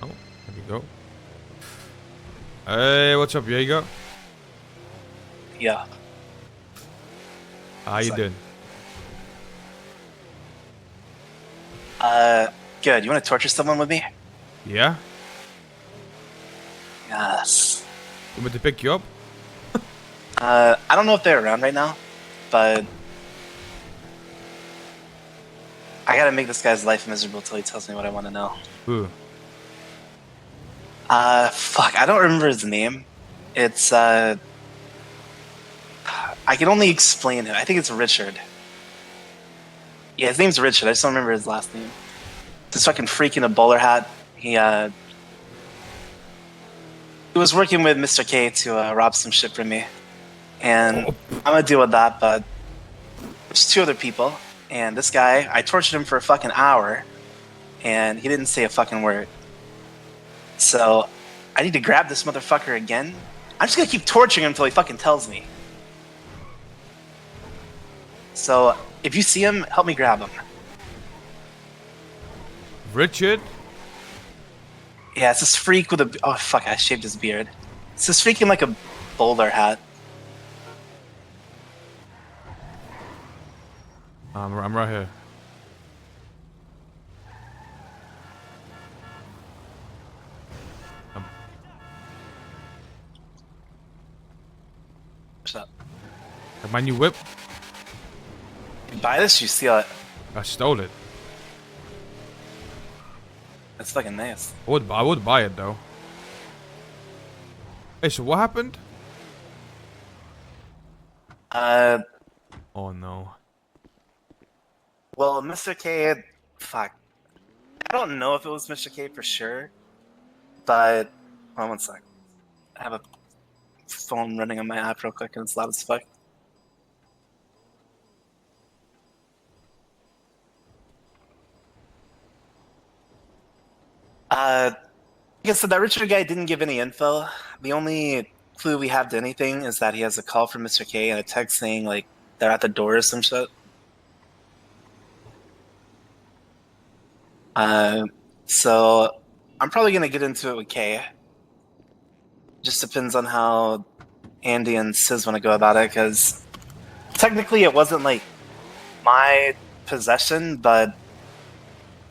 Oh, there we go. Hey, what's up, yeager? Yeah. How you doing? Good. You want to torture someone with me? Yeah? Yes. You want me to pick you up? I don't know if they're around right now, but I gotta make this guy's life miserable till he tells me what I want to know. Who? Fuck. I don't remember his name. It's, I can only explain it. I think it's Richard. Yeah, his name's Richard. I just don't remember his last name. This fucking freak in a bowler hat. He was working with Mr. K to rob some shit from me. And I'm gonna deal with that, but there's two other people. And this guy, I tortured him for a fucking hour, and he didn't say a fucking word. So I need to grab this motherfucker again. I'm just gonna keep torturing him until he fucking tells me. So if you see him, help me grab him. Richard? Yeah, it's this freak with a... Oh, fuck, I shaved his beard. It's this freak in like a bowler hat. I'm right here. What's up? Have my new whip? You buy this, you steal it. I stole it. That's fucking nice. I would buy it though. Hey, so what happened? Oh no. Well, Mr. K, fuck. I don't know if it was Mr. K for sure, but hold on one sec. I have a phone running on my app real quick and it's loud as fuck. Like I said, that Richard guy didn't give any info. The only clue we have to anything is that he has a call from Mr. K and a text saying like they're at the door or some shit. So I'm probably gonna get into it with Kay. Just depends on how Andy and Sis want to go about it, because technically it wasn't like my possession, but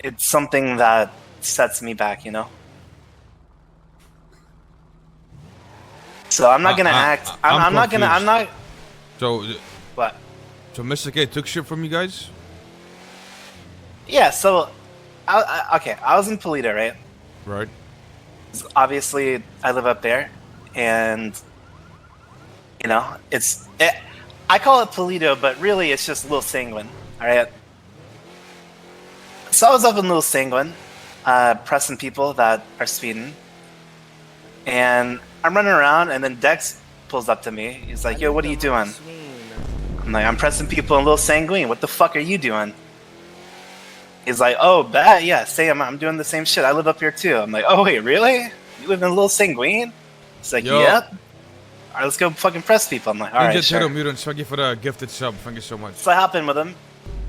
it's something that sets me back, you know? So I'm not gonna act. I'm not gonna. I'm not. So, What? so Mr. K took shit from you guys? Yeah. So, okay. I was in Polito, right? Right. Obviously, I live up there, and you know, I call it Polito, but really it's just Little Sanguine. All right. So I was up in Little Sanguine, pressing people that are speeding, and I'm running around, and then Dex pulls up to me. He's like, "Yo, what are you doing?" I'm like, "I'm pressing people in Little Sanguine. What the fuck are you doing?" He's like, "Oh, bad, yeah, same. I'm doing the same shit. I live up here too." I'm like, "Oh wait, really? You live in Little Sanguine?" He's like, Yo. "Yep." All right, let's go fucking press people. I'm like, "All right, sure." Mutant, thank you for the gifted sub. Thank you so much. So I hop in with him.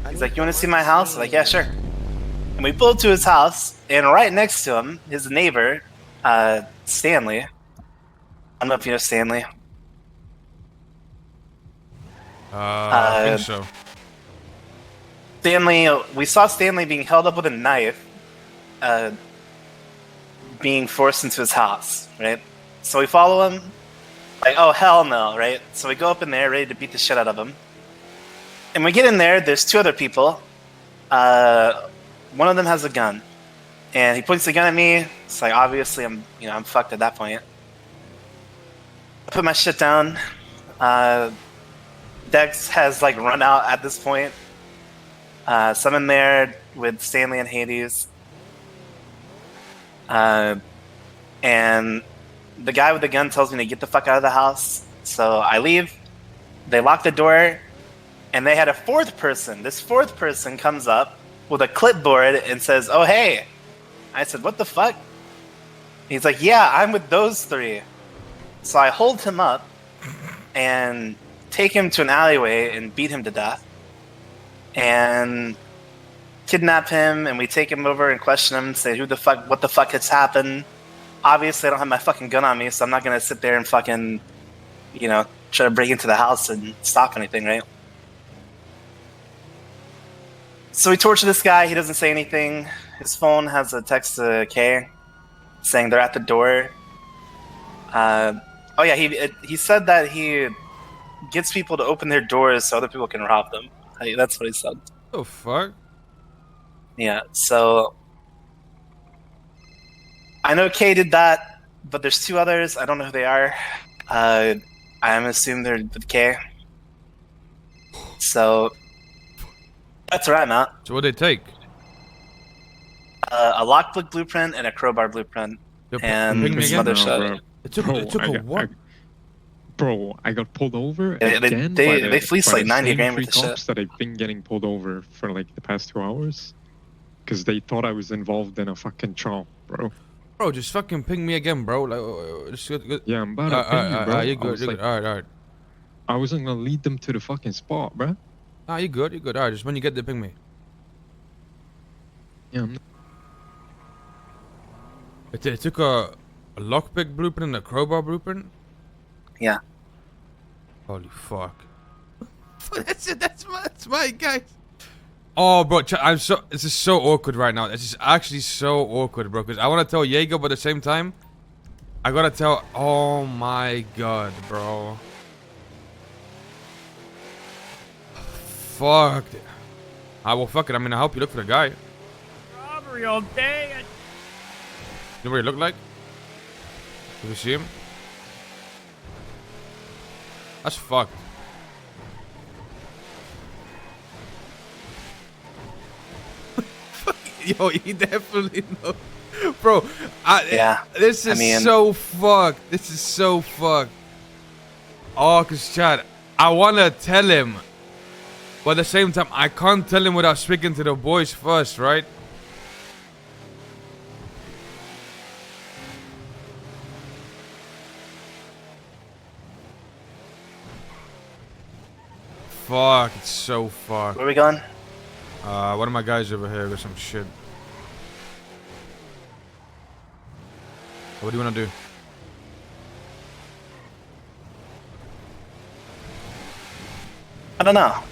He's like, "You want to see my house?" I'm like, "Yeah, sure." And we pull to his house, and right next to him, his neighbor, Stanley. I don't know if you know Stanley. I think so. Stanley, we saw Stanley being held up with a knife, being forced into his house, right? So we follow him, like, oh, hell no, right? So we go up in there, ready to beat the shit out of him. And we get in there, there's two other people. One of them has a gun. And he points the gun at me. It's like, obviously, I'm fucked at that point. I put my shit down. Dex has, like, run out at this point. So I'm in there with Stanley and Hades. And the guy with the gun tells me to get the fuck out of the house. So I leave. They lock the door. And they had a fourth person. This fourth person comes up with a clipboard and says, "Oh, hey." I said, "What the fuck?" He's like, "Yeah, I'm with those three." So I hold him up and take him to an alleyway and beat him to death. And kidnap him, and we take him over and question him, say what the fuck has happened. Obviously, I don't have my fucking gun on me, so I'm not gonna sit there and fucking, try to break into the house and stop anything, right? So we torture this guy. He doesn't say anything. His phone has a text to Kay saying they're at the door. Oh yeah, he said that he gets people to open their doors so other people can rob them. That's what he said. Oh fuck. Yeah, so I know Kay did that, but there's 2 others. I don't know who they are. I'm assuming they're with Kay. So that's where I'm at. So what they take? A lockpick blueprint and a crowbar blueprint, and ping me some again? other shit. It took a what? Bro, I got pulled over They again by they fleeced by like the 90 same grand 3 with the shit. cops that I've been getting pulled over for like the past 2 hours. Because they thought I was involved in a fucking chomp, bro. Bro, just fucking ping me again, bro. Like, just good. Yeah, I'm about to ping you, bro. You're good. I was You're like, good. All right. I wasn't gonna lead them to the fucking spot, bro. You're good. You're good. All right, just when you get there, ping me. Yeah, It took a lockpick blueprint and a crowbar blueprint. Yeah. Holy fuck. That's it. That's my guys. Oh, bro, this is so awkward right now. This is actually so awkward, bro. Because I want to tell Yeager, but at the same time, I gotta tell. Oh my god, bro. Fuck. Well, fuck it. I mean, I help you look for the guy. Robbery all day. You know what he looked like? Did you see him? That's fucked. Yo, he definitely knows. Bro, Yeah. This is so fucked. This is so fucked. Oh, cause Chad, I wanna tell him, but at the same time, I can't tell him without speaking to the boys first, right? Fuck, it's so fucked. Where are we going? One of my guys over here got some shit. What do you wanna do? I don't know.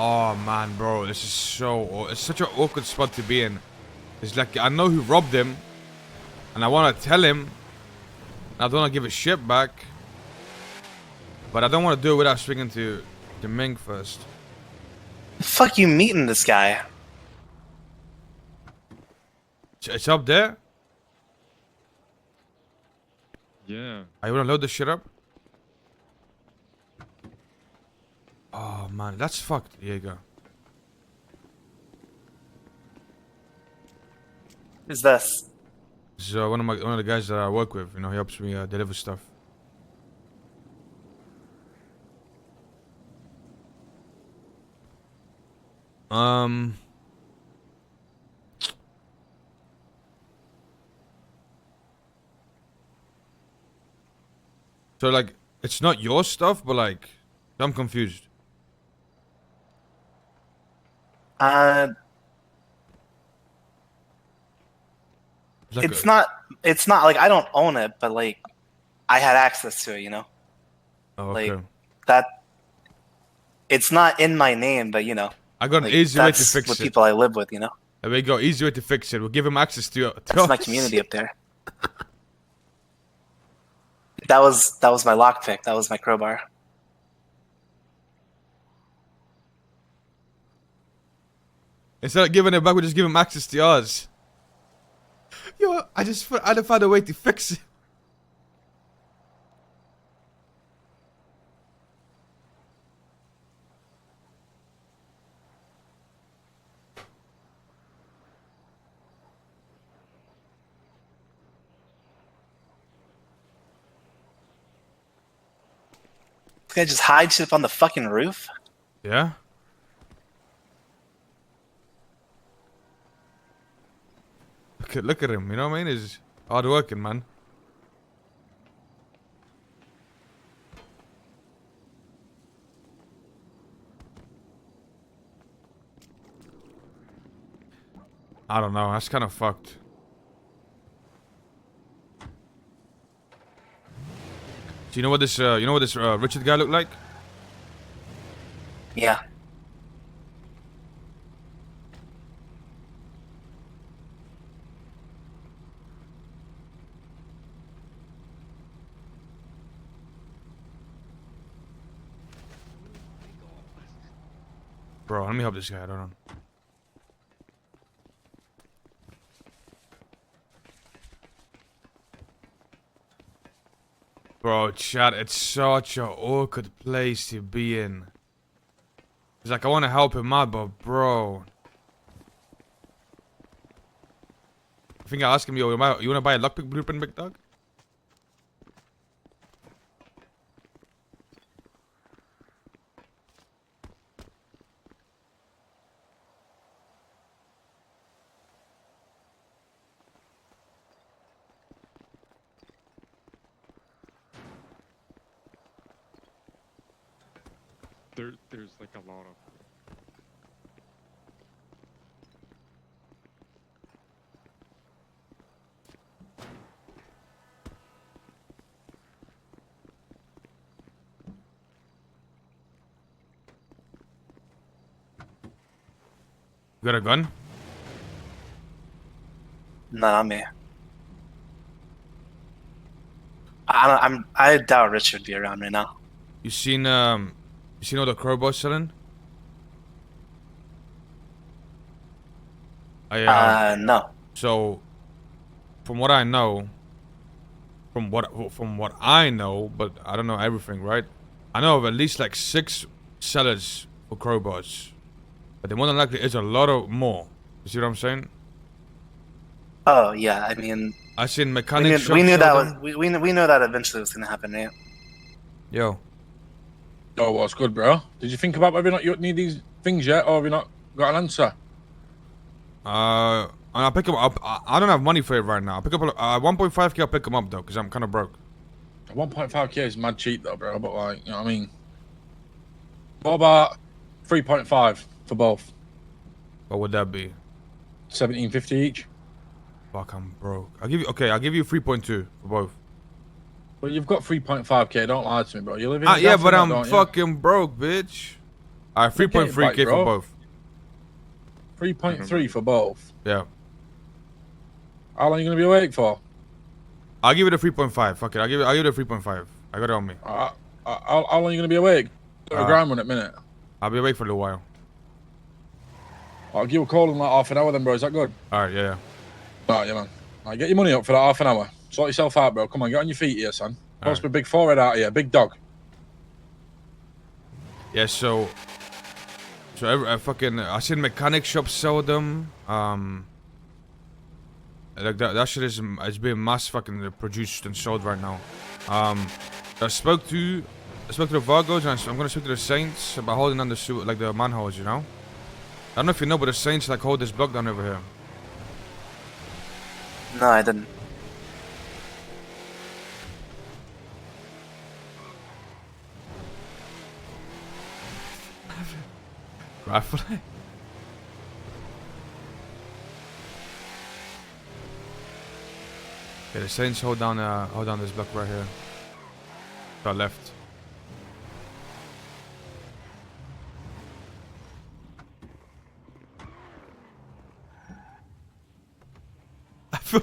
Oh man, bro, this is it's such an awkward spot to be in. It's like, I know who robbed him, and I want to tell him, and I don't want to give a shit back, but I don't want to do it without speaking to Ming first. The fuck you meeting this guy? It's up there? yeah. Are you want to load this shit up? Oh man, that's fucked, Yeager. Who's this? This is one of the guys that I work with. You know, he helps me deliver stuff. So like, it's not your stuff, but like, I'm confused. Like It's not like I don't own it, but like I had access to it, you know? Oh, okay. Like that it's not in my name, but you know. I got an Like, easy way to that's fix what it. people I live with, you know? There we go, easy way to fix it. We'll give him access to That's my community up there. That was my lockpick. That was my crowbar. Instead of giving it back, we just give him access to ours. Yo, I had to find a way to fix it. This guy just hides shit up on the fucking roof? Yeah? look at him. You know what I mean? He's hard working, man. I don't know. That's kind of fucked. Do you know what this? Richard guy looked like? Yeah. Bro, let me help this guy. Hold on. Bro, chat, it's such an awkward place to be in. It's like I want to help him out, but bro. I think I asked him, yo, you want to buy a lockpick blueprint, big dog? There's like a lot of. You got a gun? Not on me. I doubt Rich would be around right now. You seen all the crowbars selling? No. So, from what I know, but I don't know everything, right? I know of at least like 6 sellers for crowbars, but the more than likely is a lot of more. You see what I'm saying? Oh yeah, I mean, I seen mechanic shops we knew that sell was them. we knew that eventually was gonna happen, right? Yo, Oh, what's good, bro? Did you think about whether or not you need these things yet, or have you not got an answer? I'll pick them up. I don't have money for it right now. I'll pick up 1.5k. I'll pick them up though, cause I'm kind of broke. 1.5k is mad cheap though, bro. But like, you know what I mean? What about 3.5 for both? What would that be? 1750 each. Fuck, I'm broke. I'll give you 3.2 for both. Well, you've got 3.5k. Don't lie to me, bro. You live in. Yeah, but I'm fucking broke, bitch. Alright, 3.3k for both. 3.3 for both. Yeah. How long are you gonna be awake for? I'll give it a 3.5. Fuck it. I'll give it a 3.5. I got it on me. How long are you gonna be awake? Got a grind one at minute. I'll be awake for a little while. I'll give you a call in like half an hour then, bro. Is that good? Alright, yeah. Alright, yeah, man. Alright, get your money up for that half an hour. Sort yourself out, bro. Come on, get on your feet here, son. Supposed to be big forehead out here, big dog. Yeah, so I seen mechanic shops sell them. Like that shit is being mass fucking produced and sold right now. I spoke to the Vargos and I'm gonna speak to the Saints about holding on the manholes, you know. I don't know if you know, but the Saints like hold this block down over here. No, I didn't. Rifle. Yeah, the Saints hold down this block right here. To our left. I feel.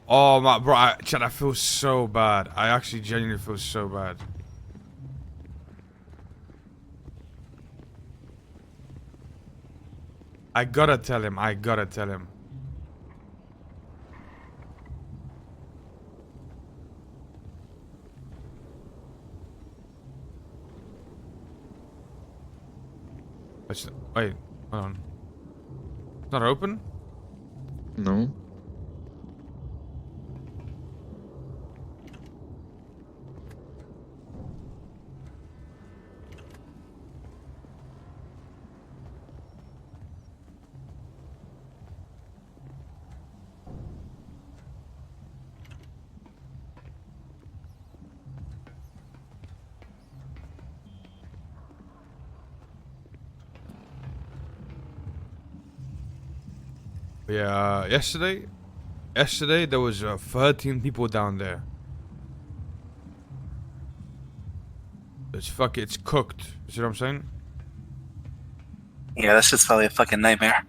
Oh my bro, Chad, I feel so bad. I actually genuinely feel so bad. I gotta tell him. Wait, hold on. It's not open? No. Yeah, yesterday there was 13 people down there. It's cooked. You see what I'm saying? Yeah, that's just probably a fucking nightmare.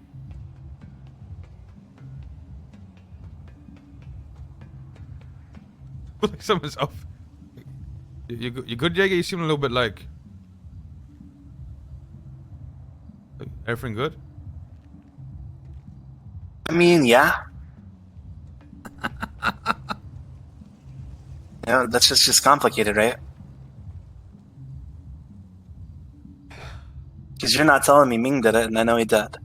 Like someone's off. You good, Yeager? You seem a little bit like. Everything good? I mean, yeah. Yeah, that's just complicated, right? Because you're not telling me Ming did it, and I know he did.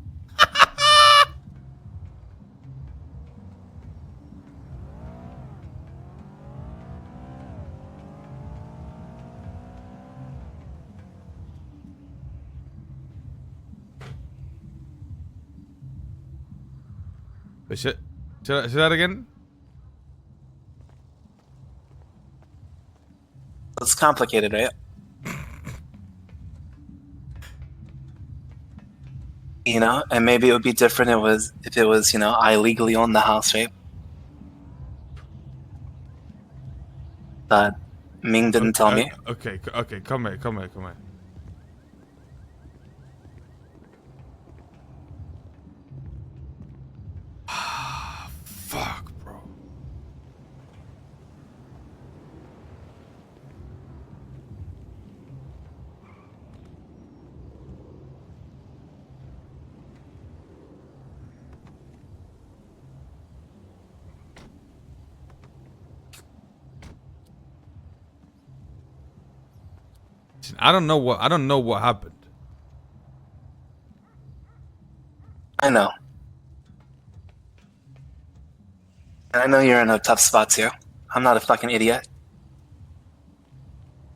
Wait, say that again? It's complicated, right? You know, and maybe it would be different if it was, you know, I legally own the house, right? But Ming didn't tell me. Okay, come here. Fuck, bro. Listen, I don't know what happened. I know. And I know you're in a tough spot too. I'm not a fucking idiot.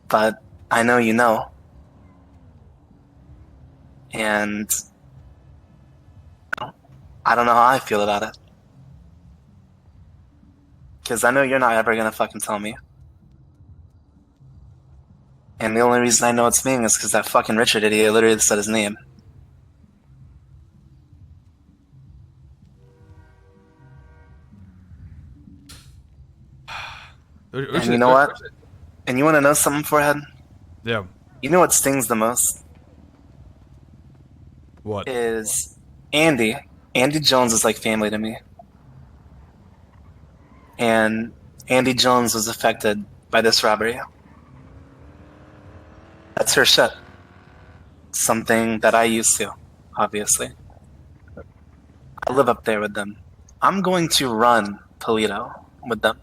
But I know you know. And I don't know how I feel about it. Because I know you're not ever gonna fucking tell me. And the only reason I know it's Ming is because that fucking Richard idiot literally said his name. And you know what? And you want to know something, Forehead? Yeah. You know what stings the most? What? Is Andy. Andy Jones is like family to me. And Andy Jones was affected by this robbery. That's her shit. Something that I used to, obviously. I live up there with them. I'm going to run Toledo with them.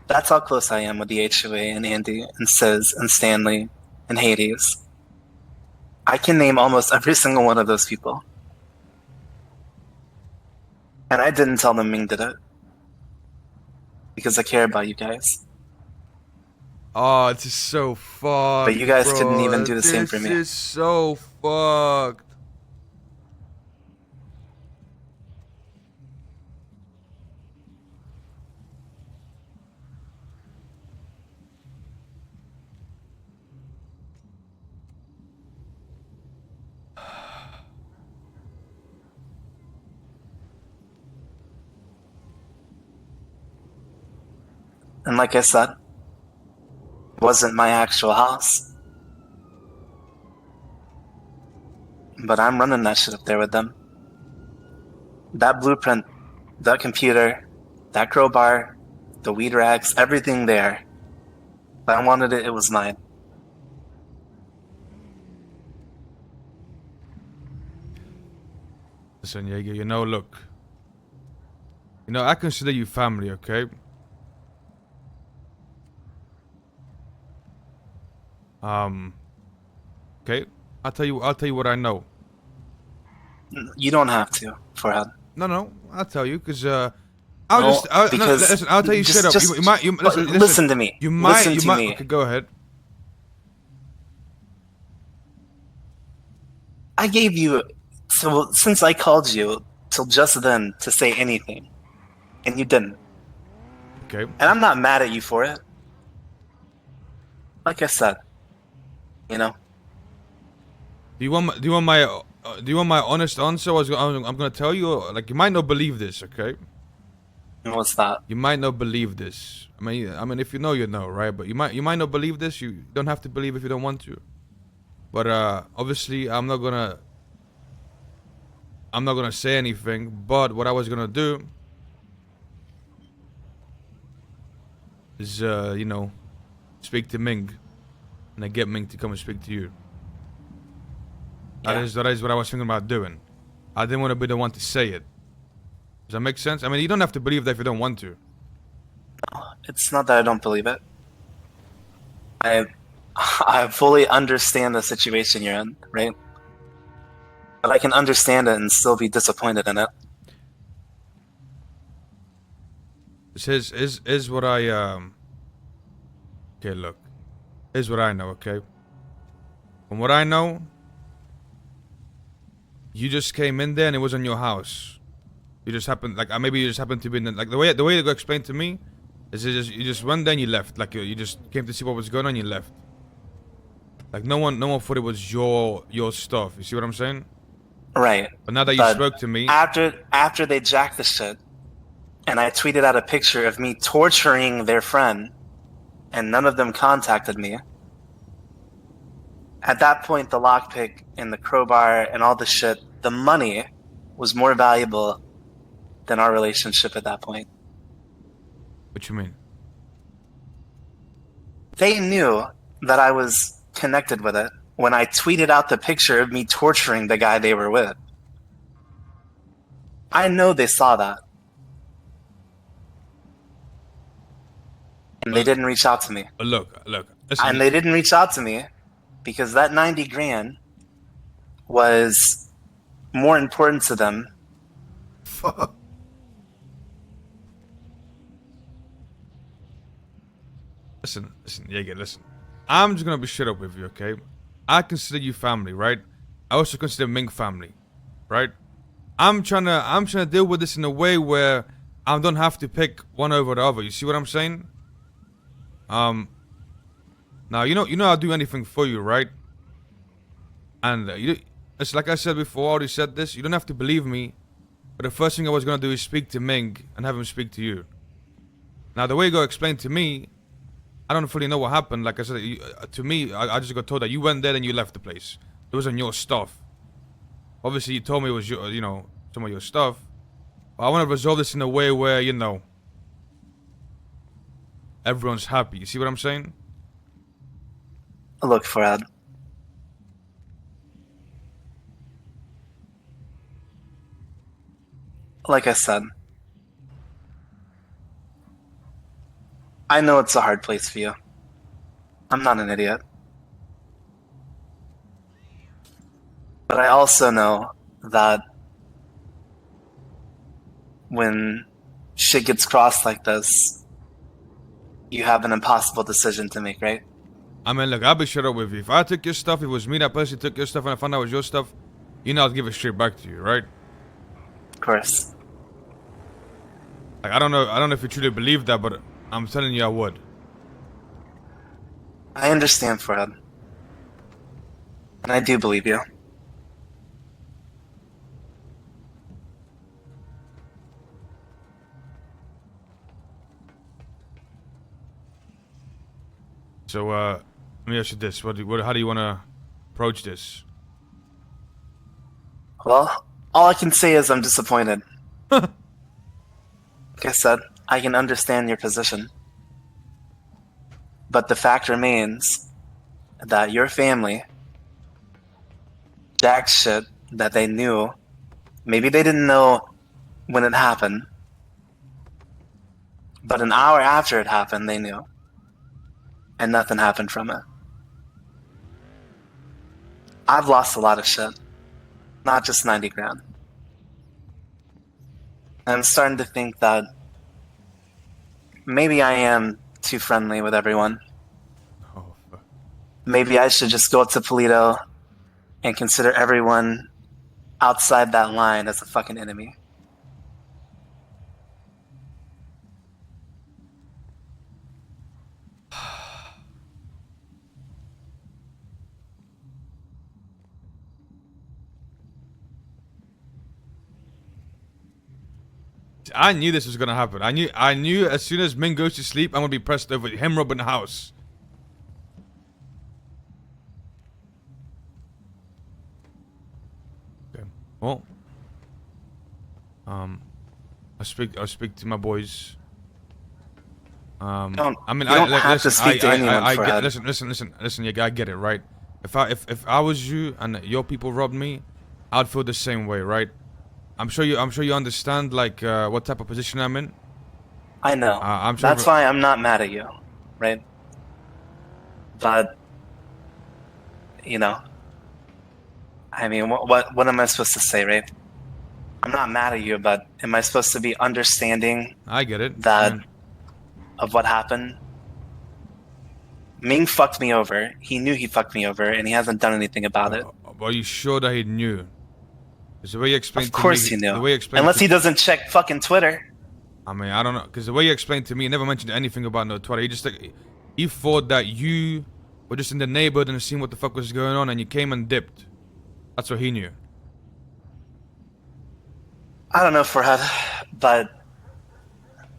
That's how close I am with the HOA and Andy and Sis and Stanley and Hades. I can name almost every single one of those people. And I didn't tell them Ming did it. Because I care about you guys. Oh, it's just so fucked. But you guys bro. couldn't even do the same for me. This is so fucked. And like I said, it wasn't my actual house. But I'm running that shit up there with them. That blueprint, that computer, that crowbar, the weed racks, everything there. If I wanted it, it was mine. Listen, Yeager, you know, look. You know, I consider you family, okay? Okay, I'll tell you what I know. You don't have to, Forehead. No, I'll tell you, cause No, because listen, I'll tell you just- straight up. just- You might, listen to me. You might, Listen to me. Okay, go ahead. I gave you, so since I called you till just then to say anything, and you didn't. Okay. And I'm not mad at you for it. Like I said, you know. Do you want Do you want my honest answer? I'm gonna tell you. Like, you might not believe this, okay? And what's that? You might not believe this. I mean, if you know, you know, right? But you might not believe this. You don't have to believe if you don't want to. But obviously, I'm not gonna say anything. But what I was gonna do is, you know, speak to Ming, and then get Ming to come and speak to you. Yeah. That is what I was thinking about doing. I didn't want to be the one to say it. Does that make sense? I mean, you don't have to believe that if you don't want to. It's not that I don't believe it. I fully understand the situation you're in, right? But I can understand it and still be disappointed in it. This is what I Okay, look. Here's what I know, okay? From what I know, you just came in there and it was on your house. You just happened, like, maybe you just happened to be in the, like, the way you got explained to me is you just went there and you left. Like, you just came to see what was going on and you left. Like, no one thought it was your stuff. You see what I'm saying? Right. But now that you spoke to me, After they jacked the shit, and I tweeted out a picture of me torturing their friend, and none of them contacted me. At that point, the lockpick and the crowbar and all the shit, the money was more valuable than our relationship at that point. what you mean? They knew that I was connected with it when I tweeted out the picture of me torturing the guy they were with. I know they saw that. And they didn't reach out to me. But look, listen. And they didn't reach out to me because that 90 grand was more important to them. Fuck. Listen, Yeager, listen. I'm just gonna be straight up with you, okay? I consider you family, right? I also consider Ming family, right? I'm trying to deal with this in a way where I don't have to pick one over the other. You see what I'm saying? Now you know I'll do anything for you, right? And it's like I said before. I already said this. You don't have to believe me, but the first thing I was gonna do is speak to Ming and have him speak to you. Now the way you got explained to me, I don't fully know what happened. Like I said, to me, I just got told that you went there and you left the place. It wasn't your stuff. Obviously, you told me it was your, some of your stuff. But I want to resolve this in a way where, everyone's happy. You see what I'm saying? Look, Farad. Like I said, I know it's a hard place for you. I'm not an idiot. But I also know that when shit gets crossed like this, you have an impossible decision to make, right? I mean, look, I'll be straight up with you. If I took your stuff, if it was me that personally took your stuff and I found out it was your stuff, I'd give it straight back to you, right? Of course. Like, I don't know if you truly believe that, but I'm telling you I would. I understand, Fred. And I do believe you. So, let me ask you this. How do you want to approach this? Well, all I can say is I'm disappointed. Like I said, I can understand your position. But the fact remains that your family jacked shit that they knew. Maybe they didn't know when it happened. But an hour after it happened, they knew. And nothing happened from it. I've lost a lot of shit. Not just 90 grand. I'm starting to think that maybe I am too friendly with everyone. Oh, fuck. Maybe I should just go up to Polito and consider everyone outside that line as a fucking enemy. I knew this was gonna happen. I knew as soon as Min goes to sleep, I'm gonna be pressed over him robbing the house. Okay. Well, I'll speak to my boys. I mean, you don't have to speak to anyone, I Fred. listen. Yeah, I get it, right? If I was you and your people robbed me, I'd feel the same way, right? I'm sure you understand like what type of position I'm in. I know. I'm sure That's why I'm not mad at you, right? But you know, I mean, what am I supposed to say, right? I'm not mad at you, but am I supposed to be understanding I get it. that Man. of what happened? Ming fucked me over. He knew he fucked me over, and he hasn't done anything about it. Are you sure that he knew? Because the way you explained Of to me, course he knew. the way you explained Unless to, he doesn't check fucking Twitter. I mean, I don't know. Because the way you explained to me, he never mentioned anything about no Twitter. He just like, he thought that you were just in the neighborhood and seeing what the fuck was going on, and you came and dipped. That's what he knew. I don't know, Farhad, but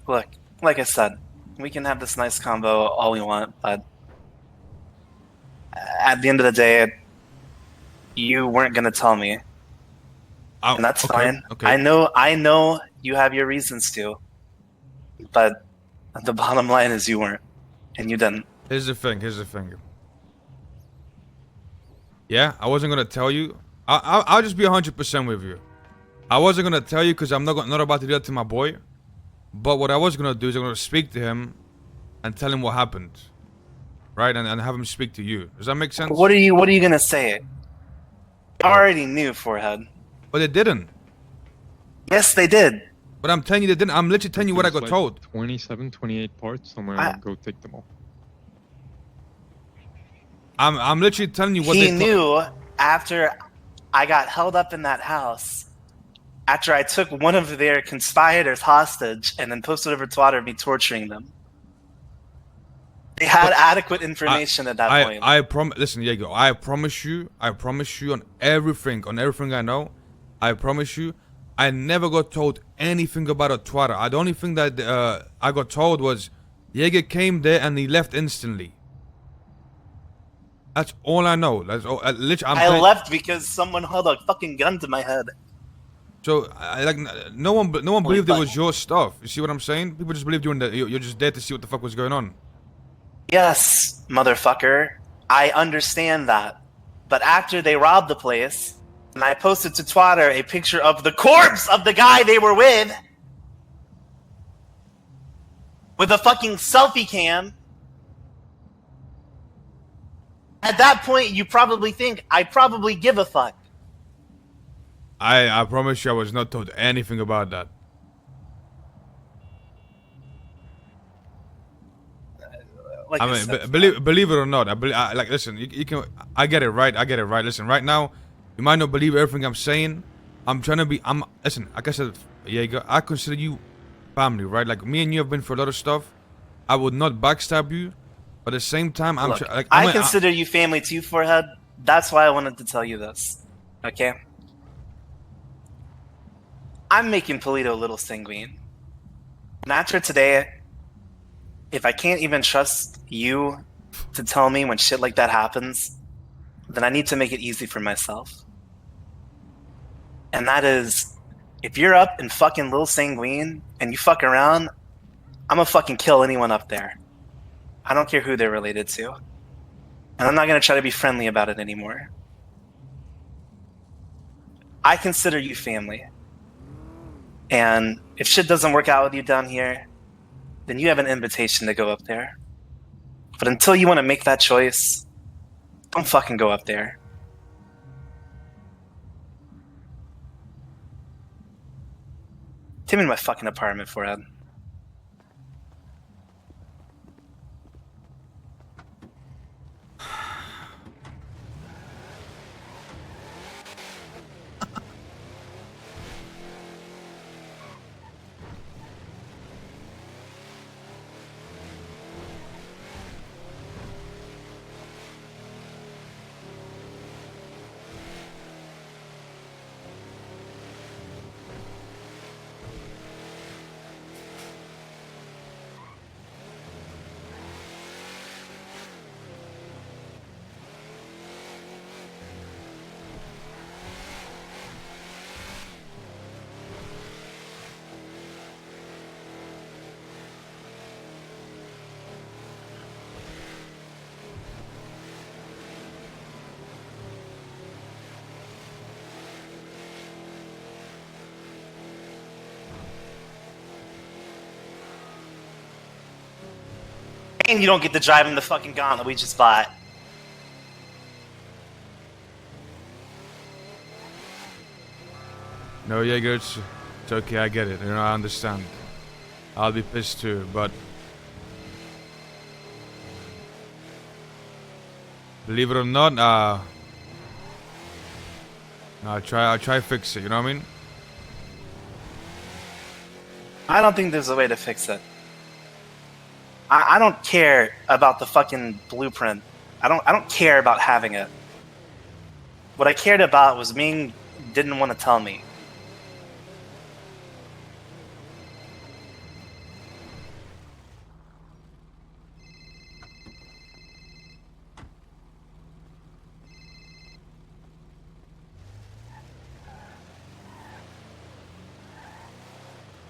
look, like I said, we can have this nice combo all we want, but at the end of the day, you weren't gonna tell me, Oh, and that's okay, fine. Okay. I know you have your reasons to, but the bottom line is you weren't, and you didn't. Here's the thing. Yeah, I wasn't gonna tell you. I'll just be 100% with you. I wasn't gonna tell you because I'm not about to do that to my boy. But what I was gonna do is I'm gonna speak to him and tell him what happened, right? And have him speak to you. Does that make sense? What are you gonna say? I already knew, Forehead. But they didn't. Yes, they did. But I'm telling you they didn't. I'm literally telling you what I got There's told. 27, 28 parts. I'm gonna go take them all. I'm literally telling you what He they knew after I got held up in that house, after I took one of their conspirators hostage and then posted over Twitter me torturing them. They had adequate information at that point. I promise. Listen, Yeager. I promise you on everything I know. I promise you, I never got told anything about a Twitter. The only thing that I got told was Yeager came there and he left instantly. That's all I know. That's all. Literally, I left because someone held a fucking gun to my head. So, like, no one believed it was your stuff. You see what I'm saying? People just believed you're just there to see what the fuck was going on. Yes, motherfucker. I understand that. But after they robbed the place, and I posted to Twitter a picture of the corpse of the guy they were with a fucking selfie cam, at that point you probably think I probably give a fuck. I promise you I was not told anything about that. Like I mean, said, believe it or not, like, listen, you can, I get it right. Listen, right now, you might not believe everything I'm saying. Listen, like I said, Yeager, I consider you family, right? Like, me and you have been through a lot of stuff. I would not backstab you, but at the same time, look, I consider you family too, Forehead. That's why I wanted to tell you this, okay? I'm making Polito a little sanguine. And after today, if I can't even trust you to tell me when shit like that happens, then I need to make it easy for myself. And that is, if you're up in fucking Lil Sanguine and you fuck around, I'm gonna fucking kill anyone up there. I don't care who they're related to. And I'm not gonna try to be friendly about it anymore. I consider you family. And if shit doesn't work out with you down here, then you have an invitation to go up there. But until you want to make that choice, don't fucking go up there. Take me to my fucking apartment, Forehead. And you don't get to drive in the fucking gauntlet we just bought. No, Yeager, it's okay, I get it. You know, I understand. I'll be pissed too, but believe it or not, I'll try to fix it, you know what I mean? I don't think there's a way to fix it. I don't care about the fucking blueprint. I don't care about having it. What I cared about was Ming didn't want to tell me.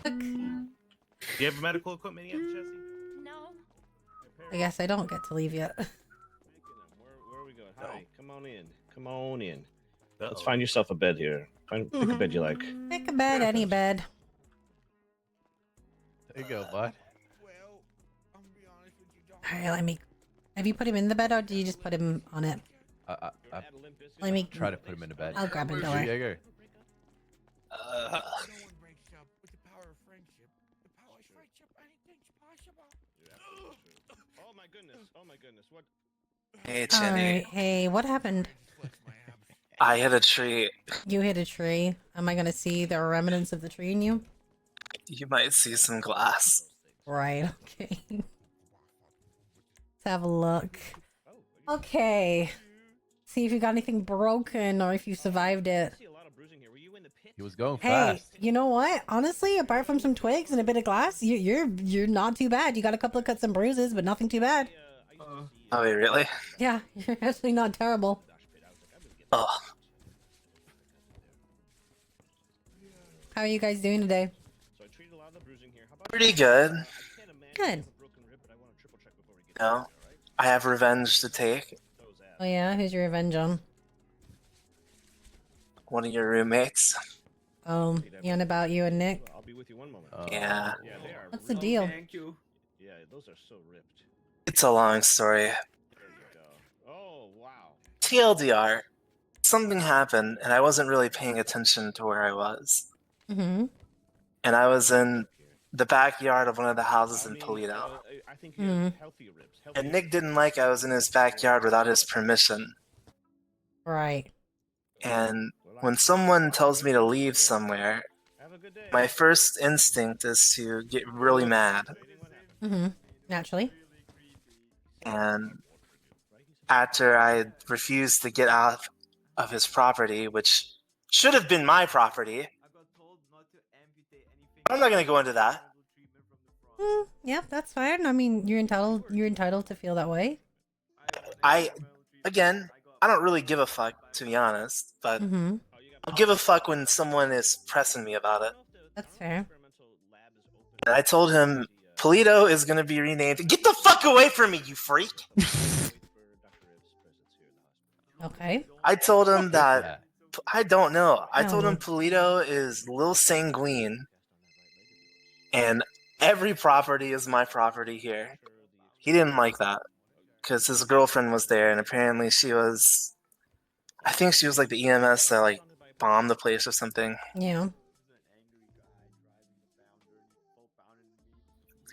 Do you have medical equipment yet, Jesse? No. I guess I don't get to leave yet. Where are we going? Hi, come on in. Come on in. Let's find yourself a bed here. Pick a bed you like. Pick a bed, any bed. There you go, bud. Alright, let me... Have you put him in the bed or did you just put him on it? Let me... Try to put him in the bed. I'll grab him, don't worry. Yeager. Oh my goodness. Oh my goodness. What? Hey, Chinny. Alright, hey, what happened? I hit a tree. You hit a tree. Am I gonna see the remnants of the tree in you? You might see some glass. Right, okay. Let's have a look. Okay. See if you got anything broken or if you survived it. He was going Hey, fast. you know what? Honestly, apart from some twigs and a bit of glass, you're not too bad. You got a couple of cuts and bruises, but nothing too bad. Oh, wait, really? Yeah, you're actually not terrible. Oh, How are you guys doing today? pretty good. Good. You know, I have revenge to take. Oh yeah, who's your revenge on? One of your roommates. You on about you and Nick? I'll be with you one moment. Yeah. Yeah, they are. What's the deal? Thank you. Yeah, those are so ripped. It's a long story. There you go. Oh wow. TLDR, something happened and I wasn't really paying attention to where I was. Mm-hmm. And I was in the backyard of one of the houses in Polito. I think you have healthy ribs. And Nick didn't like I was in his backyard without his permission. Right. And when someone tells me to leave somewhere, my first instinct is to get really mad. Mm-hmm. Naturally. And after I refused to get out of his property, which should have been my property, I'm not going to go into that. Yeah, that's fine. I mean, you're entitled to feel that way. Again, I don't really give a fuck, to be honest, but Mm-hmm. I'll give a fuck when someone is pressing me about it. That's fair. And I told him, Polito is going to be renamed. Get the fuck away from me, you freak! Okay. I told him that, I don't know. I told him No. Polito is Lil Sanguine, and every property is my property here. He didn't like that, because his girlfriend was there, and apparently she was, I think she was like the EMS that like bombed the place or something. Yeah.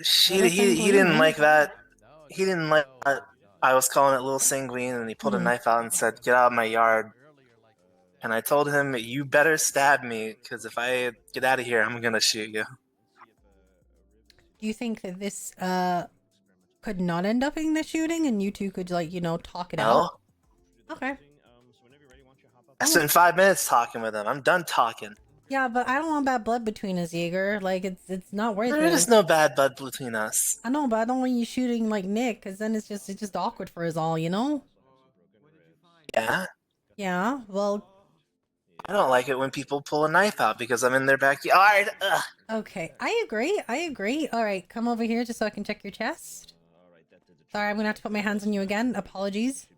He didn't like that. He didn't like that I was calling it Lil Sanguine, and he pulled a knife out and said, "Get out of my yard." And I told him, "You better stab me, because if I get out of here, I'm gonna shoot you." Do you think that this could not end up in the shooting, and you two could like talk it No, out? Okay. I spent 5 minutes talking with him. I'm done talking. Yeah, but I don't want bad blood between us, Yeager. Like it's not worth There it. is no bad blood between us. I know, but I don't want you shooting like Nick, because then it's just awkward for us all, you know? Yeah, Yeah. Well. I don't like it when people pull a knife out because I'm in their backyard. Ugh. Okay, I agree. All right, come over here just so I can check your chest. Sorry, I'm gonna have to put my hands on you again. Apologies.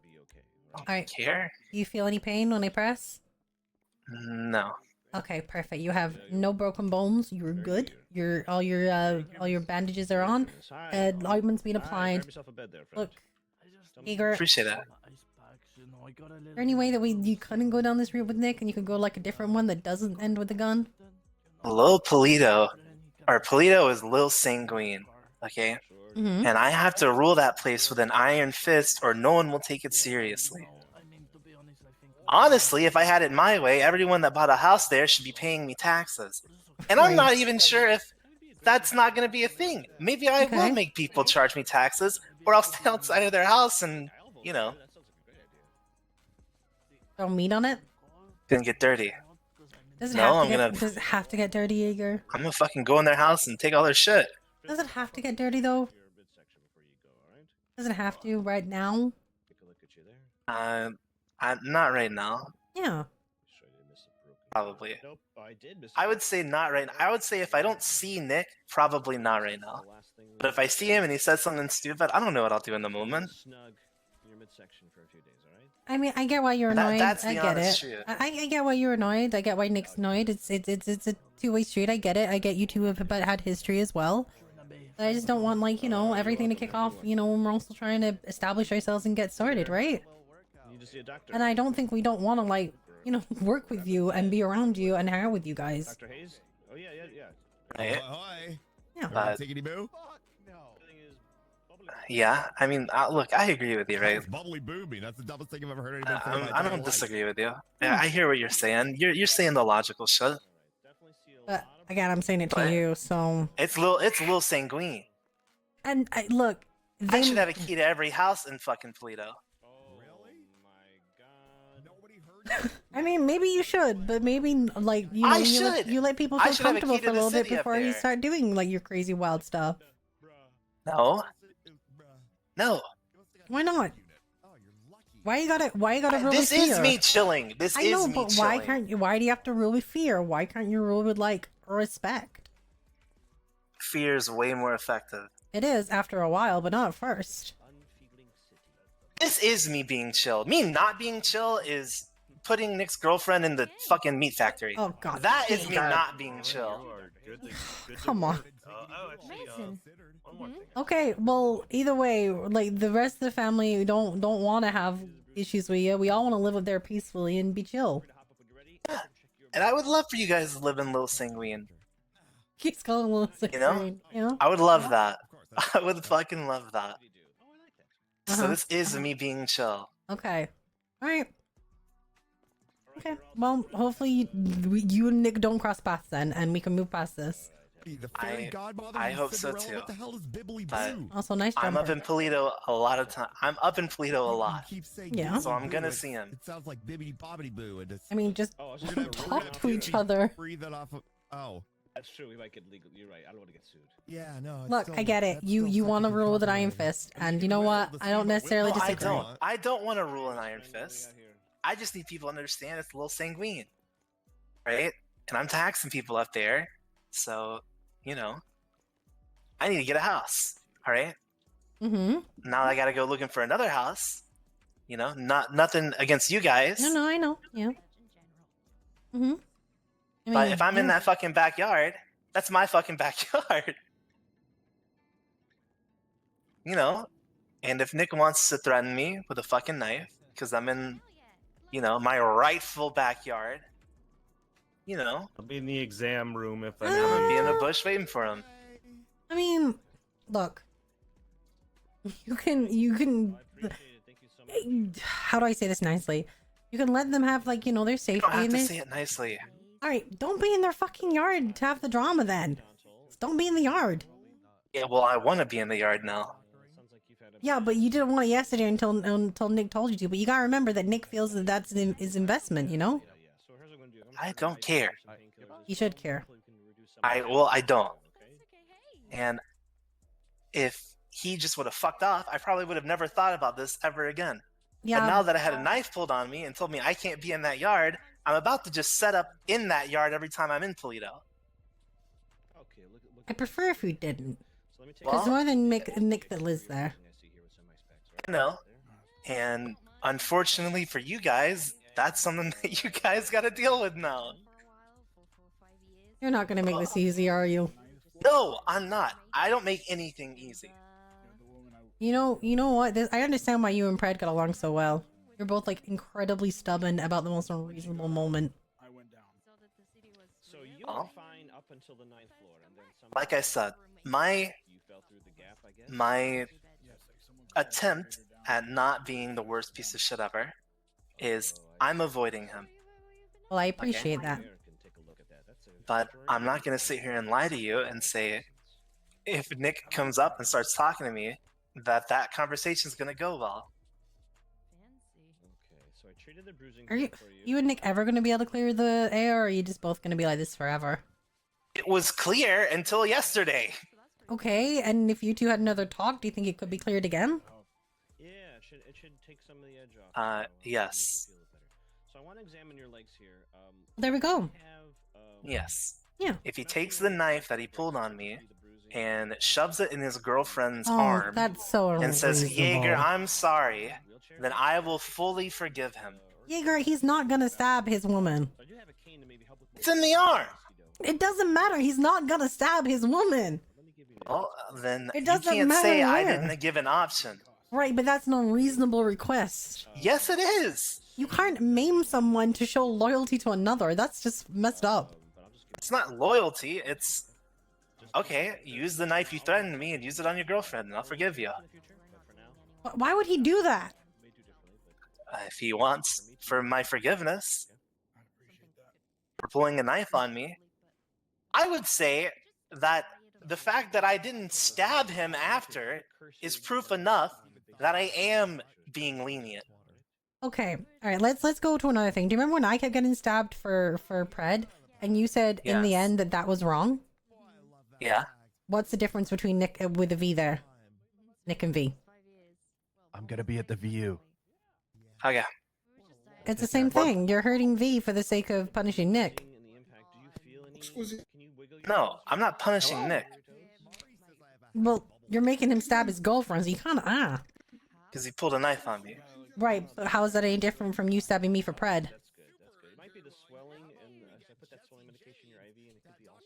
All right. Care? Do you feel any pain when I press? No. Okay, perfect. You have no broken bones. You're good. All your bandages are on. Ointment's been applied. Look, Yeager, Appreciate that. is there any way that you couldn't go down this route with Nick and you could go like a different one that doesn't end with the gun? Lil Polito, or Polito is Lil Sanguine, okay? Mm-hmm. And I have to rule that place with an iron fist or no one will take it seriously. Honestly, if I had it my way, everyone that bought a house there should be paying me taxes. And I'm not even sure if that's not going to be a thing. Maybe I will make people charge me taxes, or I'll stay outside of their house and, you know, Throw meat on it? gonna get dirty. Does it No, have to I'm does it have to get dirty, Yeager? I'm gonna fucking go in their house and take all their shit. Does it have to get dirty though? Does it have to right now? I'm not right now. Yeah. Probably. I would say not right now. I would say if I don't see Nick, probably not right now. But if I see him and he says something stupid, I don't know what I'll do in the moment. I mean, I get why you're annoyed. That's the I get honest it. truth. I get why you're annoyed. I get why Nick's annoyed. It's a two-way street. I get it. I get you two have had history as well. But I just don't want, like, you know, everything to kick off, you know, when we're also trying to establish ourselves and get sorted, right? And I don't think we don't want to, like, you know, work with you and be around you and hang out with you guys. Dr. Hayes? Oh, yeah. Right? Hi. Yeah. But, Tickety boo. yeah, I mean, look, I agree with you, right? It's bubbly booby. That's the dumbest thing I've ever heard anybody say. in my I entire don't life. disagree with you. Yeah, I hear what you're saying. You're saying the logical shit. But again, I'm saying it to you, so. It's Lil Sanguine. And look, I should have a key to every house in fucking Toledo. I mean, maybe you should, but maybe like you know, you let people I feel should have a comfortable key for a to the little bit city up before you there. start doing like your crazy wild stuff. No. No. Why not? Why you gotta rule This with fear? is me chilling. This I is know, me but chilling. why can't you? Why do you have to rule with fear? Why can't you rule with like respect? Fear is way more effective. It is after a while, but not at first. This is me being chill. Me not being chill is putting Nick's girlfriend in the fucking meat factory. Oh god. That is me God. not being chill. Come on. Okay, well, either way, like the rest of the family don't want to have issues with you. We all want to live up there peacefully and be chill. Yeah. And I would love for you guys to live in Little Sanguine. Keeps calling a little You know? you know? I would love that. I would fucking love that. So Uh-huh. this is me being chill. Okay. All right. Okay. Well, hopefully you and Nick don't cross paths then, and we can move past this. The fairy godmother I and hope so Cinderella, too. What the hell is bibbly But boo? Also, nice I'm up jumper. in Polito a lot of time. I'm up in Polito a lot. Keep saying Yeah. bibbly So I'm boo, gonna it- see him. It sounds like bibbity bobbity boo. And it's, I mean, just Oh, we're gonna talk to each maybe other. Breathe that off of, oh. That's true. We might get legal. You're right. I don't want to get sued. Yeah, no. it's Look, still- I get it. that's You still want to technically rule with an iron copyrighted. fist, I mean, and you you know can what? wiggle the I don't steam, but necessarily wiggle I the disagree. don't. I don't want to rule an iron fist. I just need people to understand it's a little sanguine, right? And I'm taxing people up there, so you know, I need to get a house. All right. Mm-hmm. Now I gotta go looking for another house. You know, nothing against you guys. No, I know. Yeah. Mm-hmm. But if I'm in that fucking backyard, that's my fucking backyard. You know, and if Nick wants to threaten me with a fucking knife because I'm in, you know, my rightful backyard, you know, I'll be in the exam room if I I'm gonna be in know. a bush waiting for him. I mean, look. You can. How do I say this nicely? You can let them have, like, you know, their You safety don't have in to there. say it nicely. All right, don't be in their fucking yard to have the drama then. Just don't be in the yard. Yeah, well, I want to be in the yard now. Yeah, but you didn't want it yesterday until Nick told you to. But you gotta remember that Nick feels that that's his investment, you know? I don't care. You should care. I don't. And if he just would have fucked off, I probably would have never thought about this ever again. Yeah. But now that I had a knife pulled on me and told me I can't be in that yard, I'm about to just set up in that yard every time I'm in Toledo. I prefer if you didn't. Well, There's more than Nick that lives there. I know. And unfortunately for you guys, that's something that you guys got to deal with now. You're not gonna make this easy, are you? No, I'm not. I don't make anything easy. You know what? I understand why you and Pred got along so well. You're both like incredibly stubborn about the most unreasonable moment. So you Oh. were fine up until the 9th floor, and then Like I said, my you fell through the gap, I guess. my attempt at not being the worst piece of shit ever is I'm avoiding him. Well, I appreciate that. But I'm not gonna sit here and lie to you and say if Nick comes up and starts talking to me that conversation's gonna go well. Okay, so I treated the bruising Are for you and Nick ever gonna be able to clear the air, or are you just both gonna be like this forever? It was clear until yesterday. Okay, and if you two had another talk, do you think it could be cleared again? Yeah, it should take some of the edge off. Yes. So I want to examine your legs here. There we go. Yes. Yeah. If he takes the knife that he pulled on me and shoves it in his girlfriend's Oh, arm that's so and says, unreasonable. Yeager, I'm sorry, then I will fully forgive him. Yeager, he's not gonna stab his woman. It's in the arm. It doesn't matter. He's not gonna stab his woman. Well, then It you doesn't can't matter say I where. didn't give an option. Right, but that's an unreasonable request. Yes, it is. You can't maim someone to show loyalty to another. That's just messed up. It's not loyalty. It's okay. Use the knife you threatened me and use it on your girlfriend, and I'll forgive you. Why would he do that? If he wants for my forgiveness for pulling a knife on me, I would say that the fact that I didn't stab him after is proof enough that I am being lenient. Okay, all right. Let's go to another thing. Do you remember when I kept getting stabbed for Pred, and you said in the Yes. end that was wrong? Yeah. What's the difference between Nick with a V there? Nick and V. I'm gonna be at the VU. Okay. It's the same thing. You're hurting V for the sake of punishing Nick. No, I'm not punishing Nick Well, you're making him stab his girlfriend, so you kind of because he pulled a knife on me. Right, but how is that any different from you stabbing me for Pred?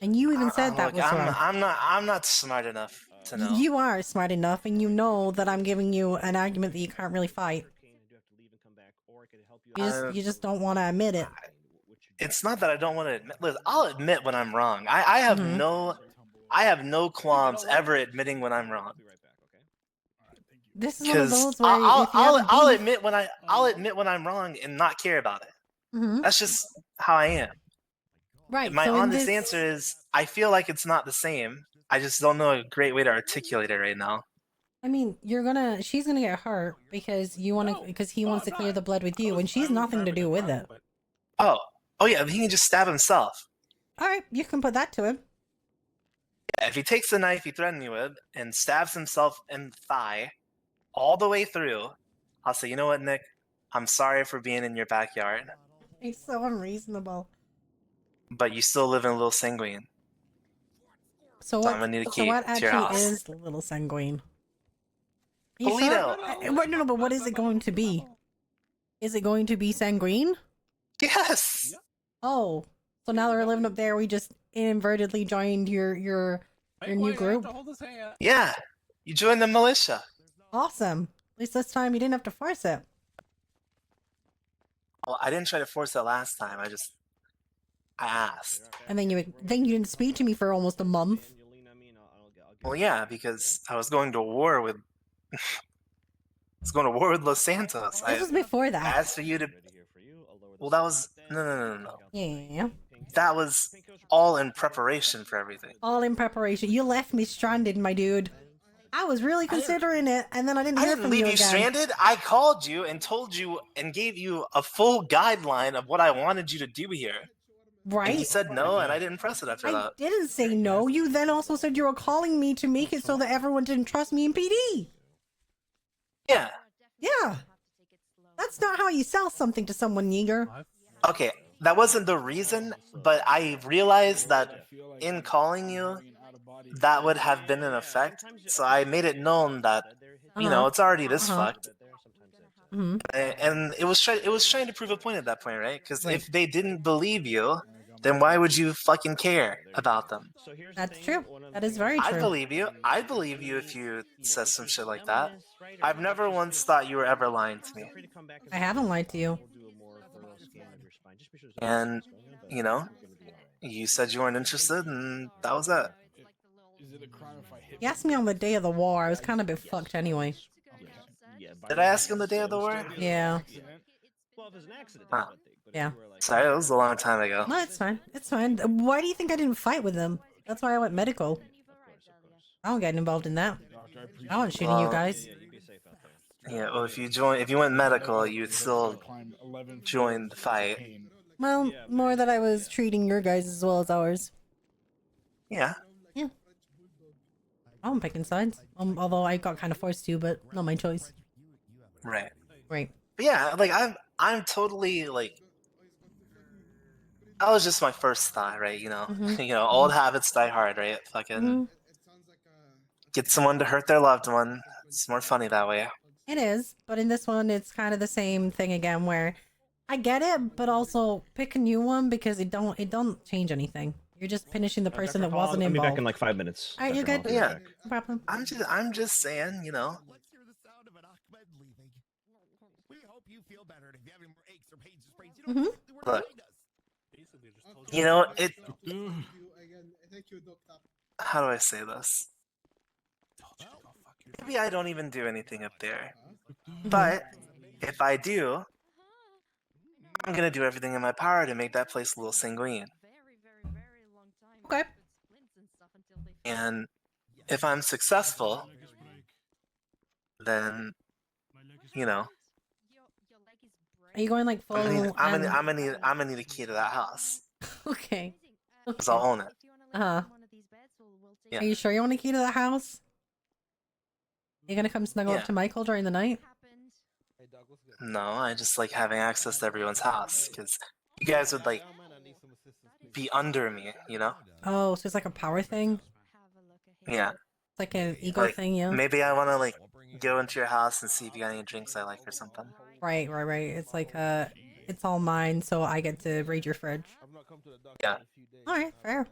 And you even said that Look, was wrong. I'm not smart enough to know. You are smart enough, and you know that I'm giving you an argument that you can't really fight. You just don't want to admit it. It's not that I don't want to admit. Listen, I'll admit when I'm wrong. I have no qualms ever admitting when I'm wrong. This is one of Because those where if you have a I'll beef- admit when I'm wrong and not care about it. Mhm. That's just how I am. Right. My so in honest this- answer is I feel like it's not the same. I just don't know a great way to articulate it right now. I mean, she's gonna get hurt because he wants to clear the blood with you, and she's nothing to do with it. Oh yeah, he can just stab himself. All right, you can put that to him. Yeah, if he takes the knife he threatened me with and stabs himself in the thigh all the way through, I'll say, you know what, Nick? I'm sorry for being in your backyard, It's so unreasonable. but you still live in Little Sanguine. So So what? I'm gonna need a So key what to your actually house. is Little Sanguine? You Polito. sure? No, but what is it going to be? Is it going to be Sanguine? Yes. Oh, so now that we're living up there, we just inadvertently joined your new group. Yeah. You joined the militia. Awesome. At least this time you didn't have to force it. Well, I didn't try to force it last time. I asked. And then you didn't speak to me for almost a month. Well, yeah, because I was going to war with. I was going to war with Los Santos. This was before I that. asked for you to. Well, that was no. Yeah. That was all in preparation for everything. All in preparation. You left me stranded, my dude. I was really considering it, and then I didn't I hear didn't from leave you you again. stranded. I called you and told you and gave you a full guideline of what I wanted you to do here. Right? And you said no, and I didn't press it after I that. didn't say no. You then also said you were calling me to make it so that everyone didn't trust me in PD. Yeah. Yeah. That's not how you sell something to someone, Yeager. Okay, that wasn't the reason, but I realized that in calling you, that would have been an effect. So I made it known that, you know, it's already this fucked. Mhm. And it was trying to prove a point at that point, right? Because if they didn't believe you, then why would you fucking care about them? So here's That's the thing, true. one of the That is things very I- I'd true. believe you. I'd believe you if you said some shit like that. I've never once thought you were ever lying to me. I haven't lied to you. And, you know, you said you weren't interested, and that was it. He asked me on the day of the war. I was kind of a bit fucked anyway. Did I ask you on the day of the war? Yeah. Well, if it's an accident, Huh. Yeah. Sorry, it was a long time ago. No, it's fine. It's fine. Why do you think I didn't fight with them? That's why I went medical. I don't get involved in that. I wasn't shooting you Well, guys. Yeah, well, if you went medical, you'd still join the fight. Well, more that I was treating your guys as well as ours. Yeah. Yeah. I'm picking sides. Although I got kind of forced to, but not my choice. Right. Right. But yeah, like I'm totally like that was just my first thought, right? You know, Mhm. you know, old habits die hard, right? Fucking Mhm. get someone to hurt their loved one. It's more funny that way. It is, but in this one, it's kind of the same thing again, where I get it, but also pick a new one because it don't change anything. You're just punishing the person that wasn't I'll be involved. back in like 5 minutes. All right, you're Dr. good. Hall. Yeah. No problem. I'm just saying, you know. Let's hear the sound of an Ahmed leaving. We hope you feel better. And if you have any more aches or pains or sprains, you know, we're Look. behind us. You know, it how do I say this? Maybe I don't even do anything up there. But if I do, I'm gonna do everything in my power to make that place a little sanguine. Okay. And if I'm successful, then you know, Are you going like full? I'm gonna need a key to that house Okay. because I'll own it. Uh-huh. Yeah. Are you sure you want a key to the house? You gonna come snuggle Yeah. up to Michael during the night? No, I just like having access to everyone's house because you guys would like be under me, you know? Oh, so it's like a power thing? Yeah. It's like an ego Like, thing, yeah? maybe I want to like go into your house and see if you got any drinks I like or something. Right. It's like it's all mine, so I get to raid your fridge. Yeah. Alright, fair.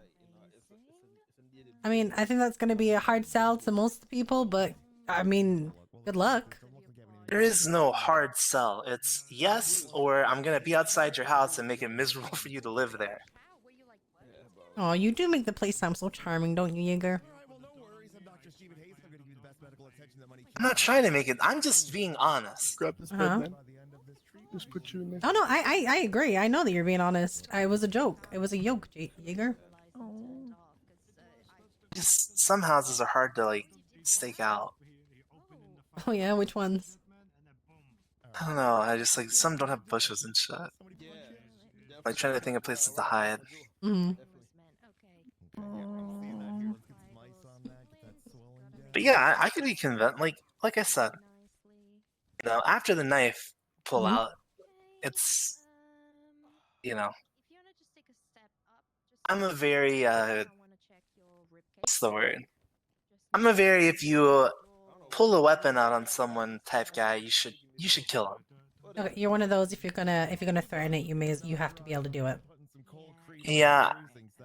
I mean, I think that's gonna be a hard sell to most people, but I mean, good luck. There is no hard sell. It's yes, or I'm gonna be outside your house and make it miserable for you to live there. Oh, you do make the place sound so charming, don't you, Yeager? I'm not trying to make it. I'm just being honest. Grab this Uh-huh. bed, man. Just put you in there. Oh no, I agree. I know that you're being honest. I was a joke. It was a yoke, Yeager. Just some houses are hard to like stake out. Oh yeah, which ones? I don't know. I just like some don't have bushes and shit. Like trying to think of places to hide. Mm-hmm. But yeah, I could be convinced. Like I said, you know, after the knife pull Mhm. out, it's you know, I'm a very what's the word? I'm a very if you pull a weapon out on someone type guy, you should kill him. Okay, you're one of those. If you're gonna threaten it, you have to be able to do it. Yeah,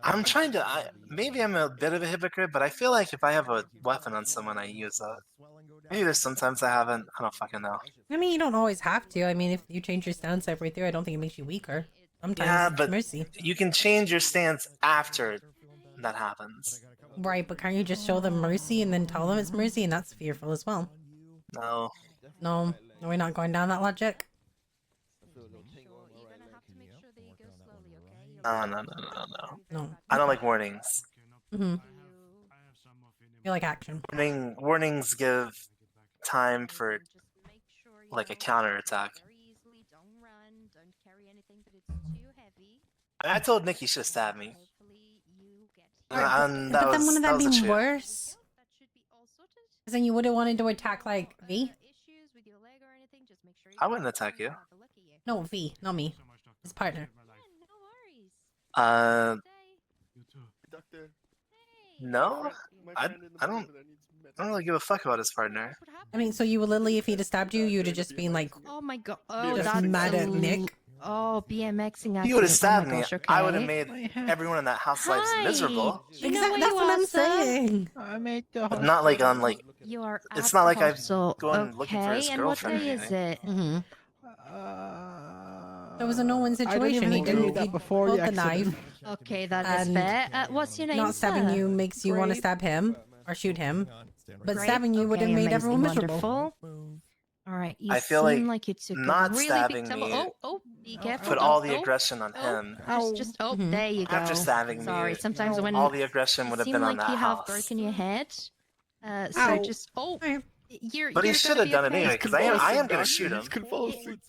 I'm trying to. Maybe I'm a bit of a hypocrite, but I feel like if I have a weapon on someone, I use it. Maybe there's sometimes I haven't. I don't fucking know. I mean, you don't always have to. I mean, if you change your stance halfway through, I don't think it makes you weaker. Sometimes Yeah, it's but mercy. you can change your stance after that happens. Right, but can't you just show them mercy and then tell them it's mercy, and that's fearful as well? No. No, we're not going down that logic. No. I don't like warnings. Mm-hmm. You like action. Warnings give time for like a counterattack. I told Nick he should have stabbed me. And that But then was, wouldn't that that was a be cheat. worse? Because then you would have wanted to attack like V? I wouldn't attack you. No, V, not me. His partner. No, I don't really give a fuck about his partner. I mean, so you would literally, if he'd have stabbed you, you'd have just been like, Oh my god. just mad at Nick. Oh, BMXing. If you would have stabbed me, gosh, okay. I would have made everyone in that house lives miserable. You know where That's you what are, I'm sir? saying. I'm at the But not like on like. You are It's at not the like I'm hospital. going looking for his Okay, and what girlfriend or day is anything. it? It was a no-win I don't situation. even He think I knew didn't. that He before pulled the the knife. accident. Okay, that is And fair. What's your name, Not stabbing sir? you makes you want to Grape. stab him or shoot him, but Great. stabbing you would have Okay, made amazing, everyone miserable. wonderful. All right, you I feel seem like you took not a really stabbing big tumble. me Oh, be careful. put don't- all the oh, aggression on oh, him. there you go. After stabbing Sorry, me, sometimes when all the aggression you would have seem been on like that you have house. broken your head. So Ow. just you're. But he you're should gonna have be done it okay. anyway, because I am going to shoot him.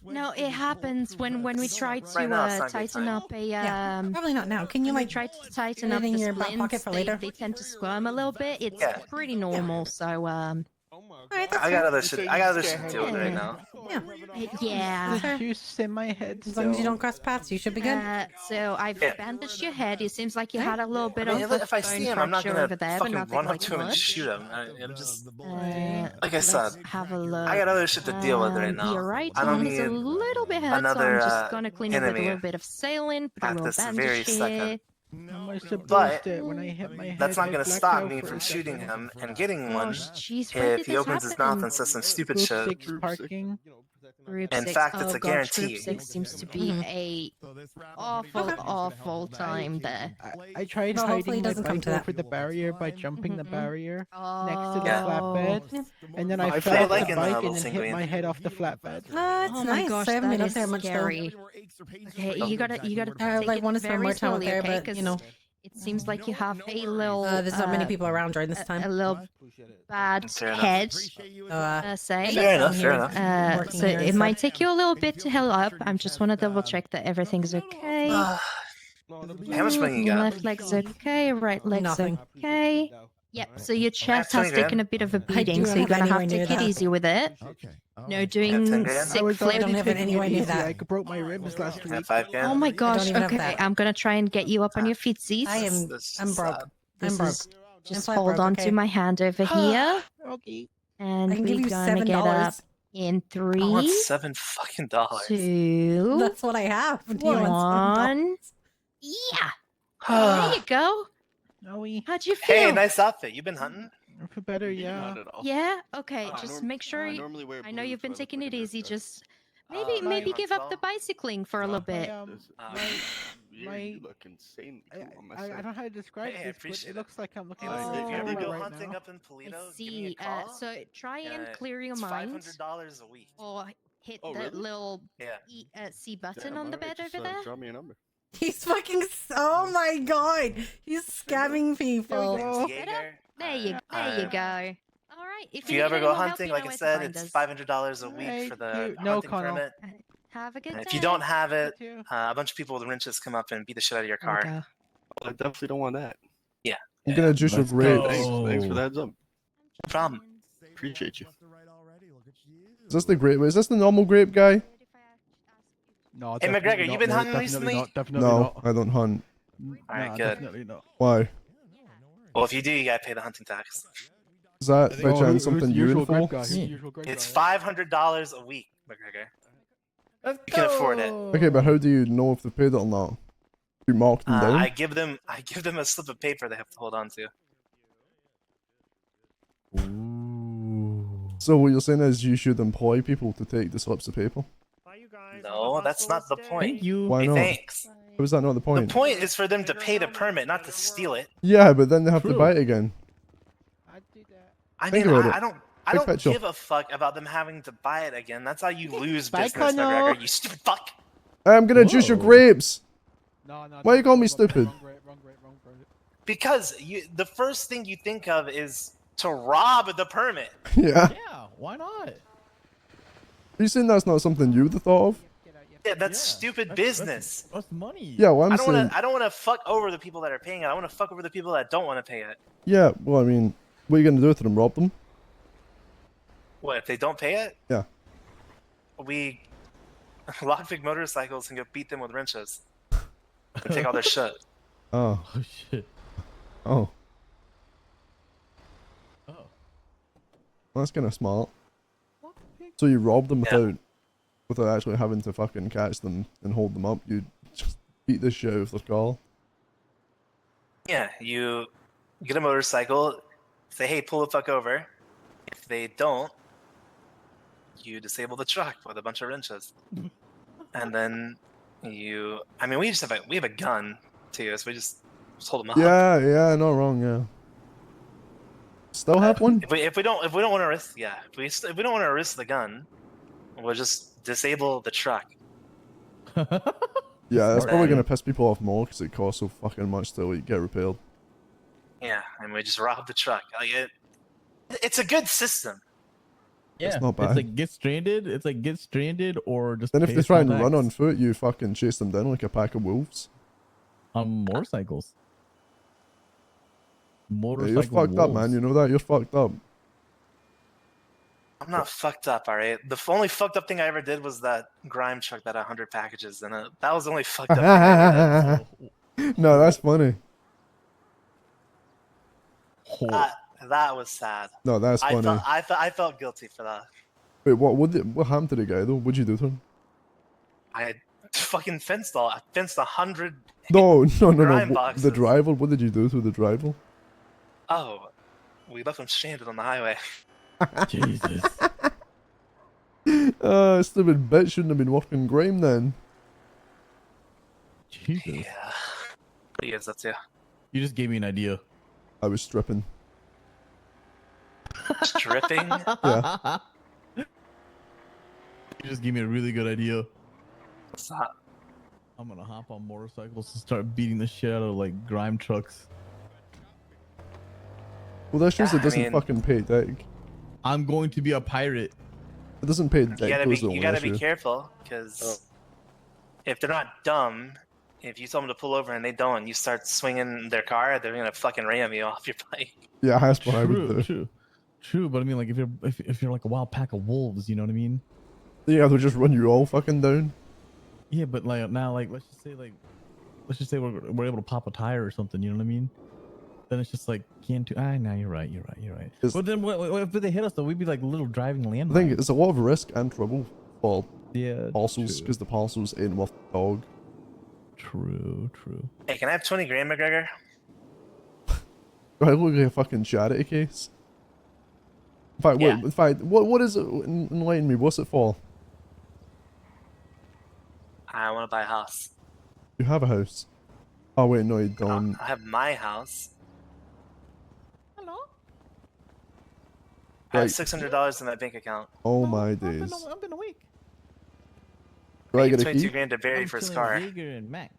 No, it happens when we try to Right now, it's not a good tighten time. up a Yeah, probably not now. Can you when we like try to tighten put up it in the your back pocket splints, for later? they tend to squirm a little bit. It's Yeah. pretty normal. So Alright, that's I got fair. other shit. I got other shit to deal with right now. Yeah. Fair. Juice in my head. As long as you don't cross paths, you should be good. So I've Yeah. bandaged your head. It seems like you had a little I bit mean, of if I bone see him, I'm not fracture gonna over there, but fucking nothing run up like to him and much. shoot him. I'm just Like I said, have a look. I got other shit to deal with right now. Your right I don't arm is a need little bit hurt, so another I'm just gonna clean it with a enemy little bit of saline, put a at little this bandage very here. second. Am I supposed But to, when I hit my head, that's not I going to blacked stop out me for from a shooting second? him and getting one Jeez, when if did he this opens his happen? mouth and says some stupid Group shit. 6 parking. Group In 6. fact, Oh it's a gosh, Group guarantee. 6 seems to be a awful time there. I tried Well, hopefully hiding it my doesn't come bike to that. over the barrier by jumping the barrier next to the Yeah. flatbed, and then I I fell feel off like the in bike Little and then hit Penguin. my head off the flatbed. It's Oh my nice. gosh, I haven't that been up is there much scary. Okay, you gotta I take like it want to spend very more time up slowly, there, okay? but you know, it seems like you have a little. there's not many people around during this time. A little bad Fair enough. head, So, say. Fair enough, I'm fair here enough. working So here it instead. might take you a little bit to heal up. I'm just want to double check that everything's okay. How much money you got? Left leg's okay, right leg's Nothing. okay. Yep, so your chest Have has 20 taken a bit of a I beating, do so you're have gonna have anywhere to near take it that. easy with it. No doing 10 grand? sick I was flip. don't already have it taking anywhere it near easy. that. I broke my ribs last At week. 5 grand? Oh my gosh, even have okay, that. I'm gonna try and get you up on your feetsies. I'm broke. I'm broke. Just flat hold broke, on okay? to my hand over here, Okay. and I can give we're you gonna get up $7. in I want 3, $7 fucking dollars. 2, That's what I have. Do you want one. Yeah, there you go. How'd you feel? Hey, nice outfit. You been hunting? I feel better, yeah. Yeah. Okay. Just make sure. I know you've been taking it easy. Just maybe give up the bicycling for a little bit. My look insanely cool on my I don't know how to describe Hey, I this, but appreciate it it. looks like I'm looking Hey, at listen, if you ever camera go right hunting now. up in Toledo, Let's give me a see. call. So try and clear your It's mind, $500 a week. or hit Oh, the really? little Yeah. C button Damn, on the alright, bed just, over there. Drop me a number. He's fucking. Oh my god. He's scamming people. Name's Yeager. There you go. All right. If you need ever any go more help, hunting, you like know I where to said, find it's us. $500 a week Hey, for the no, hunting Connell. permit. Have a good And day. if you don't have it, too. a bunch of people with wrenches come up and beat the shit out of your There we car. go. I definitely don't want that. Yeah. I'm gonna juice your Let's grapes. go. Thanks for the heads up. No problem. Appreciate you. Is this the grape? Is this the normal grape guy? No, Hey, definitely McGregor, you not, been mate. hunting Definitely recently? Not, definitely No, not. I don't hunt. Alright, Nah, good. definitely not. Why? Well, if you do, you gotta pay the hunting tax. Is that by Oh, chance who's something the you usual grape info? guy? Who's the usual grape It's guy? $500 a week, McGregor. You can afford it. Okay, but how do you know if they paid it or not? You mark them down? I give them a slip of paper they have to hold on to. So what you're saying is you should employ people to take the slips of paper? No, that's not the point. Why Hey, not? thanks. How is that not the The point? point is for them to pay the permit, not to steal it. Yeah, but then they have to buy it again. I Think mean, about it. I Big don't picture. give a fuck about them having to buy it again. That's how you lose Bye, business, Connor. McGregor. You stupid fuck. I'm gonna juice your grapes! No, no, Why you call me wrong grape, stupid? wrong grape. Because the first thing you think of is to rob the permit. Yeah. Yeah, why not? Are you saying that's not something you would have thought of? Yeah, that's stupid business. That's money. Yeah, well, I'm saying... I don't want to fuck over the people that are paying it. I want to fuck over the people that don't want to pay it. Yeah, well, I mean, what are you gonna do to them? Rob them? What if they don't pay it? Yeah. We lockpick motorcycles and go beat them with wrenches and take all their shit. Oh. Oh shit. Oh. Oh. Well, that's kind of smart. So you robbed them Yeah. without without actually having to fucking catch them and hold them up. You just beat the shit out of their car. Yeah, you get a motorcycle, say, hey, pull the fuck over. If they don't, you disable the truck with a bunch of wrenches. And then you, I mean, we have a gun too, so we just hold them up. Yeah, not wrong, yeah. Still have one? If we don't want to risk, if we don't want to risk the gun, we'll just disable the truck. Yeah, that's probably Then- gonna piss people off more because it costs so fucking much to like get repaired. Yeah, and we just rob the truck. Like it's a good system. Yeah, not bad. It's like get stranded. It's like get stranded or just. Then if pay they a try small and run tax on foot, you fucking chase them down like a pack of wolves. on motorcycles. Yeah, Motorcycle you're fucked up, man. wolves. You know that? You're fucked up. I'm not fucked up, alright? The only fucked up thing I ever did was that grime truck that had 100 packages in it. That was the only fucked up thing I ever did. No, that's funny. That was sad. No, that's funny. I felt guilty for that. Wait, what happened to the guy though? What'd you do to him? I fucking fenced 100. No. Grime The boxes. driver. What did you do to the driver? Oh, we left him stranded on the highway. Jesus. Stupid bitch shouldn't have been working grime then. Jesus. Yeah. What are you guys up to? You just gave me an idea. I was stripping. Stripping? Yeah. You just gave me a really good idea. What's that? I'm gonna hop on motorcycles and start beating the shit out of like grime trucks. Well, that shows Yeah, it doesn't I mean- fucking pay dick. I'm going to be a pirate. It doesn't pay dick. You gotta Those are the be only issue. careful, because if they're not dumb, if you tell them to pull over and they don't, and you start swinging their car, they're gonna fucking ram you off your bike. Yeah, that's what I would do. True. But I mean, like, if you're like a wild pack of wolves, you know what I mean? Yeah, they'll just run you all fucking down. Yeah, but like now, like let's just say we're able to pop a tire or something. You know what I mean? Then it's just like can't do. No, you're right. But then what if they hit us though? We'd be like little driving landmines. I think it's a lot of risk and trouble for Yeah, parcels true. because the parcels ain't worth the dog. True. Hey, can I have 20 grand, McGregor? Do I look like a fucking charity case? In fact, what is it? Enlighten me. What's it for? I want to buy a house. You have a house. Oh wait, no, you don't. I have my house. Hello? I have Right. $600 in my bank account. Oh my days. I've been awake. Do I Give get a 22 key? grand to Barry for his car. Yeager and Mac.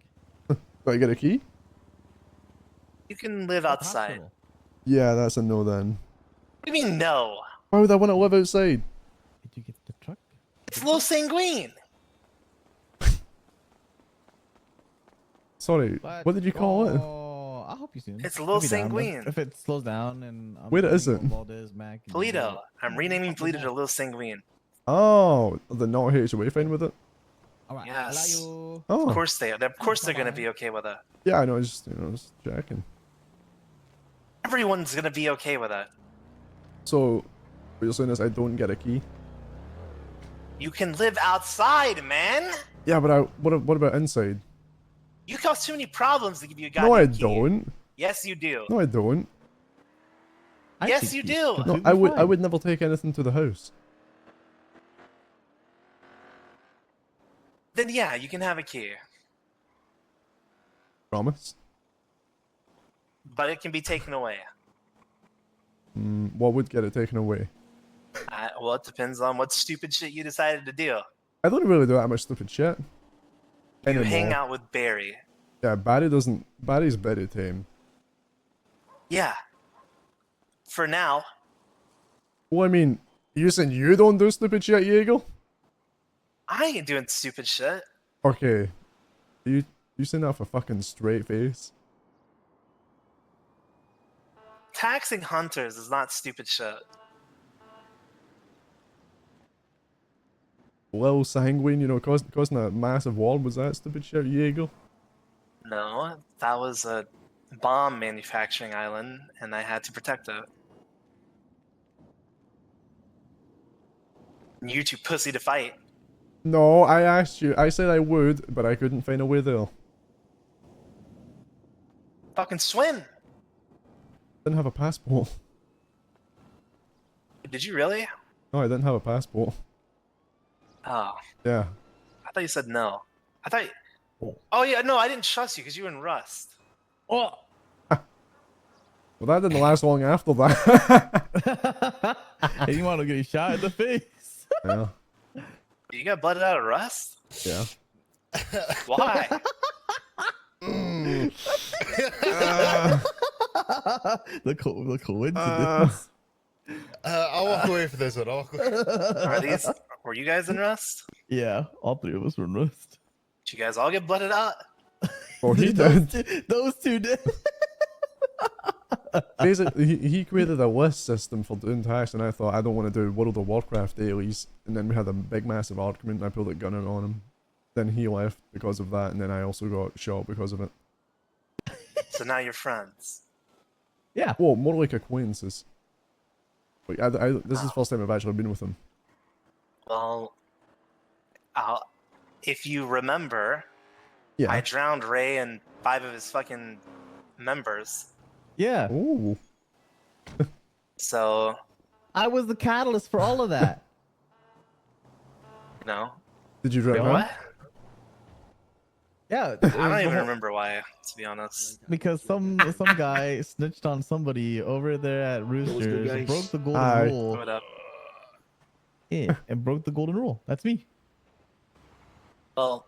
Do I get a key? You can live outside. Hospital. Yeah, that's a no then. What do you mean no? Why would I want to live outside? Did you get the truck? It's Little Sanguine. Sorry, But- what did you call it? Oh, I hope you soon. It's Little I'll be down. Sanguine. If it slows down and Where is it? Valdez, Mac, and- Polito. I'm renaming Polito to Little Sanguine. Oh, the not HOA fine with it? All right. Yes. I love you. Oh, Of course they're gonna be okay with it. yeah, I know. Just just checking. Everyone's gonna be okay with it. So, what you're saying is I don't get a key? You can live outside, man. Yeah, but what about inside? You cause too many problems to give you a goddamn No, I key. don't. Yes, you do. No, I don't. Yes, you do. No, I would never take anything to the house. Then yeah, you can have a key, Promise. but it can be taken away. What would get it taken away? Well, it depends on what stupid shit you decided to do. I don't really do that much stupid shit. You Anymore. hang out with Barry. Yeah, Barry's very tame. Yeah. For now. Well, I mean, you saying you don't do stupid shit, Yeager? I ain't doing stupid shit. Okay. You saying that with a fucking straight face? Taxing hunters is not stupid shit. Little sanguine, causing a massive war. Was that stupid shit, Yeager? No, that was a bomb manufacturing island, and I had to protect it. You're too pussy to fight. No, I asked you. I said I would, but I couldn't find a way there. Fucking swim. Didn't have a passport. Did you really? No, I didn't have a passport. Oh, Yeah. I thought you said no. I thought. Oh yeah, no, I didn't trust you because you were in Rust. Oh. Well, that didn't last long after that. Hey, you want to get shot in the face? Yeah. You got blooded out of Rust? Yeah. Why? The coincidence. I'll walk away for this one. I'll walk away. Were you guys in Rust? Yeah, all three of us were in Rust. Did you guys all get blooded out? Oh, he did. Those two did. Basically, he created a list system for doing tasks, and I thought, I don't want to do World of Warcraft dailies. And then we had a big, massive argument, and I pulled a gun on him. Then he left because of that, and then I also got shot because of it. So now you're friends. Yeah. Well, more like acquaintances. Like, this is the first time I've actually been with him. Well, if you remember, Yeah. I drowned Ray and 5 of his fucking members. Yeah. Ooh. So, I was the catalyst for all of that. no. Did you drown him? What? Yeah. I don't even remember why, to be honest. Because some guy snitched on somebody over there at Roosters, broke the golden rule. What up? Yeah, and broke the golden rule. That's me. Well,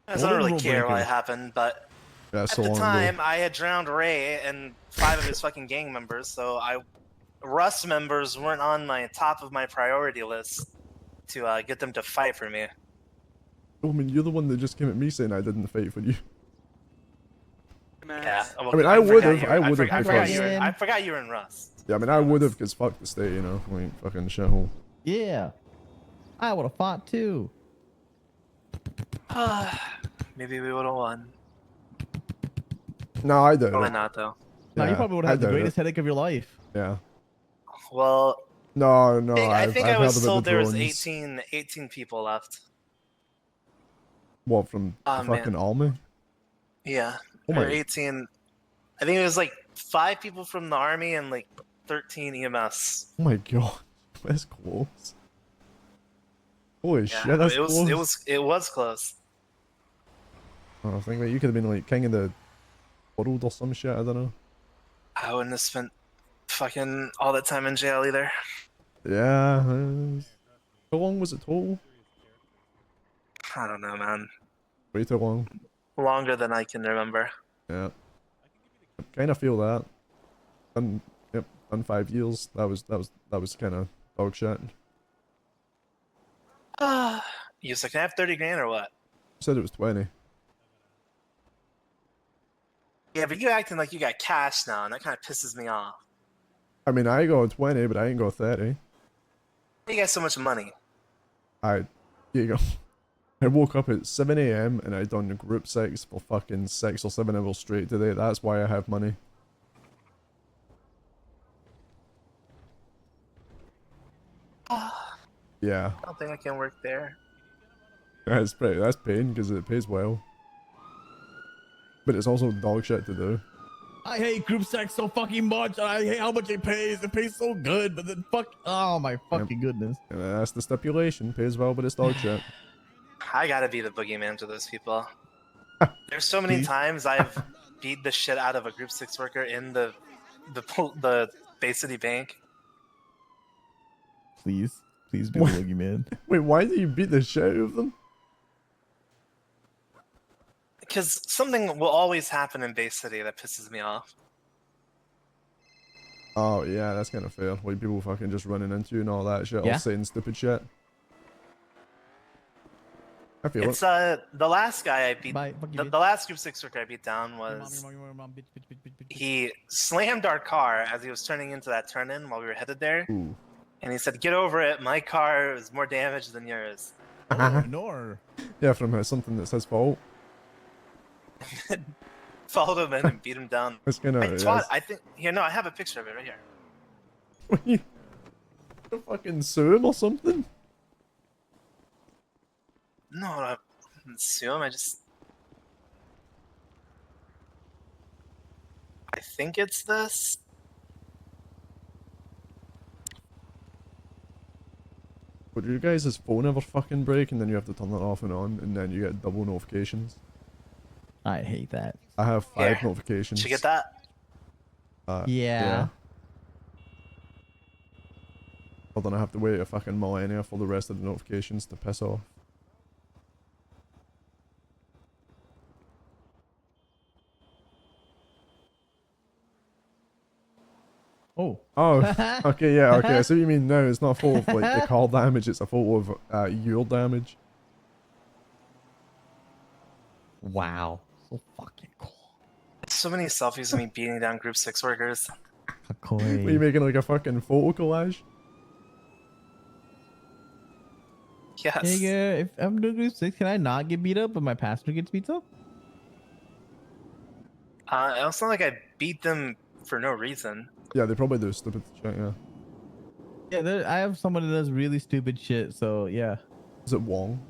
I don't Golden really rule care why breaker. it happened, but Yeah, at so the long time, ago. I had drowned Ray and 5 of his fucking gang members, so Rust members weren't on my top of my priority list to get them to fight for me. I mean, you're the one that just came at me saying I didn't fight for you. Yeah. Well, I mean, I would have. forgot I you were- would have I forgot you were- because. I forgot you were in Rust. Yeah, I mean, I would have because fuck the state, you know, like fucking shithole. Yeah. I would have fought too. Maybe we would have won. No, I did. Probably not, though. No, you Yeah, probably would have I had the did greatest headache of your life. Yeah. Well, No, no. I think I've I was heard about told the there was drones. 18 people left. What, from the Oh, man. fucking army? Yeah. Oh Or my- 18. I think it was like 5 people from the army and like 13 EMS. Oh my god, that's close. Holy Yeah, shit, that's it was close. it was close. Oh, I think that you could have been like king of the world or some shit. I don't know. I wouldn't have spent fucking all that time in jail either. Yeah. How long was it total? I don't know, man. Way too long. Longer than I can remember. Yeah. I kind of feel that. Done 5 years. That was kind of dog shit. You said, can I have 30 grand or what? Said it was 20. Yeah, but you acting like you got cash now, and that kind of pisses me off. I mean, I got 20, but I ain't got 30. You got so much money. Here you go. I woke up at 7 AM and I done group 6 for fucking 6 or 7 hours straight today. That's why I have money. Yeah. I don't think I can work there. That's pain because it pays well. But it's also dog shit to do. I hate group sex so fucking much. I hate how much it pays. It pays so good, but then oh my fucking goodness. And that's the stipulation. Pays well, but it's dog shit. I gotta be the boogeyman to those people. There's so many times I've beat the shit out of a group 6 worker in the Bay City Bank. Please be the boogeyman. Wait, why do you beat the shit out of them? Because something will always happen in Bay City that pisses me off. Oh yeah, that's kind of fair. Like people fucking just running into you and all that shit, Yeah. all saying stupid shit. I feel It's it. the last guy I beat. Bye, fuck you, The last group 6 worker I beat down was he slammed our car as he was turning into that turn in while we were headed there, Ooh. and he said, "Get over it. My car is more damaged than yours." Oh, nor. Yeah, from something that's his fault. Followed him in and beat him down. It's kinda- I think here. No, I have a picture of it right here. You fucking sue him or something? No, I didn't sue him. I think it's this. Would your guys' phone ever fucking break and then you have to turn it off and on and then you get double notifications? I hate that. I have 5 Here. notifications. Did you get that? Yeah. But then I have to wait a fucking millennia for the rest of the notifications to piss off. Oh. Oh, okay, yeah, okay. I see what you mean now. It's not a photo of like the car damage, it's a photo of your damage. Wow. So fucking cool. So many selfies of me beating down Group 6 workers. What, are you making like a fucking photo collage? Yes. Hey, if I'm doing Group 6, can I not get beat up but my passenger gets beat up? It's not like I beat them for no reason. Yeah, they probably do stupid shit, yeah. Yeah, I have someone that does really stupid shit, so yeah. Is it Wong?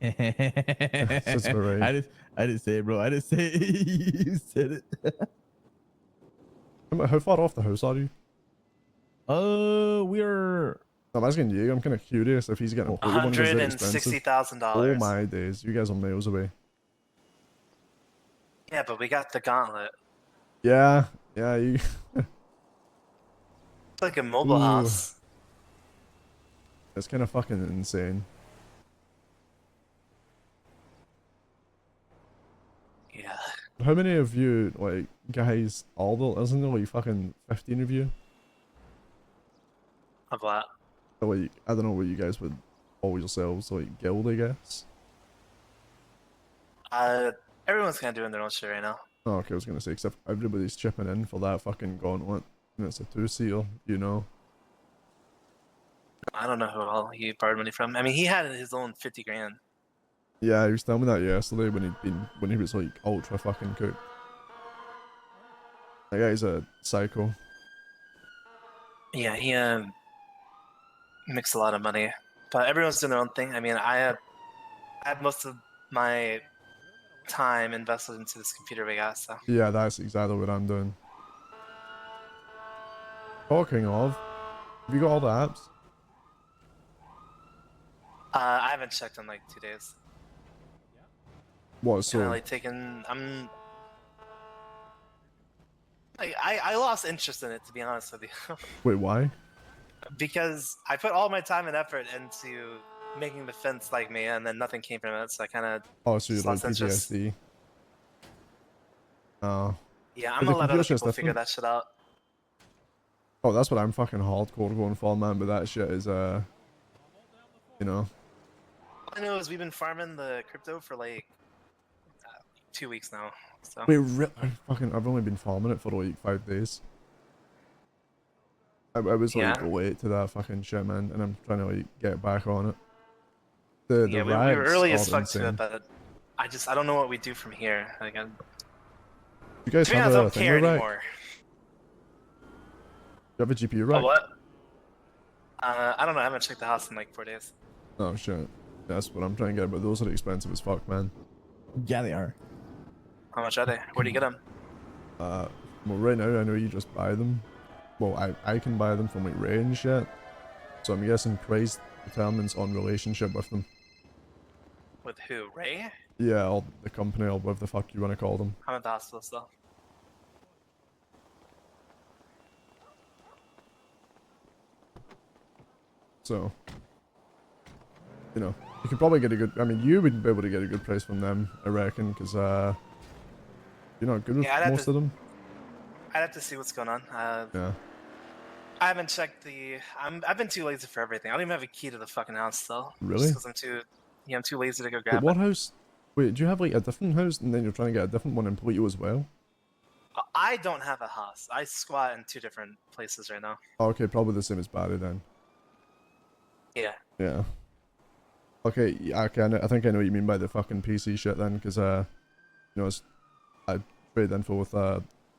That's right. I didn't say it, bro. I didn't say it. You said it. How far off the house are you? We're... I'm asking you, I'm kind of curious if he's getting a one because they're expensive. $160,000. Oh my days, you guys are miles away. Yeah, but we got the gauntlet. Yeah, yeah, you... It's like a mobile house. It's kind of fucking insane. Yeah. How many of you, like, guys, isn't there like fucking 15 of you? Of what? Like, I don't know what you guys would call yourselves, like, guild, I guess? Everyone's kind of doing their own shit right now. Oh, okay, I was gonna say, except everybody's chipping in for that fucking gauntlet, and it's a 2-seater, you know? I don't know who all he borrowed money from. I mean, he had his own 50 grand. Yeah, he was telling me that yesterday when he was like ultra fucking cooked. That guy's a psycho. Yeah, he makes a lot of money, but everyone's doing their own thing. I mean, I had most of my time invested into this computer we got, so. Yeah, that's exactly what I'm doing. Talking of, have you got all the apps? I haven't checked in like 2 days. What, so? Like I lost interest in it, to be honest with you. Wait, why? Because I put all my time and effort into making the fence like me, and then nothing came from it, so I kind of Oh, so you're like lost interest. PTSD. Oh. Yeah, I'm gonna let other people figure that shit out. Oh, that's what I'm fucking hardcore going for, man, but that shit is, you know. All I know is we've been farming the crypto for like 2 weeks now, so. Wait, I've only been farming it for like 5 days. I was like late to that fucking shit, man, and I'm trying to like get back on it. The we were early as fuck insane. to it, but I don't know what we do from here. Like, you guys have I a don't thing care rack? anymore. You have a GPU rack? Oh, what? I don't know. I haven't checked the house in like 4 days. Oh shit. That's what I'm trying to get, but those are expensive as fuck, man. Yeah, they are. How much are they? Where do you get them? Well, right now I know you just buy them. Well, I can buy them from like Ray and shit. So I'm guessing price determines on relationship with them. With who? Ray? Yeah, or the company, or whatever the fuck you want to call them. I'm at the hospital still. So, you know, you could probably get a good, I mean, you would be able to get a good price from them, I reckon, because, you're not good with most of them. I'd have to see what's going on. Yeah. I haven't checked I've been too lazy for everything. I don't even have a key to the fucking house still. Really? Just because I'm too lazy to go Wait, grab what it. house? Wait, do you have like a different house and then you're trying to get a different one in Polito as well? I don't have a house. I squat in 2 different places right now. Oh, okay, probably the same as Barry then. Yeah. Yeah. Okay, yeah, okay, I think I know what you mean by the fucking PC shit then, because, you know, I trade info with,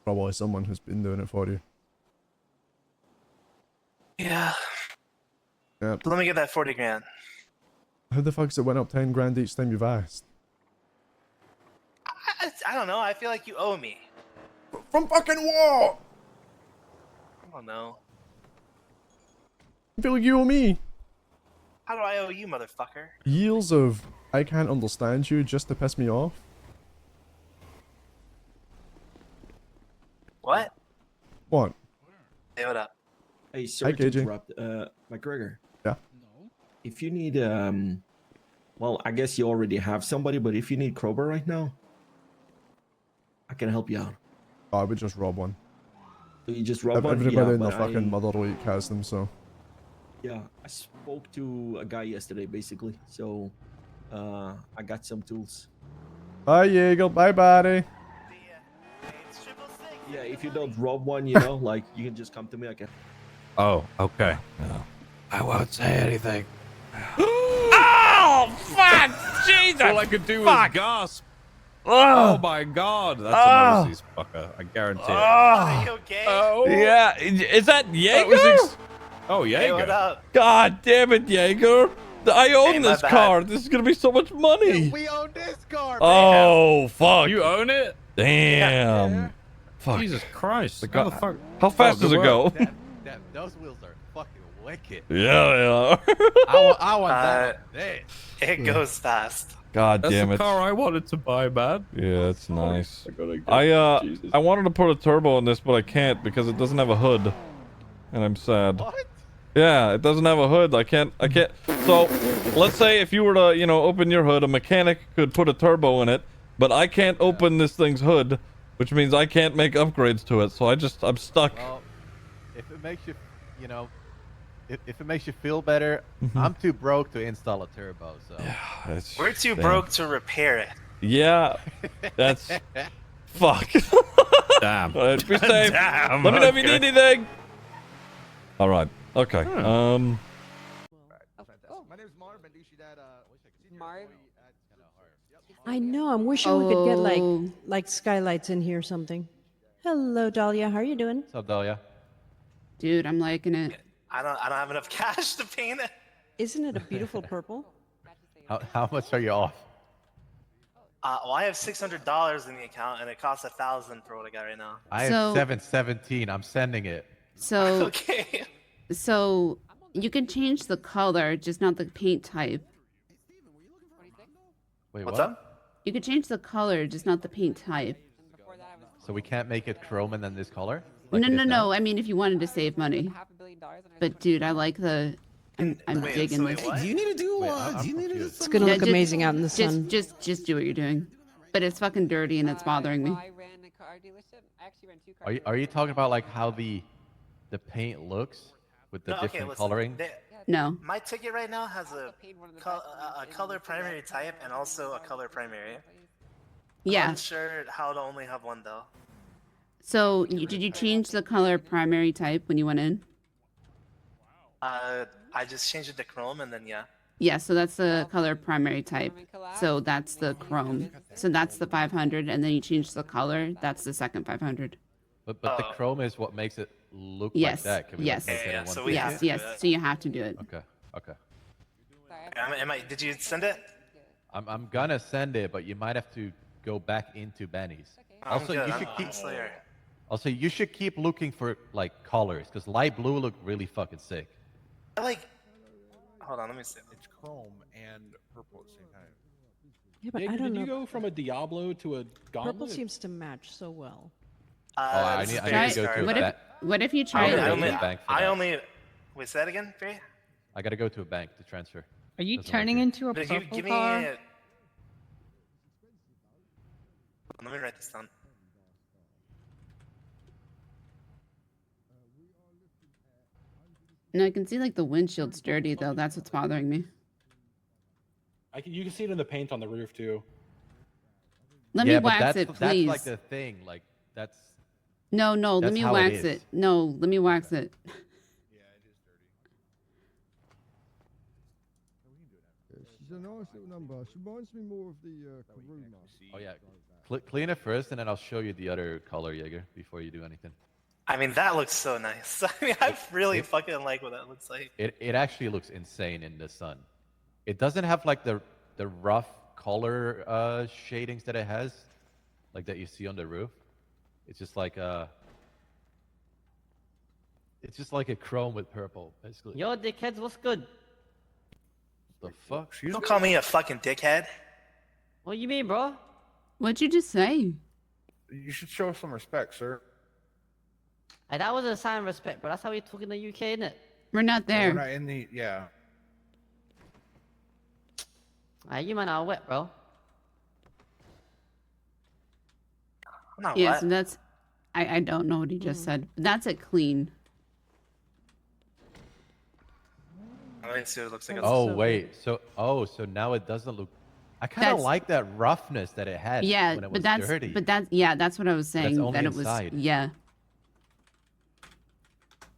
probably someone who's been doing it for you. Yeah. Yeah. So let me get that 40 grand. How the fuck's it went up 10 grand each time you've asked? I don't know. I feel like you owe me. From fucking what? I don't know. I feel like you owe me. How do I owe you, motherfucker? Years of I can't understand you just to piss me off. What? What? Hey, what up? Hey, sorry to KJ. interrupt. McGregor. Yeah. If you need, well, I guess you already have somebody, but if you need crowbar right now, I can help you out. Oh, I would just rob one. You just rob one? Everybody Yeah, in the but fucking mother league has them, so. Yeah, I spoke to a guy yesterday, basically. So, I got some tools. Bye, Yeager. Bye, buddy. Yeah, if you don't rob one, you know, like, you can just come to me. I can. Oh, okay. No. I won't say anything. Oh, fuck! Jesus! All I could do fuck. was gasp. Oh. Oh my god, that's a Moses fucker. I guarantee it. Are you okay? Yeah, is that Yeager? Oh, Hey, what Yeager. up? God damn it, Yeager! I own Hey, my this bad. car. This is gonna be so much money. We own this car, man. Oh fuck! You own it? Damn. Fuck. Jesus Christ. The How go- the fuck? How fast Oh, does good it go? work. Those wheels are fucking wicked. Yeah, they are. I want that. on this. It goes fast. God That's damn the it. car I wanted to buy, man. Yeah, it's nice. I gotta get Jesus. I wanted to put a turbo on this, but I can't because it doesn't have a hood, and I'm sad. What? Yeah, it doesn't have a hood. I can't. So, let's say if you were to, open your hood, a mechanic could put a turbo in it, but I can't open this thing's hood, which means I can't make upgrades to it. So I'm stuck. Well, if it makes you, if it makes you feel better, I'm too broke to install a turbo. So We're too damn. broke to repair it. Yeah, that's fuck. Damn. All right, be safe. Damn, Let me know if you okay. need anything. All right. Okay. My name's Marvin. Do you see that? I know. I'm wishing we could get like skylights in here or something. Hello, Dahlia. How are you doing? What's up, Dahlia? Dude, I'm liking it. I don't have enough cash to paint it. Isn't it a beautiful purple? How much are you off? Well, I have $600 in the account, and it costs $1,000 for what I got right now. I have 717. I'm sending it. So, Okay. so you can change the color, just not the paint type. Wait, What's what? up? You can change the color, just not the paint type. So we can't make it chrome and then this color? No, Like it no, is no. now? I mean, if you wanted to save money. But dude, I like the. I'm Wait, digging so this. what? Do you need to do Wait, what? I'm Do you need to do confused. It's something? gonna No, look just- amazing out in the sun. Just do what you're doing. But it's fucking dirty and it's bothering me. Are you talking about like how the paint looks with the No, okay, different listen, coloring? No. My ticket right now has a color primary type and also a color primary. Yeah. I'm unsure how to only have one though. So did you change the color primary type when you went in? I just changed it to chrome and then yeah. Yeah, so that's the color primary type. So that's the chrome. So that's the 500, and then you change the color. That's the second 500. But the chrome is what makes it look Yes. like that. Can we Yes. Like, make it in one so piece? Yes. Yes. So you have to do it. Okay. Okay. Did you send it? I'm gonna send it, but you might have to go back into Benny's. I'm Also, good. you I'm- should I'm keep. still here. Also, you should keep looking for like colors, because light blue look really fucking sick. Hold on, let me see. It's chrome and purple at the same time. Yeah, but Yeager, I don't did know. you go from a Diablo to a Purple gauntlet? seems to match so well. I this need is to Barry's go to card. a What if what if you I try only- it? I only- bank for I that. only. Wait, say that again, Barry? I gotta go to a bank to transfer. Are you Doesn't work turning here. into a But purple give me. car? Let me write this down. No, I can see like the windshield's dirty though. That's what's bothering me. You can see it in the paint on the roof too. Let Yeah, me but wax that's, it, That's please. like the thing. Like that's. No, let that's me how it wax is. it. No, let me wax it. She's a nice little number. She reminds me more of the Karuma. Oh yeah. Clean it first, and then I'll show you the other color, Yeager, before you do anything. I mean, that looks so nice. I mean, I really fucking like what that looks like. It actually looks insane in the sun. it doesn't have like the rough color shadings that it has, like that you see on the roof. It's just like a chrome with purple, basically. Yo, dickheads, what's good? The fuck? Don't call me a fucking dickhead. What you mean, bro? What'd you just say? You should show some respect, sir. Hey, that wasn't a sign of respect, bro. That's how we talk in the UK, innit? We're not there. We're not in the yeah. You man are wet, bro. I'm not Yes, wet. and that's. I don't know what he just said. That's it clean. Let me see what it looks like. Oh wait, so now it doesn't look. I kind of That's- like that roughness that it had Yeah, when it was but that's dirty. that's what I was saying. That's only that it was inside. yeah.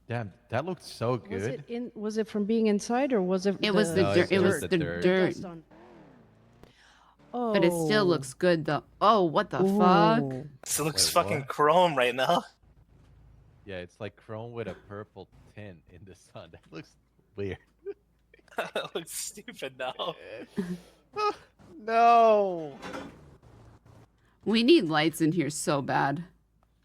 Damn, that looked so good. Was it in? Was it from being inside, or was it? It was the No, dirt. It was the the dirt. dirt. Dust on- Oh. But it still looks good though. Oh, what the fuck? Ooh. This looks Wait, fucking what? chrome right now. Yeah, it's like chrome with a purple tint in the sun. That looks weird. That looks stupid now. No. We need lights in here so bad.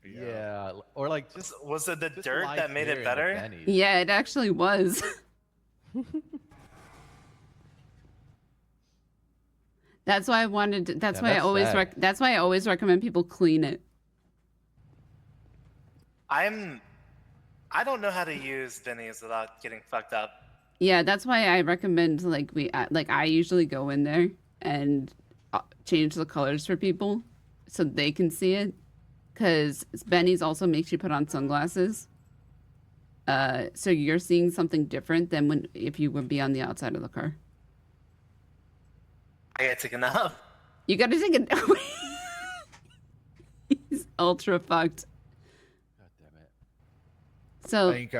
Yeah, or like just Was it the just dirt lights that made here it in the better? Benny. Yeah, it actually was. That's why I wanted. That's Yeah, why I that's always. sad. That's why I always recommend people clean it. I don't know how to use bennies without getting fucked up. Yeah, that's why I recommend I usually go in there and change the colors for people so they can see it. Because Benny's also makes you put on sunglasses. So you're seeing something different than if you would be on the outside of the car. I gotta take a nap. You gotta take it. He's ultra fucked. God damn it. So I think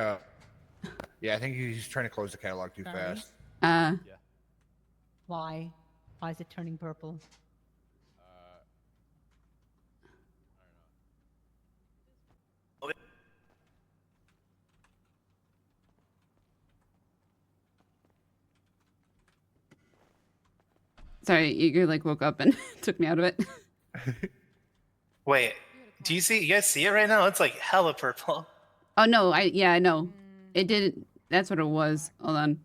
yeah, I think he's trying to close the catalog too fast. Why? Why is it turning purple? sorry, Yeager woke up and took me out of it. Wait, do you see? You guys see it right now? It's like hella purple. Oh no, I know. It didn't. That's what it was. Hold on.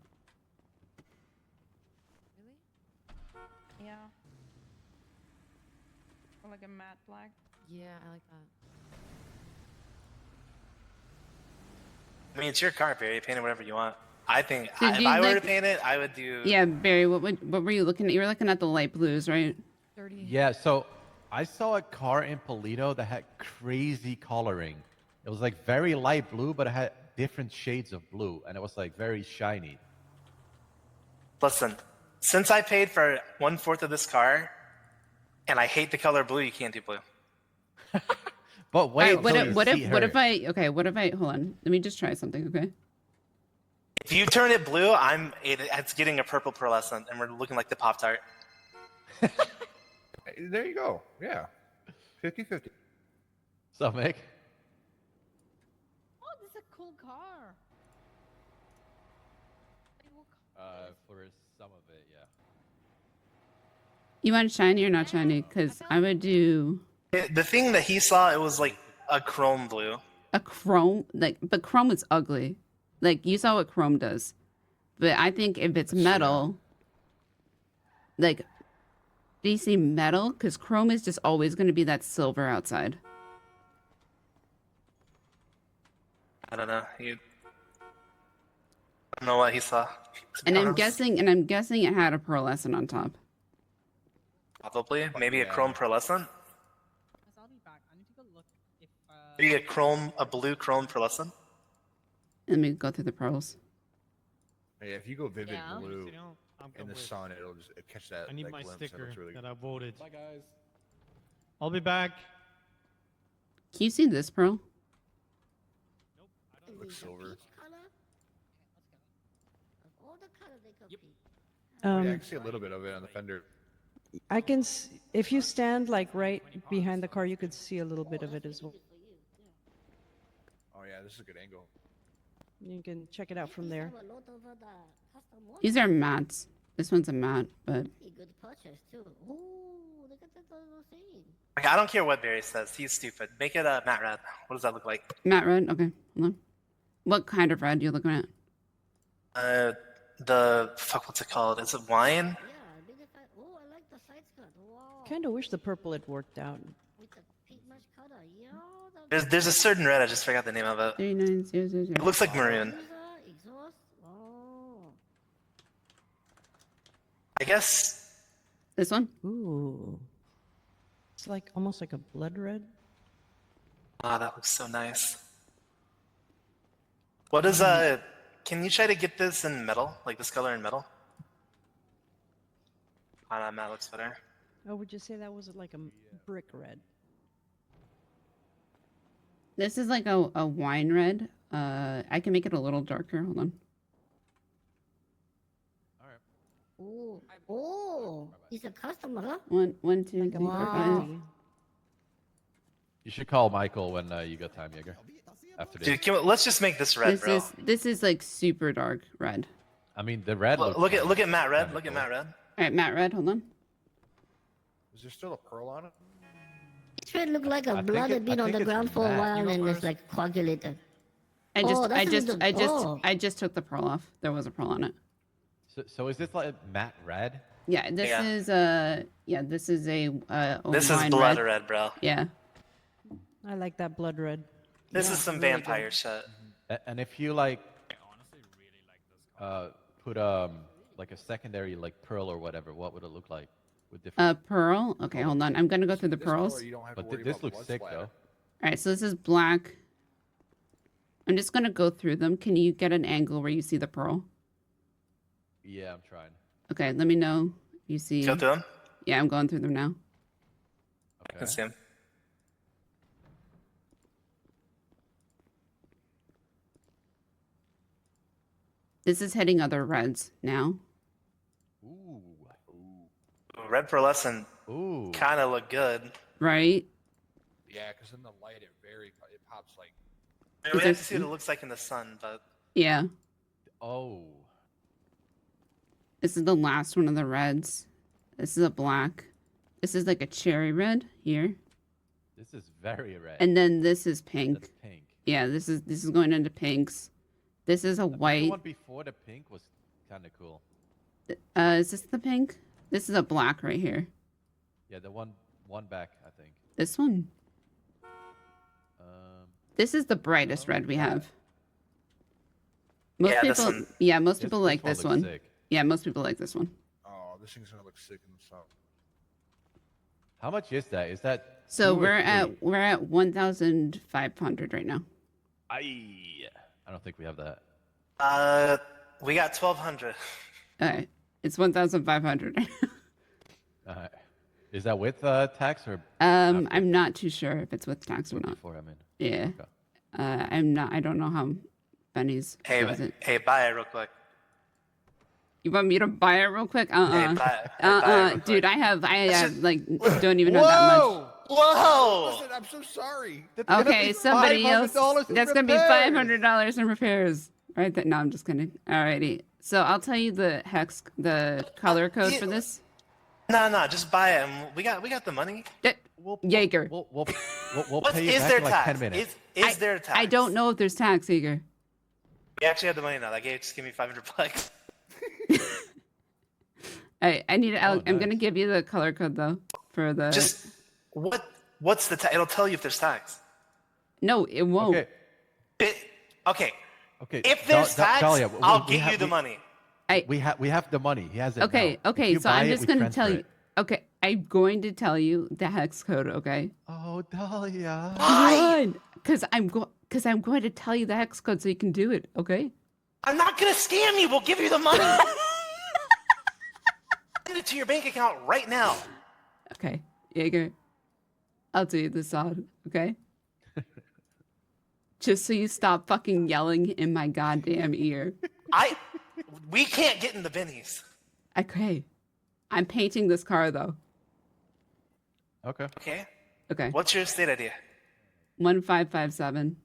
Yeah. Or like a matte black. Yeah, I like that. I mean, it's your car, Barry. Paint it whatever you want. I think Did if you I were to like- paint it, I would do. Yeah, Barry, what were you looking at? You were looking at the light blues, right? Yeah, so I saw a car in Polito that had crazy coloring. It was like very light blue, but it had different shades of blue, and it was like very shiny. Listen, since I paid for 1/4 of this car, and I hate the color blue, you can't do blue. But wait, Alright, what till if you what see if what her. if I what if I hold on? Let me just try something, okay? If you turn it blue, it's getting a purple pearlescent, and we're looking like the Pop Tart. There you go. Yeah. 50-50. So, Mick? Oh, this is a cool car. For some of it, yeah. You want shiny or not shiny? Because I would do The thing that he saw, it was like a chrome blue. a chrome, but chrome is ugly. Like you saw what chrome does, but I think if it's metal, like, do you see metal? Because chrome is just always going to be that silver outside. I don't know. I don't know what he saw. to be And I'm honest. guessing it had a pearlescent on top. Probably. Maybe a chrome pearlescent. I'll be back. I need to go look if Maybe a blue chrome pearlescent. Let me go through the pearls. Yeah, if you go vivid Yeah. blue You know, I'm in the with. sun, it'll just catch that. I need that my glimpse, and it sticker looks really that good. I voted. Bye, guys. I'll be back. Can you see this pearl? It looks silver. Yeah, I can see a little bit of it on the fender. I can, if you stand like right behind the car, you could see a little bit of it as well. Oh yeah, this is a good angle. You can check it out from there. These are mattes. This one's a matte, but Good purchase too. Ooh, look at that little thing. Okay, I don't care what Barry says. He's stupid. Make it a matte red. What does that look like? matte red. Okay, hold on. What kind of red are you looking at? What's it called? Is it wine? Oh, I like the side cut. Wow. Kind of wish the purple had worked out. With the paintbrush cutter. There's a certain red. I just forgot the name of it. 39000. It looks like maroon. Exhaust. Oh. I guess this one. Ooh. It's like almost like a blood red. Ah, that looks so nice. What is Can you try to get this in metal, like this color in metal? Ah, that matte looks better. Oh, would you say that was like a brick red? This is like a wine red. I can make it a little darker. Hold on. Ooh. Oh. He's a customer, huh? One, two, three, four, five. You should call Michael when you got time, Yeager. After this. Dude, let's just make this red, bro. This is like super dark red. I mean, the red. Look at matte red. Look at matte red. All right, matte red. Hold on. Is there still a pearl on it? This red look like a blood had been on the ground for a while and it's like coagulated. I just took the pearl off. There was a pearl on it. So is this like matte red? Yeah, this is a this is a This is wine blood red, bro. Yeah. I like that blood red. This is some really vampire good. shit. And if you like, put like a secondary like pearl or whatever, what would it look like with different? Pearl. Okay, hold on. I'm gonna go through the pearls. But this looks sick though. All right, so this is black. I'm just gonna go through them. Can you get an angle where you see the pearl? Yeah, I'm trying. Okay, let me know if you see. Go through them? Yeah, I'm going through them now. I can see him. This is hitting other reds now. Ooh. Red pearlescent Ooh. kind of look good. Right? Yeah, because in the light it pops like. I mean, we have to see what it looks like in the sun, but. Yeah. Oh. This is the last one of the reds. This is a black. This is like a cherry red here. This is very red. And then this is pink. That's pink. Yeah, this is going into pinks. This is a white. The one before the pink was kind of cool. Is this the pink? This is a black right here. Yeah, the one back, I think. This one. This is the brightest red we have. Most this people, one. yeah, most people like one this looks one. sick. Yeah, most people like this one. Oh, this thing's gonna look sick in the sun. How much is that? Is that? So 2 or we're 3? at 1,500 right now. I don't think we have that. We got 1,200. All right, it's 1,500. Is that with tax or? I'm not too sure if it's with tax or not. Before, I mean. Yeah. I'm not. I don't know how Benny's does it. Hey, buy it real quick. You want me to buy it real quick? Hey, buy it. Buy it real Dude, quick. I have like don't even know that much. Whoa! Listen, I'm so sorry. Okay, somebody else. $500 in That's gonna be repairs. $500 in repairs. Right there. No, I'm just kidding. Alrighty. So I'll tell you the color code for this. No, just buy it. And we got the money. Yeager. We'll What's, pay you is back there in like tax? 10 minutes. Is there tax? I don't know if there's tax, Yeager. We actually have the money now. That guy just give me 500 bucks. I need. I'm gonna give you the color code though for the. Just what's the tax? It'll tell you if there's tax. No, it won't. Okay. Okay. If there's tax, Dahlia, I'll give you the money. We have the money. He has it. Okay. now. Okay. If you So buy I'm it, just we gonna tell transfer you. it. Okay, I'm going to tell you the hex code. Okay. Oh, Dahlia. Why? Because I'm going to tell you the hex code so you can do it. Okay. I'm not gonna scam you. We'll give you the money. Send it to your bank account right now. Okay, Yeager. I'll do you this odd. Okay. Just so you stop fucking yelling in my goddamn ear. We can't get in the bennies. Okay. I'm painting this car though. Okay. Okay. Okay. What's your state idea? 1557.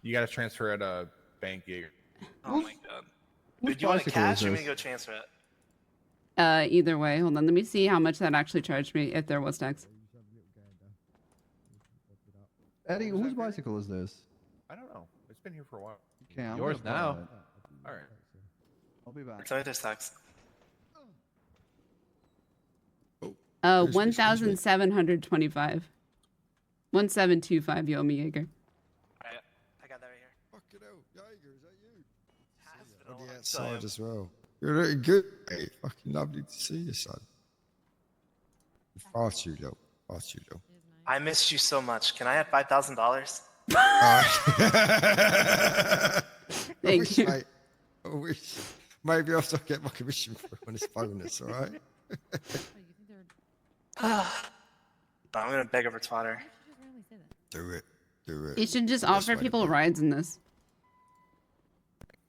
You got to transfer at a bank, Yeager. Oh my god. Do you want it cash or you want me to go transfer it? Either way, hold on. Let me see how much that actually charged me if there was tax. Eddie, whose bicycle is this? I don't know. It's been here for a while. Okay, I'm Yours gonna now. borrow it. All right. I'll be back. Tell me there's tax. 1,725. 1,725. You owe me, Yeager. Alright, I got that right here. Fucking hell, Yeager, is that you? On the outside as well. You're looking good, mate. Fucking lovely to see you, son. Far too low. Far too low. I missed you so much. Can I have $5,000? Thank you. Mate, I wish. Maybe I'll start get my commission on this bonus, alright? I'm gonna beg over Twitter. Do it. Do it. You should just Best offer way to people do it. rides in this.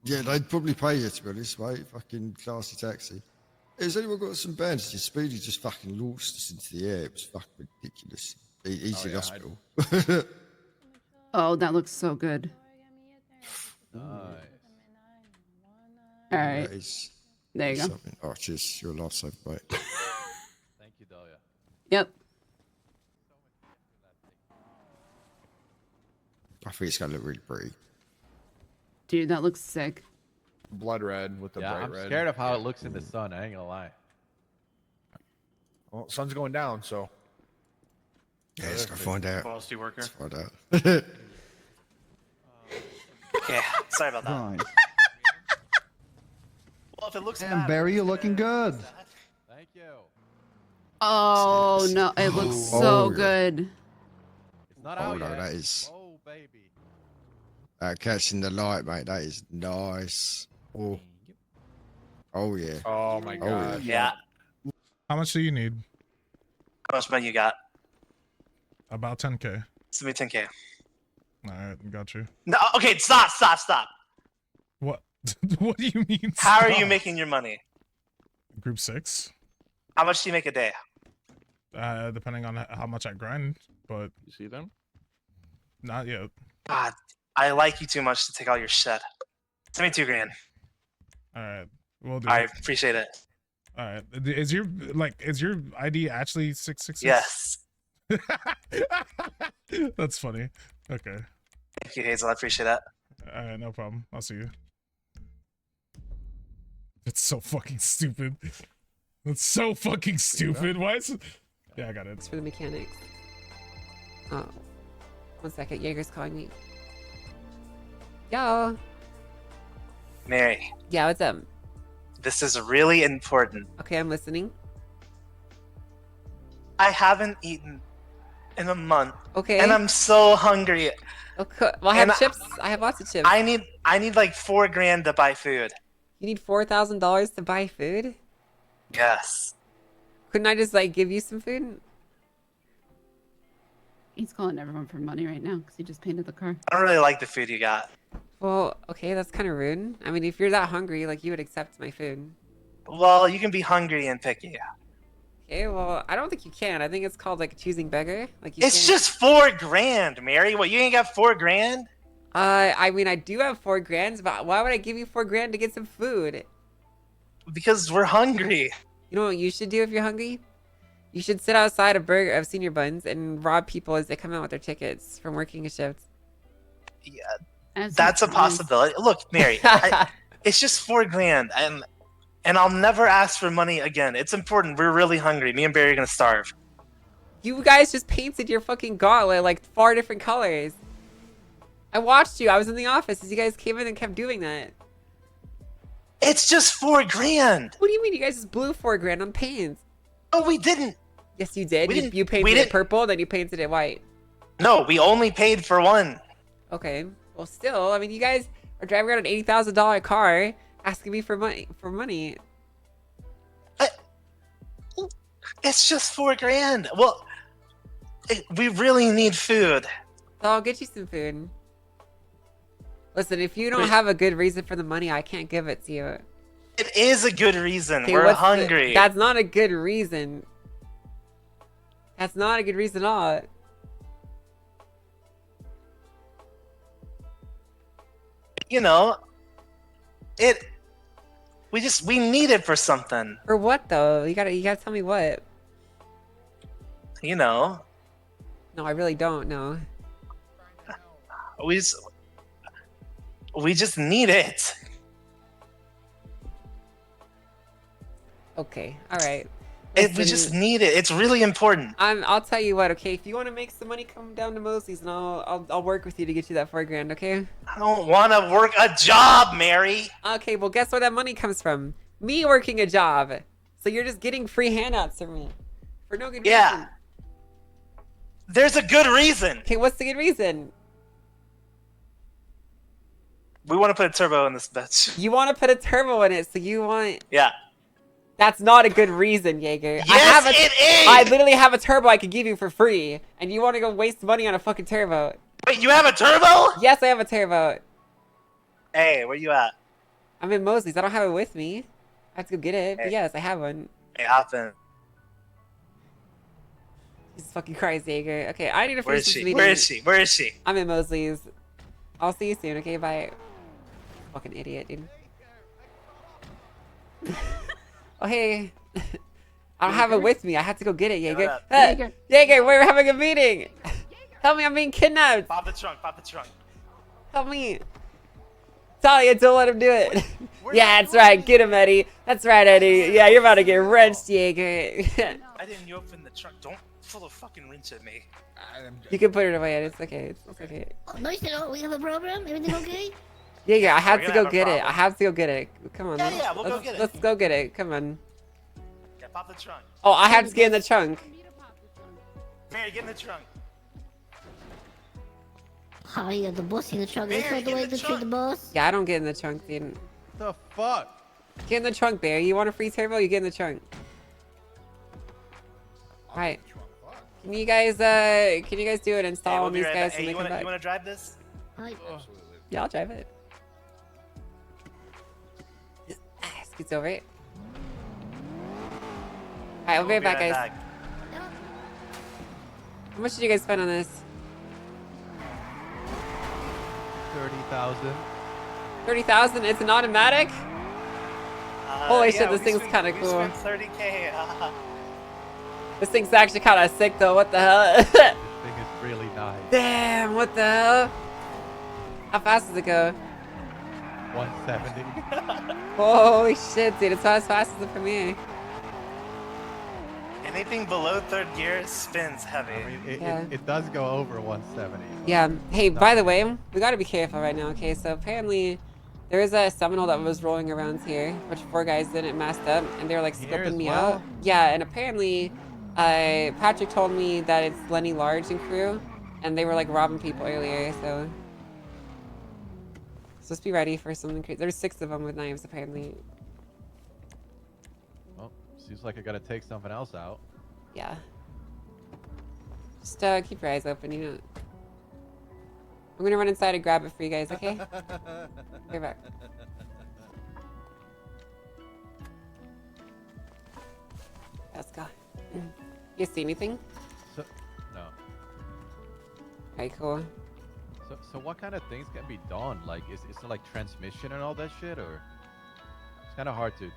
Yeah, they'd probably pay you, to be honest, mate. Fucking classy taxi. Has anyone got some bands? Your Speedy just fucking launched us into the air. It was fucking ridiculous. He's in hospital. Oh, that looks so good. Nice. All right. That is, There you go. something. Oh, cheers. You're a lifesaver, mate. Thank you, Dahlia. Yep. I think it's going to look really pretty. Dude, that looks sick. Blood red with the Yeah, bright I'm red. scared of how it looks in the sun. I ain't gonna lie. Well, sun's going down, so. Yeah, let's go find out. Quality worker. Let's find out. Okay, sorry about that. Fine. Well, if it looks Damn, bad, Barry, you're looking good. Thank you. Oh no, it looks so Oh, yeah. good. It's not Oh, out no, yet. that is. Oh, baby. Catching the light, mate. That is nice. Oh. Oh, yeah. Oh my Oh, god. Yeah. How much do you need? How much money you got? About 10K. Send me 10K. Alright, got you. No, okay, stop. What? What do you mean? How are you stop? making your money? Group 6? How much do you make a day? Depending on how much I grind, but... You see them? Not yet. God, I like you too much to take all your shit. Send me 2 grand. Alright, we'll do I it. appreciate it. Alright, is your ID actually 666? Yes. That's funny. Okay. Thank you, Hazel. I appreciate that. Alright, no problem. I'll see you. It's so fucking stupid. It's so fucking stupid. Why is it... Yeah, I got it. It's for the mechanics. Oh. 1 second. Yeager's calling me. Yo. Mary, Yeah, what's up? this is really important. Okay, I'm listening. I haven't eaten in a month. Okay. And I'm so hungry. Okay. Well, I have And chips. I have lots of chips. I need like 4 grand to buy food. You need $4,000 to buy food? Yes. Couldn't I just like give you some food? He's calling everyone for money right now because he just painted the car. I don't really like the food you got. Well, okay, that's kind of rude. I mean, if you're that hungry, like you would accept my food. Well, you can be hungry and picky. Okay, well, I don't think you can. I think it's called like choosing beggar. Like you It's can't- just 4 grand, Mary. What, you ain't got 4 grand? I mean, I do have 4 grand, but why would I give you 4 grand to get some food? Because we're hungry. You know what you should do if you're hungry? You should sit outside of Senior Buns and rob people as they come out with their tickets from working a shift. Yeah, that's a possibility. Look, Mary, it's just 4 grand, and I'll never ask for money again. It's important. We're really hungry. Me and Barry are gonna starve. You guys just painted your fucking gauntlet like 4 different colors. I watched you. I was in the office as you guys came in and kept doing that. It's just 4 grand. What do you mean? You guys just blew 4 grand on paints? Oh, we didn't. Yes, you did. We You, didn't- you we painted it didn't- purple, then you painted it white. No, we only paid for 1. Okay. Well, still, I mean, you guys are driving around an $80,000 car asking me for money. It's just 4 grand. Well, we really need food. So I'll get you some food. Listen, if you don't have a good reason for the money, I can't give it to you. It is a good reason. Okay, We're what's the- hungry. That's not a good reason. That's not a good reason at all. You know, We need it for something. For what though? You gotta tell me what. You know. No, I really don't know. We just need it. Okay, all right. We just need it. It's really important. I'll tell you what. Okay, if you want to make some money, come down to Mosley's, and I'll work with you to get you that $4,000. Okay. I don't want to work a job, Mary. Okay, well, guess where that money comes from? Me working a job. So you're just getting free handouts from me for no good reason. There's a good reason. Okay, what's the good reason? We want to put a turbo in this bitch. You want to put a turbo in it, so you want... Yeah. That's not a good reason, Yeager. Yes, it is! I literally have a turbo I could give you for free, and you want to go waste money on a fucking turbo. Wait, you have a turbo? Yes, I have a turbo. Hey, where you at? I'm in Mosley's. I don't have it with me. I have to go get it, but yes, I have one. Hey, hop in. Jesus fucking Christ, Yeager. Okay, I need to Where finish is this she? meeting. Where is she? Where is she? I'm in Mosley's. I'll see you soon, okay? Bye. Fucking idiot, dude. Oh, hey. I don't have it with me. I have to go get it, Yeager. Yeager, we're having a meeting. Help me, I'm being kidnapped. Pop the trunk, pop the trunk. Help me. Talia, don't let him do it. Yeah, that's right. Get him, Eddie. That's right, Eddie. Yeah, you're about to get wrenched, Yeager. I didn't open the trunk. Don't pull a fucking wrench at me. You can put it away, Eddie. It's okay. It's okay. Oh, no, we have a problem. Everything okay? Yeah, I have We're to gonna go have a get it. problem. I have to go get it. Come on. Yeah, we'll go get it. Let's go get it. Come on. Yeah, pop the trunk. Oh, I have to get in the trunk. Mary, get in the trunk. Oh, yeah, the boss in the trunk. That's not the way to treat the boss. Yeah, I don't get in the trunk, dude. The fuck? Get in the trunk, Bear. You want a free turbo? You get in the trunk. Alright. Can you guys do an install Hey, we'll on be these right guys back. when Hey, they come back? you wanna drive this? Yeah, I'll drive it. Scoots over it. Alright, we'll be right back, guys. How much did you guys spend on this? 30,000. 30,000? It's an automatic? Holy shit, this thing's kind of we cool. spent 30K. This thing's actually kind of sick though, what the hell? This thing is really nice. Damn, what the hell? How fast does it go? 170. Holy shit, dude, it's not as fast as the Premiere. Anything below third gear spins heavy. I mean, Yeah. it does go over 170. Yeah. Hey, by the way, we gotta be careful right now, okay? So apparently, there is a Seminole that was rolling around here, which 4 guys didn't messed up, and they were like Here scoping as me well? out. Yeah, and apparently, Patrick told me that it's Lenny Large and crew, and they were like robbing people earlier, so. So just be ready for something crazy. There's 6 of them with knives, apparently. Well, seems like I gotta take something else out. Yeah. Just keep your eyes open, you know. I'm gonna run inside and grab it for you guys, okay? Be right back. Let's go. You see anything? So, no. Okay, cool. So what kind of things can be done? Like, is it like transmission and all that shit, or it's kind of hard to.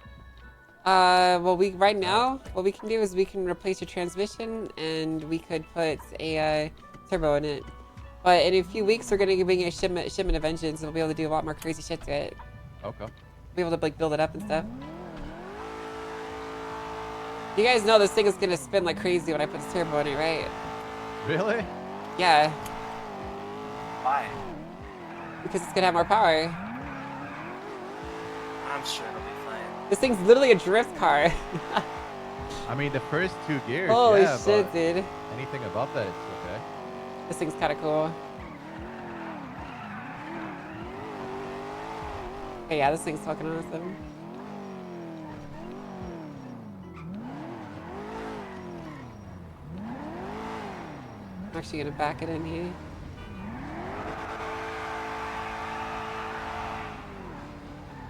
Well, right now, what we can do is we can replace your transmission, and we could put a turbo in it. But in a few weeks, we're gonna be bringing a shipment of engines, and we'll be able to do a lot more crazy shit to it. Okay. Be able to like build it up and stuff. You guys know this thing is gonna spin like crazy when I put the turbo in it, right? Really? Yeah, Why? because it's gonna have more power. I'm sure it'll be fine. This thing's literally a drift car. I mean, the first 2 gears. Holy yeah, shit, but dude. anything above that, it's okay. This thing's kind of cool. Hey, yeah, this thing's fucking awesome. I'm actually gonna back it in here.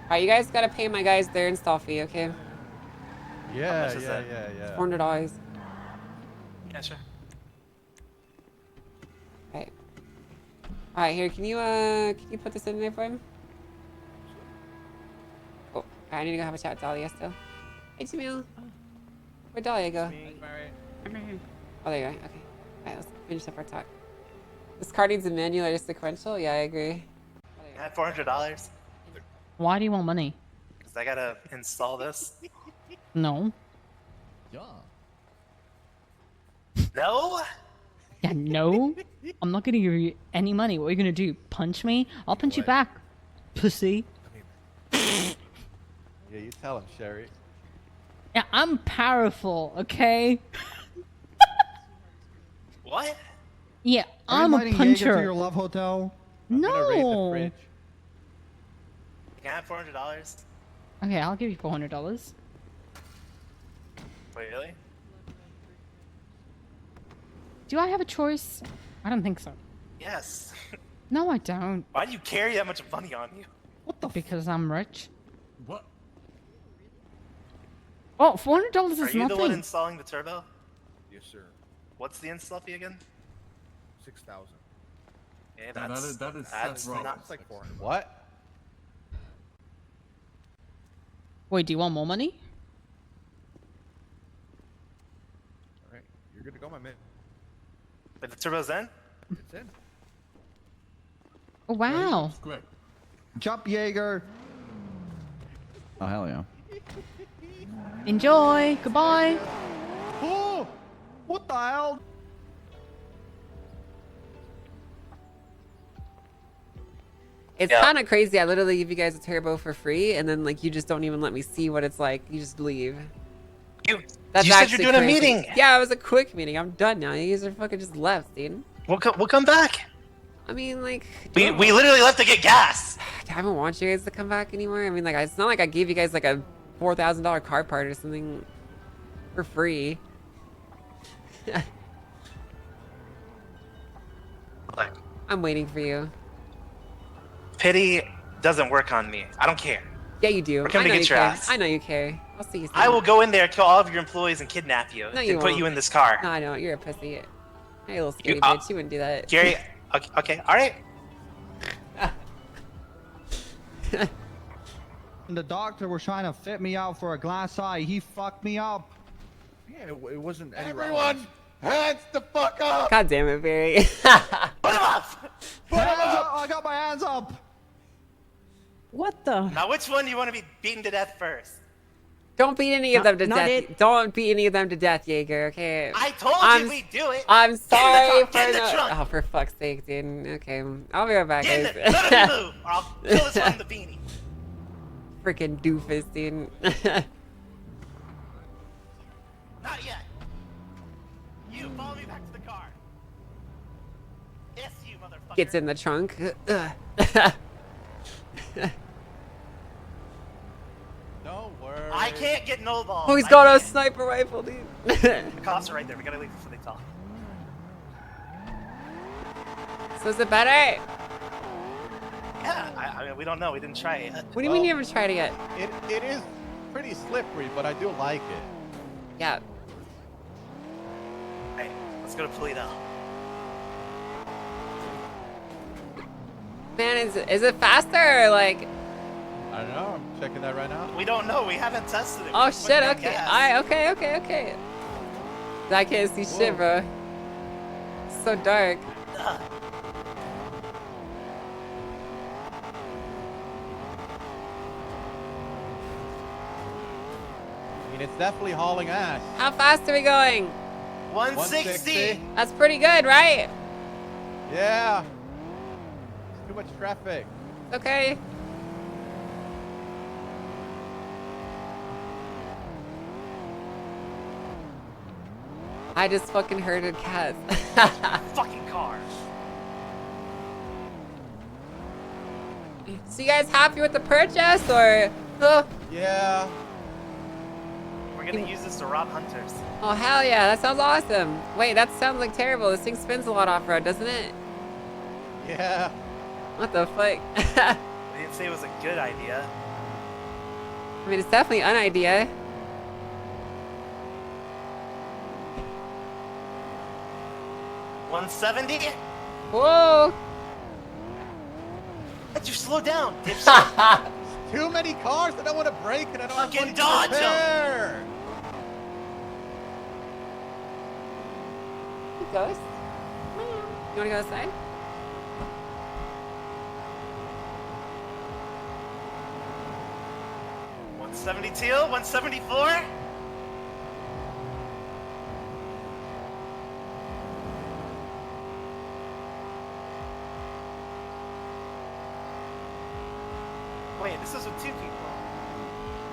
Alright, you guys gotta pay my guys their install fee, okay? Yeah, much is that? yeah. $400. Yeah, sure. Alright. Alright, here, can you put this in there for him? Oh, Alright, I need to go have a chat with Dahlia still. Hey, Jamil. Where'd Dahlia go? I'm right here. Oh, there you go. Okay. Alright, let's finish up our talk. This card needs a manual or sequential? Yeah, I agree. I had $400 Why do you want money? because I gotta install this. No. Yeah. No? Yeah, no. I'm not gonna give you any money. What are you gonna do? Punch me? I'll punch you back, pussy. Yeah, you tell him, Sherry. Yeah, I'm powerful, okay? What? Yeah, Are you I'm a inviting Yeager to puncher. your love hotel? No. Can I have $400? Okay, I'll give you $400. Wait, really? Do I have a choice? I don't think so. Yes. No, I don't. Why do you carry that much money on you? Because I'm rich. What? Oh, $400 is Are you nothing. the one installing the turbo? Yes, sir. What's the install fee again? 6,000. Yeah, that is that's wrong. not It's like 400. What? Wait, do you want more money? All right, you're good to go, my man. But the turbo's in? It's in. Oh, wow. Quick. Jump, Yeager. Oh, hell yeah. Enjoy. Goodbye. Oh, what the hell? It's kind of crazy. I literally give you guys a turbo for free, and then like you just don't even let me see what it's like. You just leave. You That's said actually you're doing crazy. a meeting. Yeah, it was a quick meeting. I'm done now. You guys are fucking just left, dude. We'll come back. I mean, like We literally left to get gas. I haven't want you guys to come back anymore. I mean, like it's not like I gave you guys like a $4,000 car part or something for free. I'm waiting for you. Pity doesn't work on me. I don't care. Yeah, you do. We're coming I know to get you your care. ass. I know you care. I'll see you soon. I will go in there, kill all of your employees, and kidnap you, No, and you put won't. you in this car. No, I don't. You're a pussy. Hey, little skinny You- bitch. You wouldn't do that. Gary, okay, all right. The doctor was trying to fit me out for a glass eye. He fucked me up. Yeah, it wasn't any Everyone, hands the fuck up! God damn it, Barry. Hands up! I got my hands up. What the? Now, which one do you want to be beaten to death first? Don't beat any of them to Not death. it. Don't beat any of them to death, Yeager. Okay. I told I'm- you we'd do it. I'm sorry Get in the for trunk. Oh, for fuck's sake, dude. Okay, I'll be right back, Get in guys. it. None of you move, or I'll kill this one in the beanie. Freaking doofus, dude. Not yet. You follow me back to the car. Yes, you motherfucker. Gets in the trunk. Don't worry. I can't get no balls. Oh, he's I got a can't. sniper rifle, dude. The cops are right there. We gotta leave before they talk. So is it better? Yeah, I mean, we don't know. We didn't try it yet. What do you mean you haven't tried it yet? It is pretty slippery, but I do like it. Yeah. Hey, let's go to Polito. Man, is it faster or like? I don't know. I'm checking that right now. We don't know. We haven't tested it. Oh We shit. put it in Okay. gas. Okay. I can't see shit, bro. It's so dark. Ugh. I mean, it's definitely hauling ass. How fast are we going? 160. That's pretty good, right? Yeah. There's too much traffic. Okay. I just fucking herded cats. Fucking car. So you guys happy with the purchase or? Oh, Yeah. We're gonna use this to rob hunters. oh hell yeah, that sounds awesome. Wait, that sounds like terrible. This thing spins a lot off-road, doesn't it? Yeah. What the fuck? I didn't say it was a good idea. I mean, it's definitely an idea. $170? Whoa! Let you slow down, dipshit. too many cars. I don't want to break and I don't Fucking want to dodge 'em. repair. Ghost? You wanna go outside? $172, $174. Wait, this is with 2 people.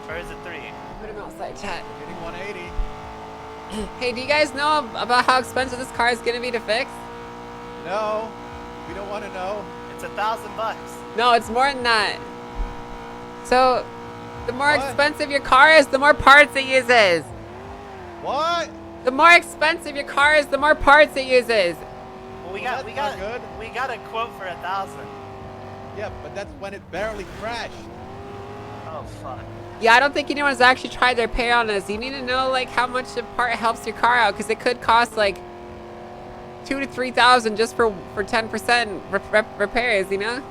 Or is it 3? Put him outside, chat. Hitting 180. Hey, do you guys know about how expensive this car is gonna be to fix? No, we don't want to know. It's $1,000. No, it's more than that. So, the more What? expensive your car is, the more parts it uses. What? The more expensive your car is, the more parts it uses. Well, we Well, got that's not good. we got a quote for 1,000. Yeah, but that's when it barely crashed. Oh fuck. Yeah, I don't think anyone's actually tried their pay on this. You need to know like how much a part helps your car out, because it could cost like 2,000 to 3,000 just for 10% repairs. You know?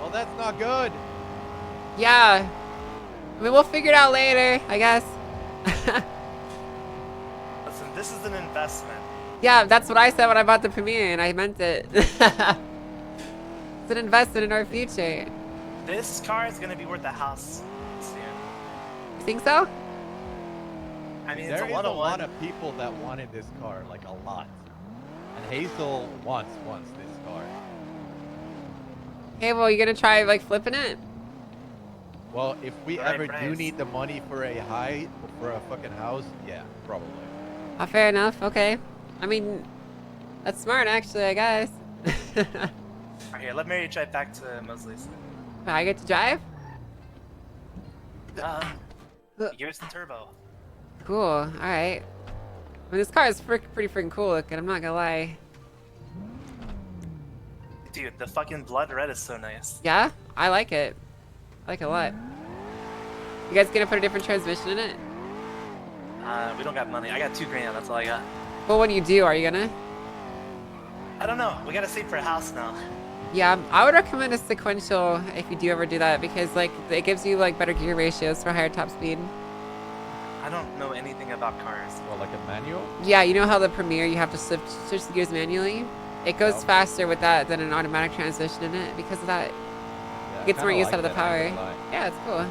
Well, that's not good. Yeah. I mean, we'll figure it out later, I guess. Listen, this is an investment. Yeah, that's what I said when I bought the Premiere, and I meant it. It's an investment in our future. This car is gonna be worth a house soon. You think so? I mean, it's There a is a 101. lot of people that wanted this car, like a lot. And Hazel wants this car. Hey, well, you gonna try like flipping it? Well, if we Right ever do price. need the money for a fucking house, yeah, probably. Fair enough. Okay. I mean, that's smart, actually, I guess. Alright, here, let Mary drive back to Mosley's. I get to drive? Here's the turbo. Cool. All right. I mean, this car is pretty freaking cool looking. I'm not gonna lie. Dude, the fucking blood red is so nice. Yeah, I like it. I like it a lot. You guys gonna put a different transmission in it? We don't got money. I got $2,000. That's all I got. Well, when you do, are you gonna? I don't know. We gotta save for a house now. Yeah, I would recommend a sequential if you do ever do that, because like it gives you like better gear ratios for higher top speed. I don't know anything about cars. Well, like a manual? Yeah, you know how the Premiere you have to switch the gears manually? It goes faster with that than an automatic transmission in it because of that. Yeah, It gets more kinda use like out of the that, I ain't power. gonna lie. Yeah, it's cool.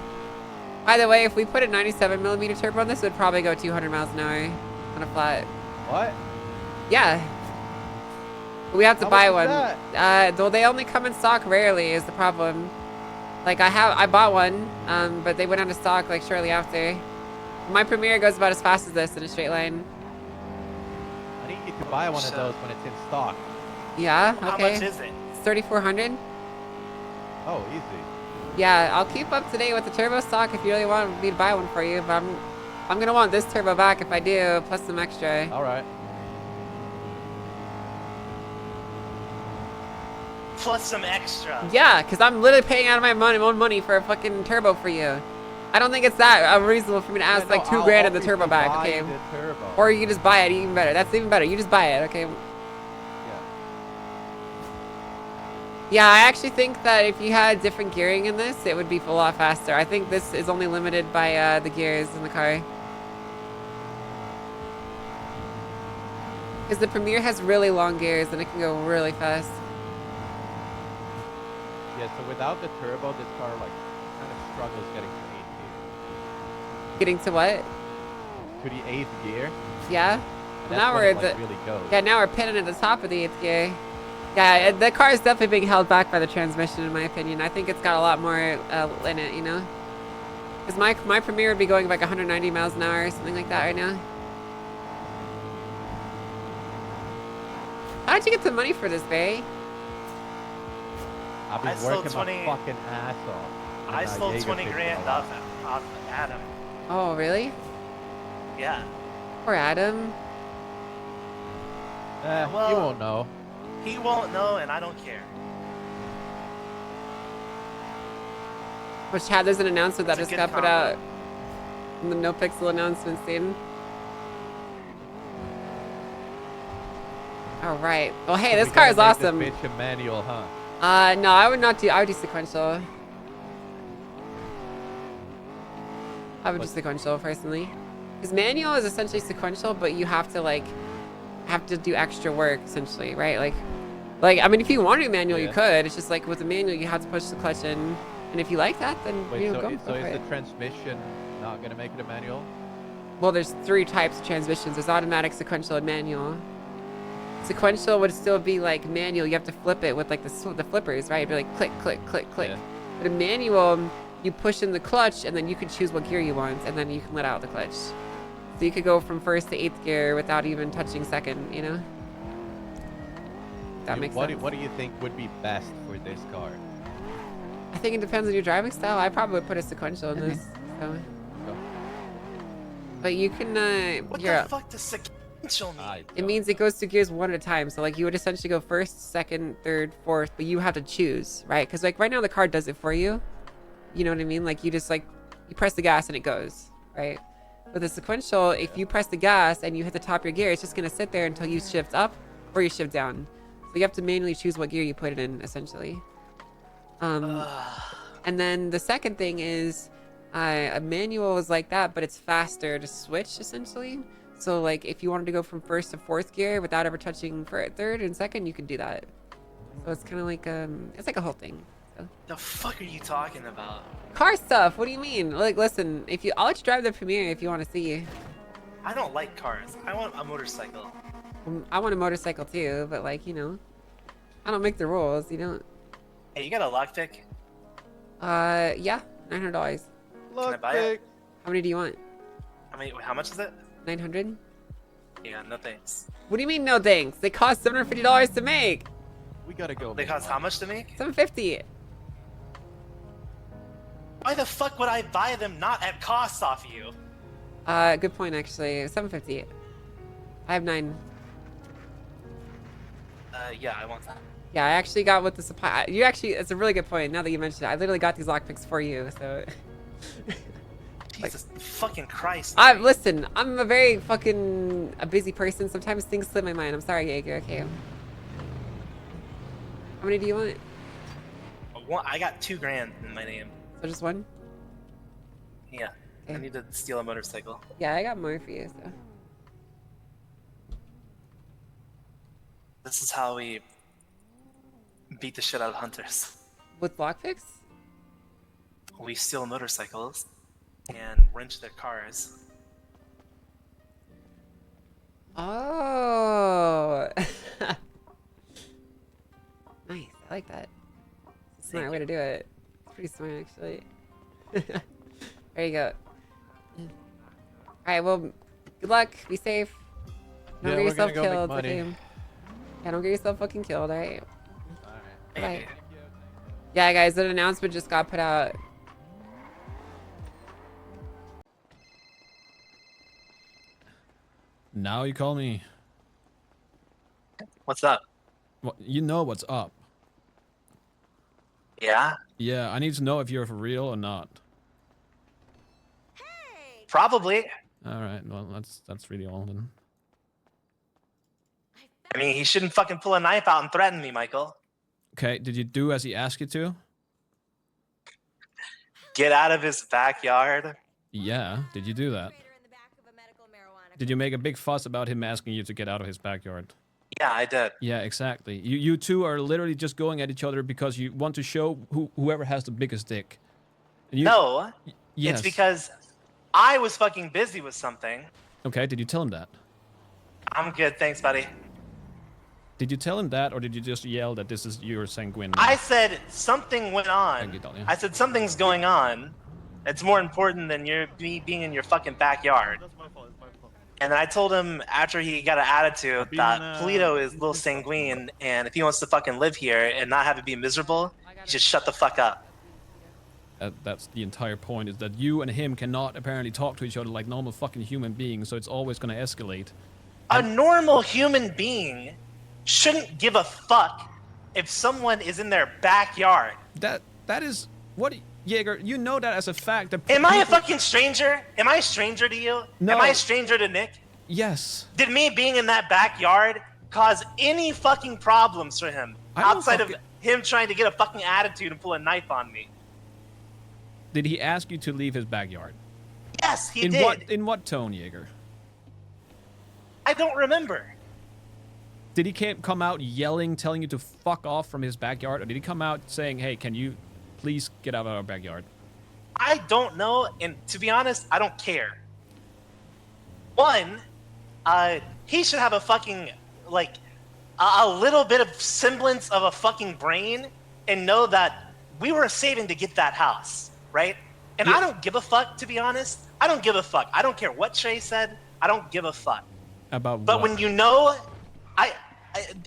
By the way, if we put a 97mm turbo on this, it would probably go 200 miles an hour on a flat. What? Yeah. We have to How buy much one. is Though they only come in stock rarely is the problem. Like I bought one, but they went out of stock like shortly after. My Premiere goes about as fast as this in a straight line. I need you to buy one of those when it's in stock. Yeah, How okay. much is it? It's 3,400. Oh, easy. Yeah, I'll keep up to date with the turbo stock if you really want me to buy one for you, but I'm gonna want this turbo back if I do, plus some extra. All right. Plus some extra. Yeah, because I'm literally paying out of my own money for a fucking turbo for you. I don't think it's that unreasonable for me to ask Yeah, no, like $2 I'll grand in the obviously turbo back, buy okay? the turbo. Or you can just buy it, even better. That's even better. You just buy it, okay? Yeah, I actually think that if you had different gearing in this, it would be a lot faster. I think this is only limited by the gears in the car. Because the Premiere has really long gears and it can go really fast. Yeah, so without the turbo, this car like kind of struggles getting to 8th gear. Getting to what? To the 8th gear. Yeah? And Well, now when we're it, at like, the really goes. Yeah, now we're pitting at the top of the 8th gear. Yeah, the car is definitely being held back by the transmission, in my opinion. I think it's got a lot more in it, you know? Because my Premiere would be going like 190 miles an hour or something like that right now. How'd you get the money for this, Barry? I've been I sold working 20 my fucking ass off. I And sold Yeager 20 fixed grand it a lot. off Adam. Oh, really? Yeah. Poor Adam. Well, you won't know. He won't know, and I don't care. Which Chad, there's an announcement that That's just a got good put combo. out. In the nopixel announcement scene. All right. Well, hey, So this we car gotta is make this awesome. bitch a manual, huh? No, I would not do. I would do sequential. I would do sequential personally. Because manual is essentially sequential, but you have to do extra work essentially, right? Like I mean, if you want to do manual, you could. It's just like with the manual, you have to push the clutch in, and if you like that, then Wait, you so, go so for is it. the transmission not gonna make it a manual? Well, there's 3 types of transmissions. There's automatic, sequential, and manual. Sequential would still be like manual. You have to flip it with like the flippers, right? It'd be like click, click, click, click. Yeah. But a manual, you push in the clutch, and then you can choose what gear you want, and then you can let out the clutch. So you could go from 1st to 8th gear without even touching 2nd, you know? That makes sense. What do you think would be best for this car? I think it depends on your driving style. I probably would put a sequential in this. So. But you can, What here, the fuck does sequential mean? it means it goes through gears 1 at a time. So like you would essentially go 1st, 2nd, 3rd, 4th, but you have to choose, right? Because like right now the car does it for you. You know what I mean? Like you just like, you press the gas and it goes, right? With a sequential, if you press the gas and you hit the top of your gear, it's just gonna sit there until you shift up or you shift down. So you have to manually choose what gear you put it in, essentially. And then the second thing is, a manual is like that, but it's faster to switch, essentially. So like if you wanted to go from 1st to 4th gear without ever touching 3rd and 2nd, you can do that. So it's kind of like, it's like a whole thing. So. The fuck are you talking about? Car stuff. What do you mean? Like, listen, I'll let you drive the Premiere if you want to see. I don't like cars. I want a motorcycle. I want a motorcycle too, but like, you know, I don't make the rules, you know. Hey, you got a lockpick? Yeah, $900. Can I buy it? How many do you want? How much is it? 900. Yeah, no thanks. What do you mean no thanks? They cost $750 to make. We gotta go. They cost how much to make? $750. Why the fuck would I buy them not at cost off you? Good point actually. $750. I have 9. Yeah, I want that. Yeah, I actually got with the supply. You actually, it's a really good point. Now that you mentioned it, I literally got these lockpicks for you. So. Jesus fucking Christ. Listen, I'm a very fucking busy person. Sometimes things slip my mind. I'm sorry, yeager. Okay. How many do you want? I got $2,000 in my name. So just one? Yeah. Okay. I need to steal a motorcycle. Yeah, I got more for you. So. This is how we beat the shit out of hunters. With lockpicks? We steal motorcycles and wrench their cars. Oh. Nice. I like that. It's a smart way to do it. It's pretty smart, actually. There you go. Alright, well, good luck. Be safe. Don't get yourself killed. Okay? Yeah, don't get yourself fucking killed, alright? Alright. Yeah, guys, an announcement just got put out. Now you call me. What's up? Well, you know what's up. Yeah? Yeah, I need to know if you're for real or not. Probably. All right, well, that's really all then. I mean, he shouldn't fucking pull a knife out and threaten me, Michael. Okay, did you do as he asked you to? Get out of his backyard. Yeah, did you do that? Did you make a big fuss about him asking you to get out of his backyard? Yeah, I did. Yeah, exactly. You two are literally just going at each other because you want to show whoever has the biggest dick. No. Yes. It's because I was fucking busy with something. Okay, did you tell him that? I'm good, thanks, buddy. Did you tell him that, or did you just yell that this is your sanguine? I said something went on. Thank you, Dahlia. I said something's going on. It's more important than me being in your fucking backyard. And then I told him after he got an attitude that Polito is a little sanguine, and if he wants to fucking live here and not have it be miserable, he should shut the fuck up. That's the entire point, is that you and him cannot apparently talk to each other like normal fucking human beings, so it's always gonna escalate. A normal human being shouldn't give a fuck if someone is in their backyard. That is what, Yeager, you know that as a fact. That Am I a fucking stranger? Am I a stranger to you? No. Am I a stranger to Nick? Yes. Did me being in that backyard cause any fucking problems for him outside of him trying to get a fucking attitude and pull a knife on me? Did he ask you to leave his backyard? Yes, he in did. In what tone, Yeager? I don't remember. Did he come out yelling, telling you to fuck off from his backyard, or did he come out saying, "Hey, can you please get out of our backyard"? I don't know, and to be honest, I don't care. One, he should have a fucking, like, a little bit of semblance of a fucking brain and know that we were saving to get that house, right? And I don't give a fuck, to be honest. I don't give a fuck. I don't care what Trey said. I don't give a fuck. About But what? when you know,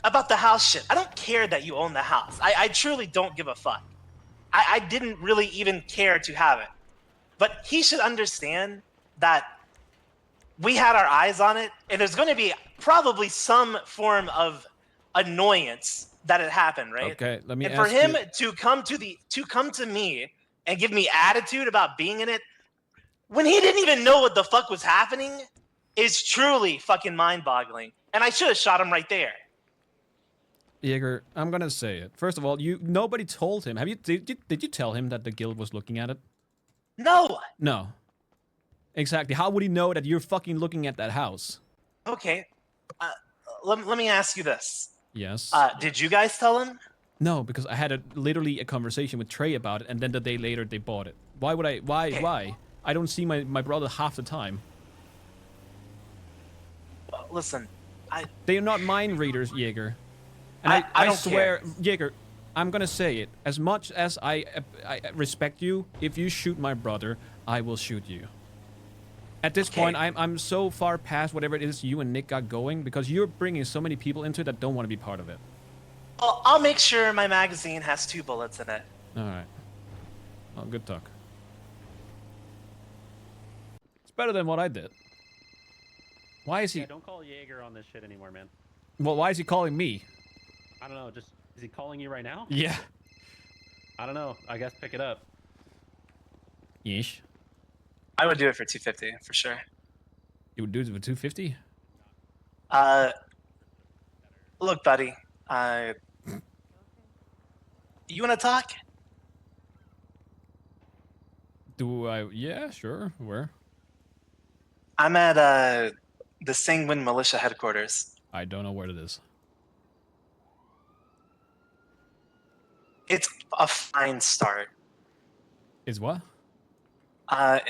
about the house shit, I don't care that you own the house. I truly don't give a fuck. I didn't really even care to have it. But he should understand that we had our eyes on it, and there's going to be probably some form of annoyance that it happened, right? Okay, let me and ask for him you. to come to me and give me attitude about being in it when he didn't even know what the fuck was happening is truly fucking mind-boggling. And I should have shot him right there. Yeager, I'm gonna say it. First of all, nobody told him. Did you tell him that the guild was looking at it? No. No. Exactly. How would he know that you're fucking looking at that house? Okay. Let me ask you this. Yes. Did you guys tell him? No, because I had literally a conversation with Trey about it, and then the day later they bought it. Why would I? Why? Okay. Why? I don't see my brother half the time. Listen, They are not mind readers, Yeager. And I don't swear, care. Yeager, I'm gonna say it. As much as I respect you, if you shoot my brother, I will shoot you. At this point, I'm so far past whatever it is you and Nick got going because you're bringing so many people into it that don't want to be part of it. Well, I'll make sure my magazine has 2 bullets in it. All right. Oh, good talk. It's better than what I did. Why is he? Yeah, don't call Yeager on this shit anymore, man. Well, why is he calling me? I don't know. Just is he calling you right now? Yeah. I don't know. I guess pick it up. Yeesh. I would do it for 250 for sure. You would do it for 250? Look, buddy. You want to talk? Do I? Yeah, sure. Where? I'm at the Sanguine Militia headquarters. I don't know where it is. It's a fine start. Is what? I'm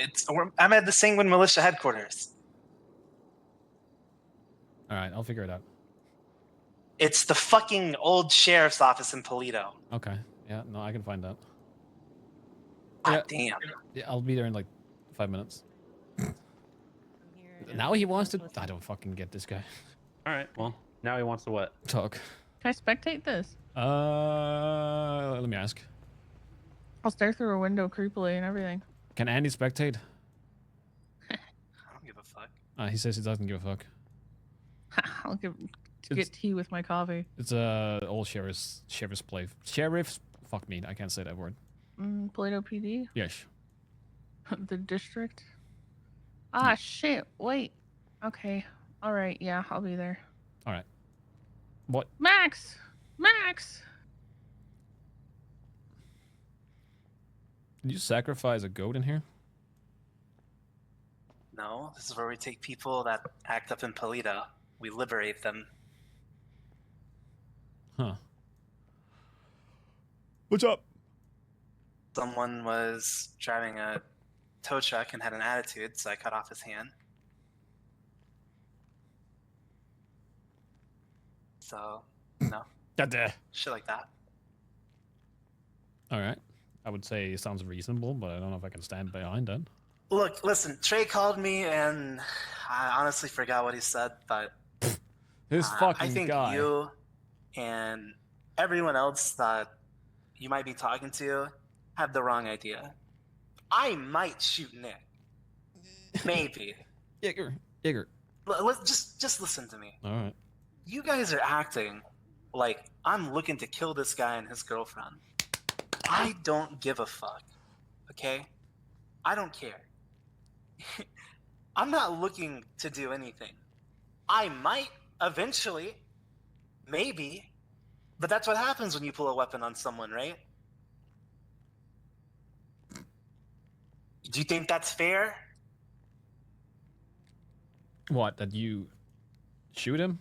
at the Sanguine Militia headquarters. All right, I'll figure it out. It's the fucking old sheriff's office in Toledo. Okay. Yeah, no, I can find that. God damn. Yeah, I'll be there in like 5 minutes. Now he wants to. I don't fucking get this guy. All right. Well, now he wants to what? Talk. Can I spectate this? Let me ask. I'll stare through a window creepily and everything. Can Andy spectate? I don't give a fuck. He says he doesn't give a fuck. I'll get tea with my coffee. It's old sheriff's play. Sheriff's. Fuck me, I can't say that word. Toledo PD. Yes. The district. Ah shit! Wait. Okay. All right. Yeah, I'll be there. All right. What? Max. Max. Did you sacrifice a goat in here? No, this is where we take people that act up in Toledo. We liberate them. Huh. What's up? Someone was driving a tow truck and had an attitude, so I cut off his hand. So, no. Shit like that. All right. I would say it sounds reasonable, but I don't know if I can stand behind that. Look, listen, Trey called me and I honestly forgot what he said, but This fucking I think guy. you and everyone else that you might be talking to have the wrong idea. I might shoot Nick. Maybe. Yeager. Let's just listen to me. All right. You guys are acting like I'm looking to kill this guy and his girlfriend. I don't give a fuck. Okay? I don't care. I'm not looking to do anything. I might eventually, maybe, but that's what happens when you pull a weapon on someone, right? Do you think that's fair? What? That you shoot him?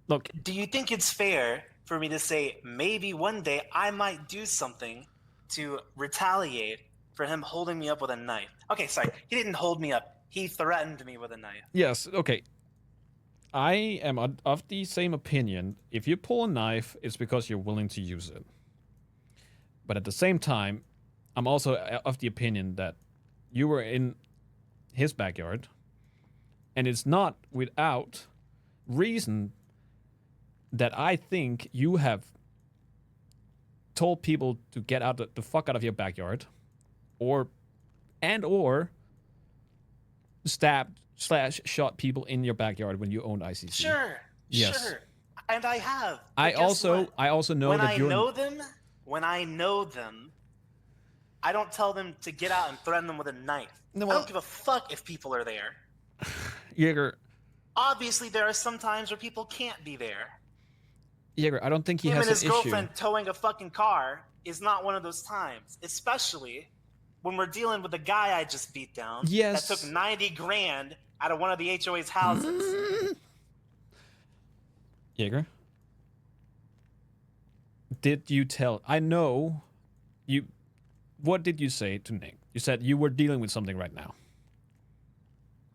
Look. Do you think it's fair for me to say maybe one day I might do something to retaliate for him holding me up with a knife? Okay, sorry. He didn't hold me up. He threatened me with a knife. Yes. Okay. I am of the same opinion. If you pull a knife, it's because you're willing to use it. But at the same time, I'm also of the opinion that you were in his backyard, and it's not without reason that I think you have told people to get out the fuck out of your backyard, or stabbed / shot people in your backyard when you owned ICC. Sure. Yes. Sure. And I have. I also know when that you're. When I know them, I don't tell them to get out and threaten them with a knife. I don't give a fuck if people are there. Yeager. Obviously, there are some times where people can't be there. Yeager, I don't think he Him has and his an issue. girlfriend towing a fucking car is not one of those times, especially when we're dealing with the guy I just beat down. Yes. That took 90 grand out of one of the HOA's houses. Yeager, did you tell? I know you. What did you say to Nick? You said you were dealing with something right now.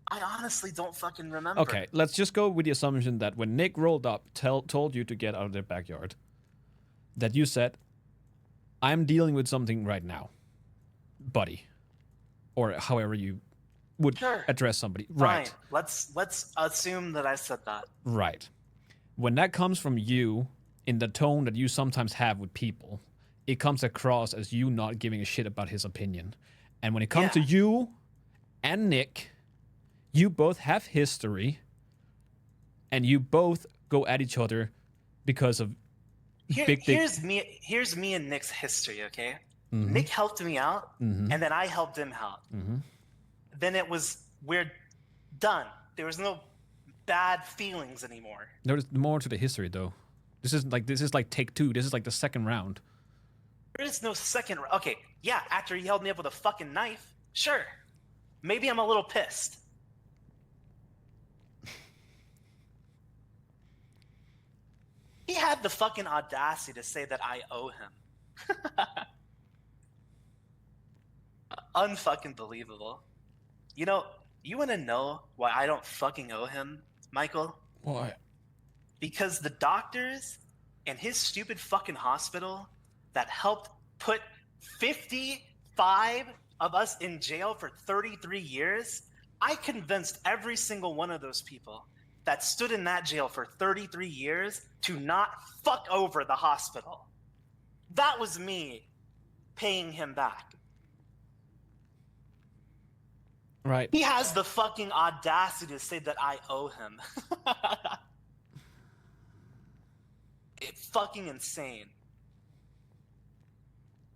I honestly don't fucking remember. Okay, let's just go with the assumption that when Nick rolled up, told you to get out of their backyard, that you said, "I'm dealing with something right now, buddy," or however you would address somebody. Fine. Right. Let's assume that I said that. Right. When that comes from you, in the tone that you sometimes have with people, it comes across as you not giving a shit about his opinion. And when it comes to you and Nick, you both have history, and you both go at each other because of Here's me and Nick's history, okay? Mhm. Nick helped me out, Mhm. and then I helped him out. Then we're done. There was no bad feelings anymore. There's more to the history, though. This is like take two. This is like the second round. There is no second. Okay, yeah. After he held me up with a fucking knife, sure. Maybe I'm a little pissed. He had the fucking audacity to say that I owe him. Unfucking believable. You know, you want to know why I don't fucking owe him, Michael? Why? Because the doctors and his stupid fucking hospital that helped put 55 of us in jail for 33 years, I convinced every single one of those people that stood in that jail for 33 years to not fuck over the hospital. That was me paying him back. Right. He has the fucking audacity to say that I owe him. It's fucking insane.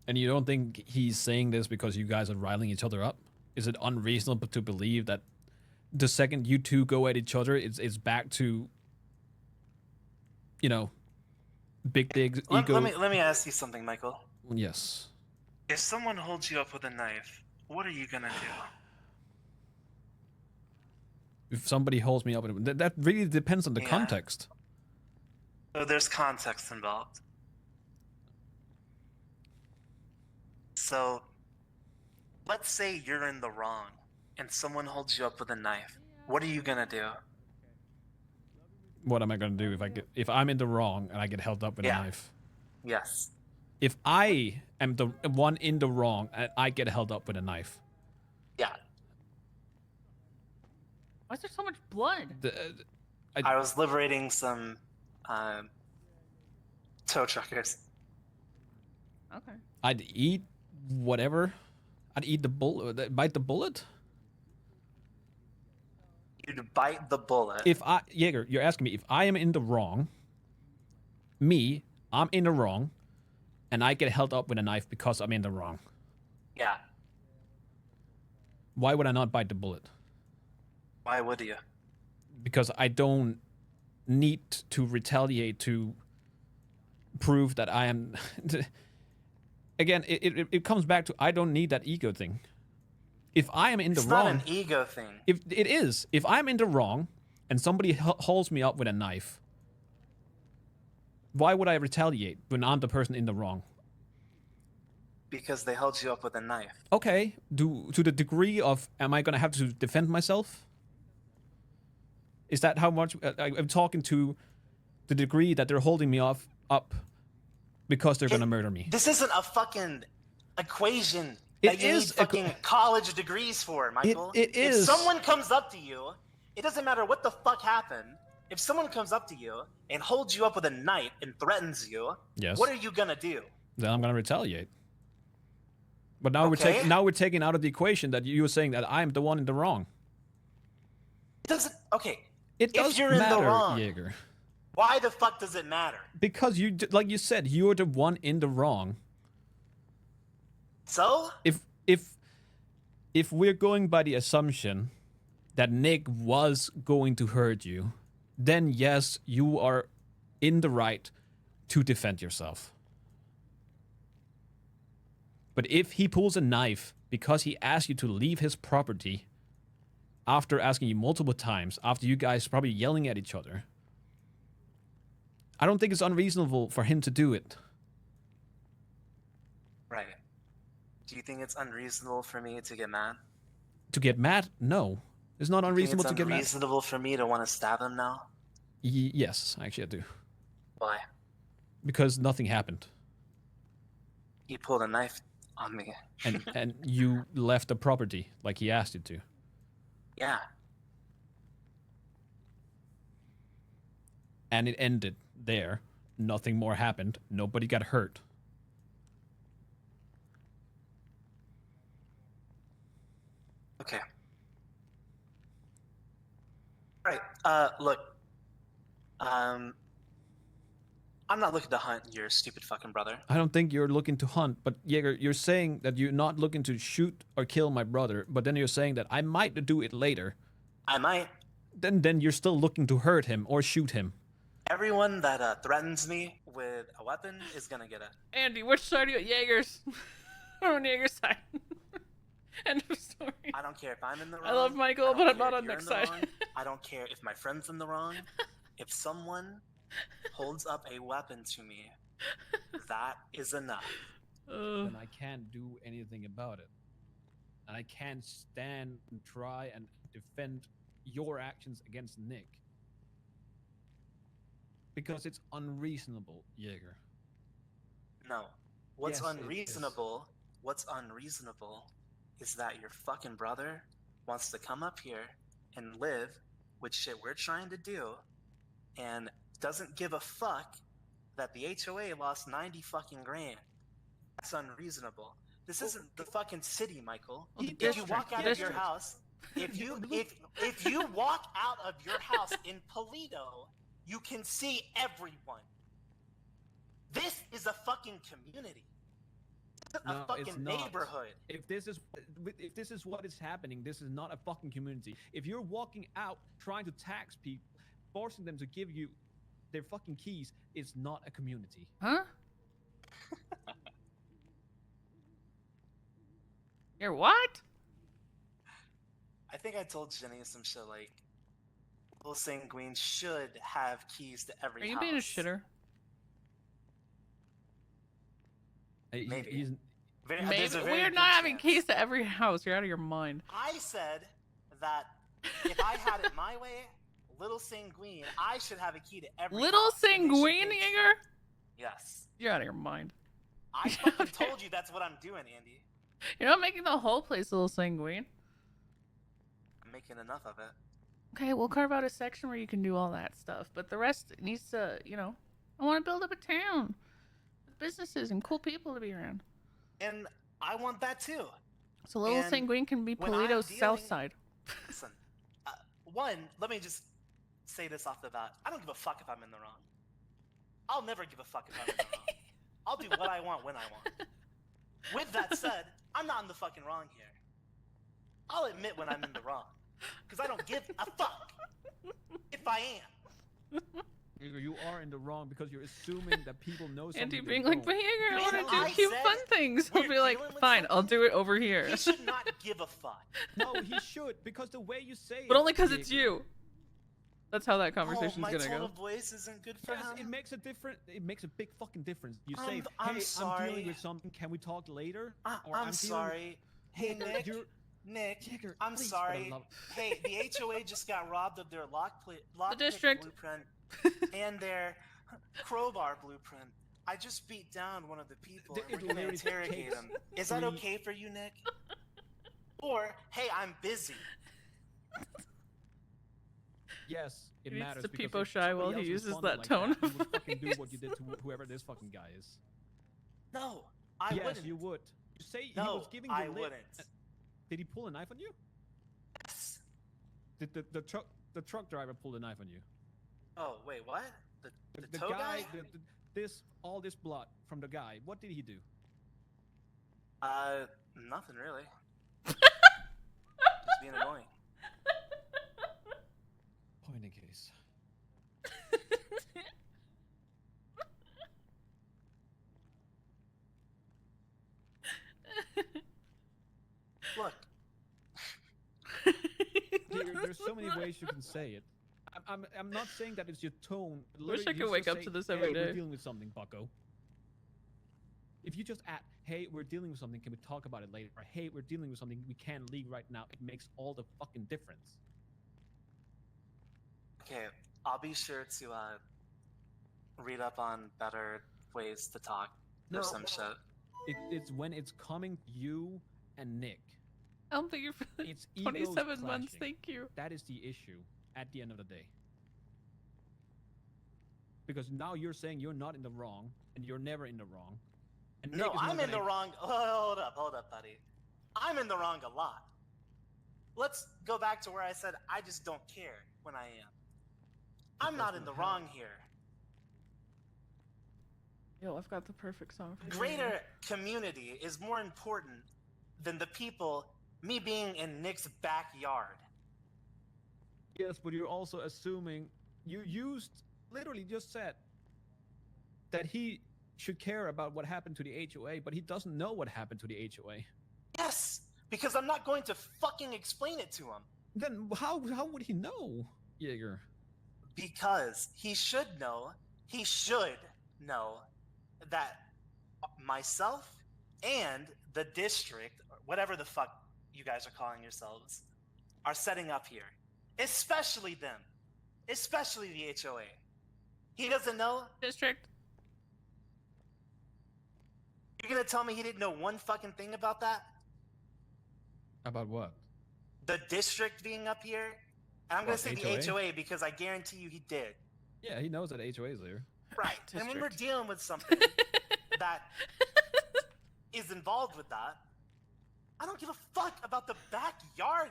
And you don't think he's saying this because you guys are riling each other up? Is it unreasonable to believe that the second you two go at each other, it's back to, you know, big digs, ego? Let me ask you something, Michael. Yes. If someone holds you up with a knife, what are you gonna do? If somebody holds me up, that really depends on the context. So there's context involved. So, let's say you're in the wrong and someone holds you up with a knife. What are you gonna do? What am I gonna do if I'm in the wrong and I get held up with a knife? Yes. If I am the one in the wrong and I get held up with a knife. Yeah. Why is there so much blood? I was liberating some tow truckers. Okay. I'd eat whatever. I'd eat the bullet. Bite the bullet. You'd bite the bullet. If Yeager, you're asking me if I am in the wrong. I'm in the wrong, and I get held up with a knife because I'm in the wrong. Yeah. Why would I not bite the bullet? Why would you? Because I don't need to retaliate to prove that I am. Again, it comes back to I don't need that ego thing. If I am in the It's wrong, not an ego thing. if it is, if I'm in the wrong, and somebody holds me up with a knife, why would I retaliate when I'm the person in the wrong? Because they held you up with a knife. Okay, to the degree of, am I gonna have to defend myself? Is that how much I'm talking to? The degree that they're holding me up because they're gonna murder me. This isn't a fucking equation It that you is need fucking college degrees for, Michael. it If is. someone comes up to you, it doesn't matter what the fuck happened. If someone comes up to you and holds you up with a knife and threatens you, Yes. what are you gonna do? Then I'm gonna retaliate. But now Okay. we're taking out of the equation that you were saying that I'm the one in the wrong. It doesn't. Okay. It does if you're matter, in the wrong, Yeager. why the fuck does it matter? Because like you said, you're the one in the wrong. So? If we're going by the assumption that Nick was going to hurt you, then yes, you are in the right to defend yourself. But if he pulls a knife because he asked you to leave his property after asking you multiple times, after you guys probably yelling at each other, I don't think it's unreasonable for him to do it. Right. Do you think it's unreasonable for me to get mad? To get mad? No. It's not unreasonable to get mad. It's unreasonable for me to want to stab him now? Yes, actually I do. Why? Because nothing happened. He pulled a knife on me. And you left the property like he asked you to. Yeah. And it ended there. Nothing more happened. Nobody got hurt. Okay. Right. Look. I'm not looking to hunt your stupid fucking brother. I don't think you're looking to hunt, but Yeager, you're saying that you're not looking to shoot or kill my brother, but then you're saying that I might do it later. I might. Then you're still looking to hurt him or shoot him. Everyone that threatens me with a weapon is gonna get it. Andy, which side are you at? Yeager's. I'm on Yeager's side. End of story. I don't care if I'm in the wrong. I love Michael, but I'm not on Nick's side. I don't care if my friend's in the wrong. If someone holds up a weapon to me, that is enough. Then I can't do anything about it. And I can't stand and try and defend your actions against Nick. Because it's unreasonable, Yeager. No. What's Yes, it unreasonable? What's unreasonable is that your fucking brother wants to come up here and live with shit we're trying to do, and doesn't give a fuck that the HOA lost 90 fucking grand. That's unreasonable. This isn't the fucking city, Michael. If you walk out of your house, if you walk out of your house in Polito, you can see everyone. This is a fucking community. This isn't a fucking neighborhood. If this is what is happening, this is not a fucking community. If you're walking out trying to tax people, forcing them to give you their fucking keys, it's not a community. Huh? You're what? I think I told Jenny some shit like, Little Sanguine should have keys to every house. Are you being a shitter? Maybe. Maybe. We're not having keys to every house. You're out of your mind. I said that if I had it my way, Little Sanguine, I should have a key to every Little house. Sanguine, Yeager? Yes. You're out of your mind. I fucking told you that's what I'm doing, Andy. You're not making the whole place Little Sanguine. I'm making enough of it. Okay, we'll carve out a section where you can do all that stuff, but the rest needs to, I want to build up a town with businesses and cool people to be around. And I want that too. So Little And Sanguine can be when I'm Polito's south dealing- side. Listen, one, let me just say this off the bat. I don't give a fuck if I'm in the wrong. I'll never give a fuck if I'm in the wrong. I'll do what I want when I want. With that said, I'm not in the fucking wrong here. I'll admit when I'm in the wrong. Because I don't give a fuck if I am. You are in the wrong because you're assuming that people know something. Andy they being like, don't. but Yeager, I want to I do cute said fun things. I'll we're be like, dealing with fine, I'll do it over here. He should not give a fuck. No, he should because the way you say But it. only because it's Yeager, you. That's how that conversation's my gonna tone go. of voice isn't good for Yes, him. it makes a different. It makes a big fucking difference. You say, "Hey, I'm sorry. I'm dealing with something. Can we talk later?" Or I'm dealing sorry. Hey, Nick. Nick, Yeager, I'm please, sorry. for the love- Hey, the HOA just got robbed of their lockpick district. blueprint and their crowbar blueprint. I just beat down one of the people and we're gonna interrogate him. Is that okay for you, Nick? Or, hey, I'm busy. Yes, it He needs matters. to because peepo if shy somebody while he else uses responded that like tone. you would fucking do what you did to whoever this fucking guy is. No, I yes, wouldn't. you would. You say No, he was giving you I lip. wouldn't. Did he pull a knife on you? Yes. Did the truck driver pull a knife on you? Oh, wait, what? The The tow guy? All this blood from the guy. What did he do? Nothing really. Just being annoying. Point in case. Look. There's so many ways you can say it. I'm not saying that it's your tone. Wish I Literally, could you wake just up say, to this "Hey, every We're day." dealing with something, bucko. If you just add, "Hey, we're dealing with something. Can we talk about it later?" Or, "Hey, we're dealing with something. We can't leave right now." It makes all the fucking difference. Okay, I'll be sure to read up on better ways to talk or some shit. It's when it's coming to you and Nick. I'll thank you for the It's egos 27 months. clashing. Thank you. That is the issue at the end of the day. Because now you're saying you're not in the wrong, and you're never in the wrong. And No, Nick is not I'm in the gonna- wrong. Hold up, buddy. I'm in the wrong a lot. Let's go back to where I said I just don't care when I am. I'm not in the wrong here. Yo, I've got the perfect song for you. Greater community is more important than the people, me being in Nick's backyard. Yes, but you're also assuming you literally just said that he should care about what happened to the HOA, but he doesn't know what happened to the HOA. Yes, because I'm not going to fucking explain it to him. Then how would he know, Yeager? Because he should know that myself and the district, or whatever the fuck you guys are calling yourselves, are setting up here. Especially them. Especially the HOA. He doesn't know? District. You're gonna tell me he didn't know one fucking thing about that? About what? The district being up here? And I'm gonna say the HOA because I guarantee you he did. Yeah, he knows that HOA is there. Right. And when we're dealing with something that is involved with that, I don't give a fuck about the backyard.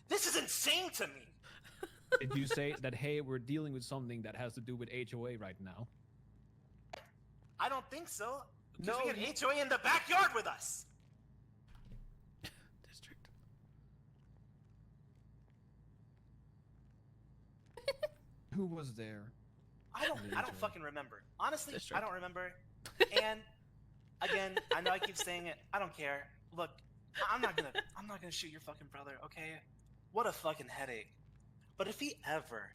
This is insane to me. Did you say that, hey, we're dealing with something that has to do with HOA right now? I don't think so. Because No, we have HOA in the backyard with us. District. Who was there? I don't fucking remember. Honestly, District. I don't remember. And again, I know I keep saying it. I don't care. Look, I'm not gonna shoot your fucking brother, okay? What a fucking headache. But if he ever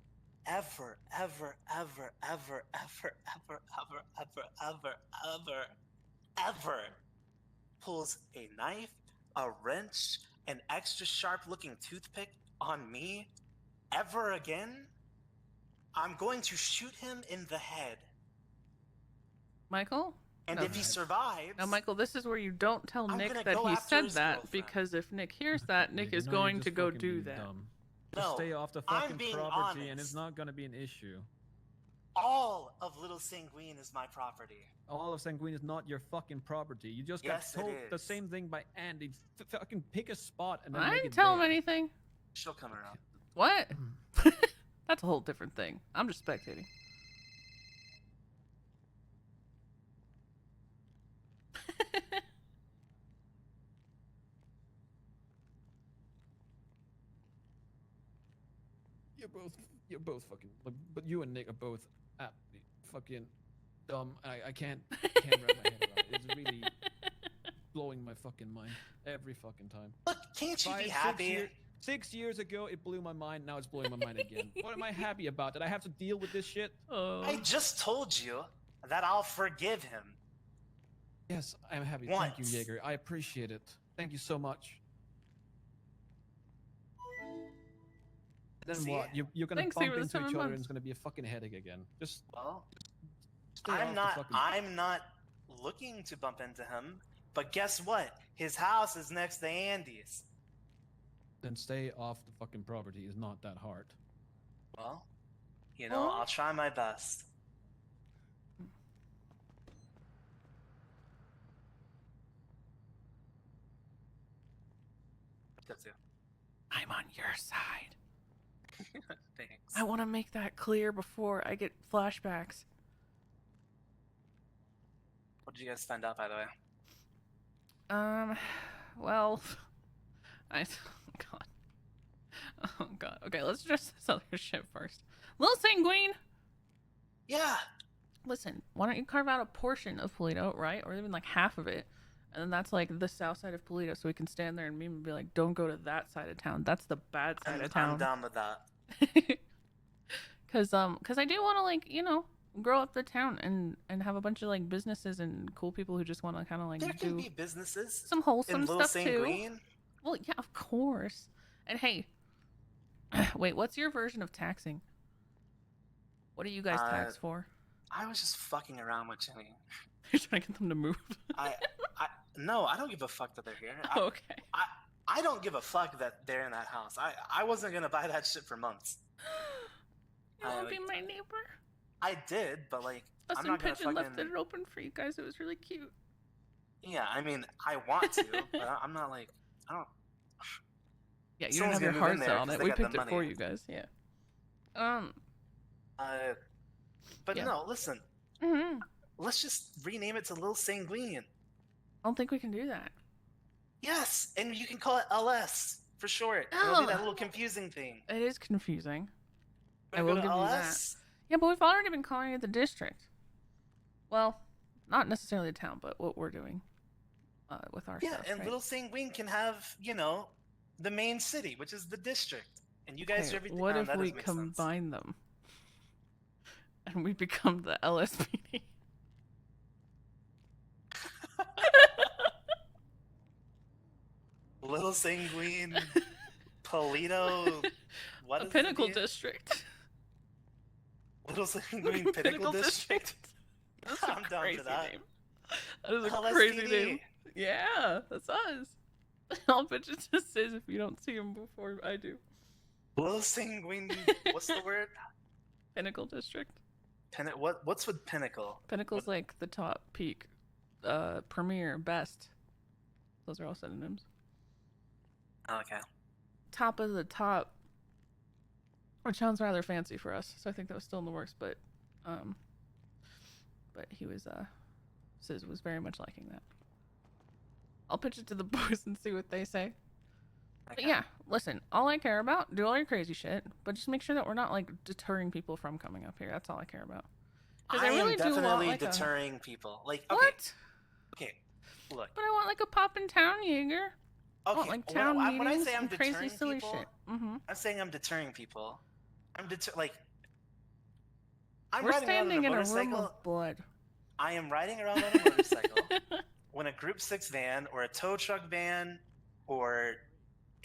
pulls a knife, a wrench, an extra sharp looking toothpick on me ever again, I'm going to shoot him in the head. Michael? And if he survives... Now, Michael, this is where you don't tell I'm Nick gonna that go he after said his that, girlfriend. because if Nick hears that, Nick is You know, going you're to just go fucking do being that. dumb. No, Just stay off the I'm fucking being property, and honest. it's not gonna be an issue. All of Little Sanguine is my property. All of Sanguine is not your fucking property. You just Yes, got it told the is. same thing by Andy. Fucking pick a spot and then I make didn't it tell him there. anything. She'll come around. What? That's a whole different thing. I'm just spectating. You're both fucking. But you and Nick are both fucking dumb. I can't wrap my head around it. It's really blowing my fucking mind every fucking time. Look, can't you be 6 happy? 6 years ago, it blew my mind. Now it's blowing my mind again. What am I happy about? That I have to deal with this shit? I just told you that I'll forgive him. Yes, I'm happy. Once. Thank you, Yeager. I appreciate it. Thank you so much. Then See? what? You're gonna Thanks, bump Steve, for the into 7 each other and months. it's gonna be a fucking headache again. Just Well, stay off the fucking... I'm not looking to bump into him, but guess what? His house is next to Andy's. Then stay off the fucking property. Is not that hard. Well, you know, I'll try my best. That's it. I'm on your side. Thanks. I want to make that clear before I get flashbacks. What did you guys find out, by the way? Well, oh god. Okay, let's address this other shit first. Lil Sanguine! Yeah! Listen, why don't you carve out a portion of Polito, right? Or even like half of it. And then that's like the south side of Polito, so we can stand there and meme and be like, don't go to that side of town. That's the bad side of town. I'm down with that. Cause I do want to, like, you know, grow up the town and have a bunch of like businesses and cool people who just want to kind of like There can do be businesses some wholesome in Little stuff St. too. Green. Well, yeah, of course. And hey, wait, what's your version of taxing? What do you guys tax for? I was just fucking around with Jenny. You're trying to get them to move. No, I don't give a fuck that they're here. Okay. I don't give a fuck that they're in that house. I wasn't gonna buy that shit for months. You want to be my neighbor? I did, but like, Us I'm and not gonna Pigeon fucking. left it open for you guys. It was really cute. Yeah, I mean, I want to, but I'm not like, I don't. Yeah, you Someone's don't have your gonna move in heart set there on 'cause it. they We got the picked it for money. you guys. Yeah. But Yeah. no, listen. Mm-hmm. Let's just rename it to Lil Sanguine. I don't think we can do that. Yes, and you can call it LS for short. It'll Oh. be that little confusing thing. It is confusing. I Wanna will go give to you LS? that. Yeah, but we've already been calling it the district. Well, not necessarily the town, but what we're doing with our Yeah, stuff. and right? Little Sanguine can have, you know, the main city, which is the district. And you guys Okay, do everything. what Oh, if that we doesn't make sense. combine them and we become the LSPD? Little Sanguine, Polito, what A is Pinnacle the District. Little Sanguine Pinnacle District? That's a I'm down crazy for that. name. That is a LSPD. crazy name. Yeah, that's us. I'll bet it just says if you don't see him before I do. Little Sanguine, what's the word? Pinnacle District. What's with Pinnacle? Pinnacle's like the top peak. Premier, best. Those are all synonyms. Okay. Top of the top. Which sounds rather fancy for us, so I think that was still in the works, but he was Sis was very much liking that. I'll pitch it to the boys and see what they say. But yeah, listen, all I care about, do all your crazy shit, but just make sure that we're not like deterring people from coming up here. That's all I care about. Because I really am do want definitely like deterring people. Like, okay. What? Okay, look. But I want like a pop in town, Yeager. I want Okay, like town when I meetings say I'm and crazy deterring silly people, shit. Mm-hmm. I'm saying I'm deterring people. I'm We're riding around standing on in a a room motorcycle. of blood. I am riding around on a motorcycle. When a Group 6 van or a tow truck van or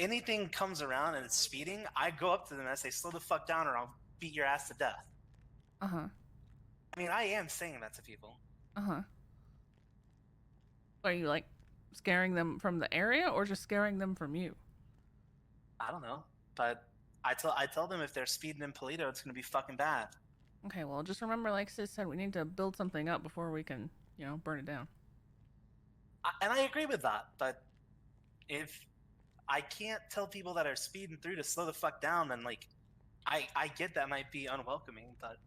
anything comes around and it's speeding, I go up to them and I say, slow the fuck down or I'll beat your ass to death. Uh-huh. I mean, I am saying that to people. Uh-huh. Are you like scaring them from the area or just scaring them from you? I don't know. But I tell them if they're speeding in Polito, it's going to be fucking bad. Okay, well, just remember, like Sis said, we need to build something up before we can, you know, burn it down. And I agree with that. But if I can't tell people that are speeding through to slow the fuck down, then, like, I get that might be unwelcoming, but...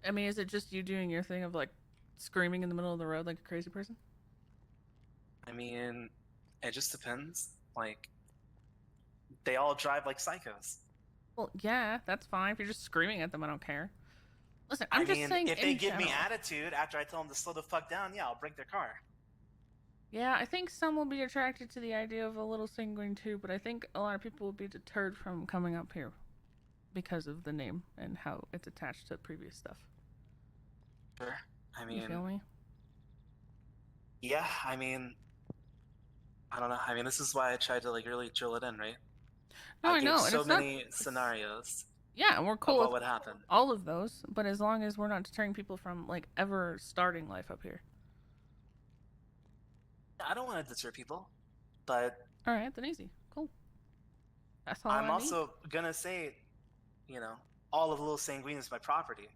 I mean, is it just you doing your thing of, like, screaming in the middle of the road like a crazy person? I mean, it just depends. Like, they all drive like psychos. Well, yeah, that's fine. If you're just screaming at them, I don't care. Listen, I'm I just mean, saying if in they give me general. attitude after I tell them to slow the fuck down, yeah, I'll break their car. Yeah, I think some will be attracted to the idea of a little sanguine too, but I think a lot of people will be deterred from coming up here because of the name and how it's attached to previous stuff. Sure. I mean, You feel me? yeah, I mean, I don't know. I mean, this is why I tried to like really drill it in, right? No, I gave know, and so it's not- many scenarios. Yeah, and we're cool of with what would happen. all of those, but as long as we're not deterring people from like ever starting life up here. I don't want to deter people, but All right, then easy, cool. That's all I'm I need. also gonna say, you know, all of Little Sanguine is my property,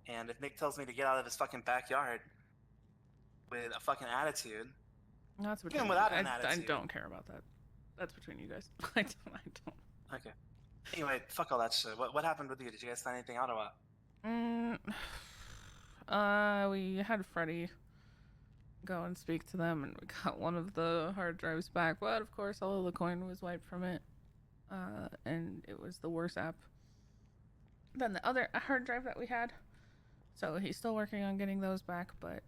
and if Nick tells me to get out of his fucking backyard with a fucking attitude, That's even between without you. an I attitude, don't care about that. That's between you guys. I don't. Okay. Anyway, fuck all that shit. What happened with you? Did you guys find anything out or what? We had Freddy go and speak to them, and we got one of the hard drives back, but of course all of the coin was wiped from it, and it was the worst app than the other hard drive that we had. So he's still working on getting those back, but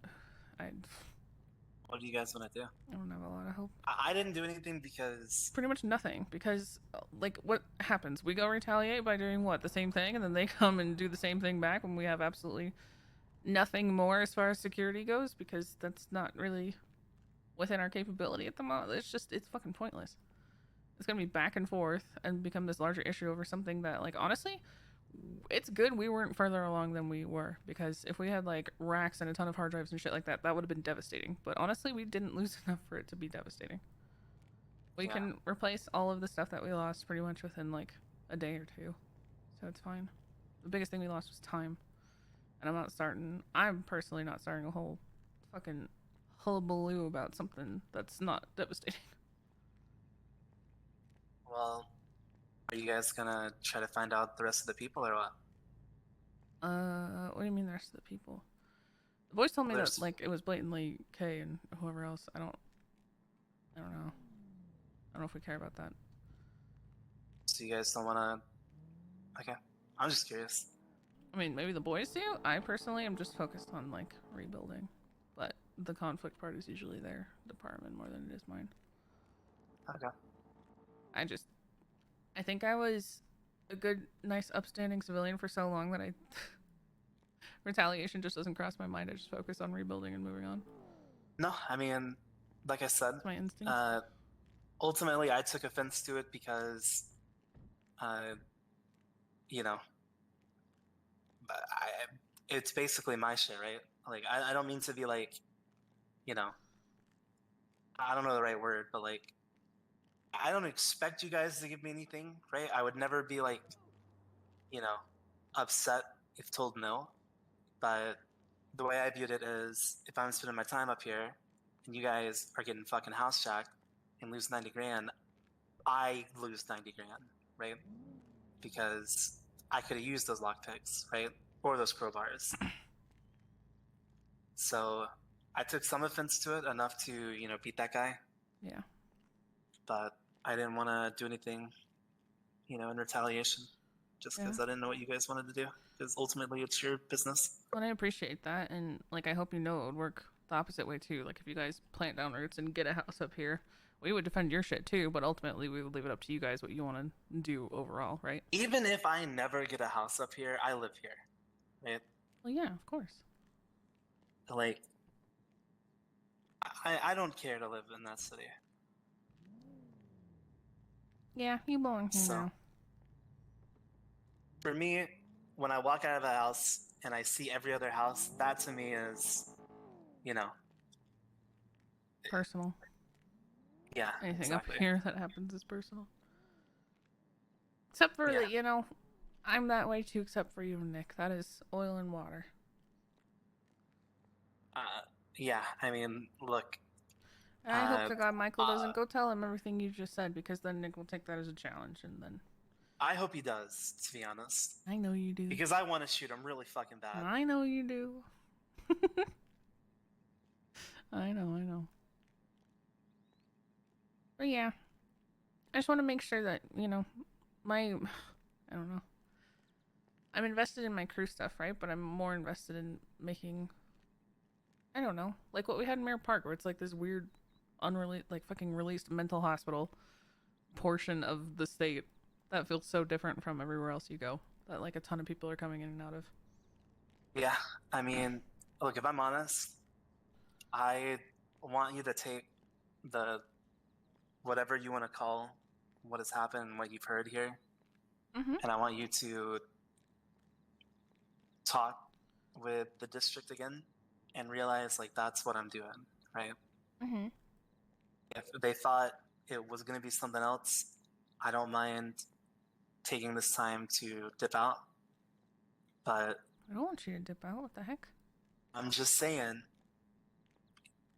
What do you guys want to do? I don't have a lot of hope. I didn't do anything because Pretty much nothing, because like what happens? We go retaliate by doing what? The same thing, and then they come and do the same thing back when we have absolutely nothing more as far as security goes, because that's not really within our capability at the moment. It's fucking pointless. It's gonna be back and forth and become this larger issue over something that, like, honestly, it's good we weren't further along than we were, because if we had like racks and a ton of hard drives and shit like that, that would have been devastating. But honestly, we didn't lose enough for it to be devastating. We can replace all of the stuff that we lost pretty much within like a day or two, so it's fine. The biggest thing we lost was time, and I'm personally not starting a whole fucking hullabaloo about something that's not devastating. Well, are you guys gonna try to find out the rest of the people or what? What do you mean the rest of the people? The boys told me There's- that like it was blatantly Kay and whoever else. I don't know. I don't know if we care about that. So you guys don't wanna... Okay. I'm just curious. I mean, maybe the boys do. I personally am just focused on like rebuilding, but the conflict part is usually their department more than it is mine. Okay. I think I was a good, nice, upstanding civilian for so long that retaliation just doesn't cross my mind. I just focus on rebuilding and moving on. No, I mean, like I said, That's my instinct. ultimately I took offense to it because, you know, it's basically my shit, right? Like, I don't mean to be like, you know, I don't know the right word, but like, I don't expect you guys to give me anything, right? I would never be like, you know, upset if told no. But the way I viewed it is, if I'm spending my time up here and you guys are getting fucking house jacked and lose 90 grand, I lose 90 grand, right? Because I could have used those lockpicks, right? Or those crowbars. So I took some offense to it, enough to, you know, beat that guy. Yeah. But I didn't want to do anything, you know, in retaliation, just because Yeah. I didn't know what you guys wanted to do. Because ultimately, it's your business. But I appreciate that, and like I hope you know it would work the opposite way too. Like if you guys plant down roots and get a house up here, we would defend your shit too. But ultimately, we would leave it up to you guys what you want to do overall, right? Even if I never get a house up here, I live here, right? Well, yeah, of course. Like, I don't care to live in that city. Yeah, you belong here So, now. for me, when I walk out of the house and I see every other house, that to me is, you know, Personal. yeah. Anything exactly. up here that happens is personal. Except for Yeah. that, you know, I'm that way too. Except for you, Nick. That is oil and water. Yeah, I mean, look. I hope to God Michael doesn't go tell him everything you just said, because then Nick will take that as a challenge, and then. I hope he does, to be honest. I know you do. Because I want to shoot him really fucking bad. I know you do. I know. But yeah, I just want to make sure that, you know, I don't know. I'm invested in my crew stuff, right? But I'm more invested in making, I don't know, like what we had in Mirror Park, where it's like this weird, like fucking released mental hospital portion of the state that feels so different from everywhere else you go. That like a ton of people are coming in and out of. Yeah, I mean, look, if I'm honest, I want you to take the whatever you want to call what has happened and what you've heard here, and I want you to talk with the district again and realize like that's what I'm doing, right? Mm-hmm. If they thought it was going to be something else, I don't mind taking this time to dip out. But I don't want you to dip out. What the heck? I'm just saying,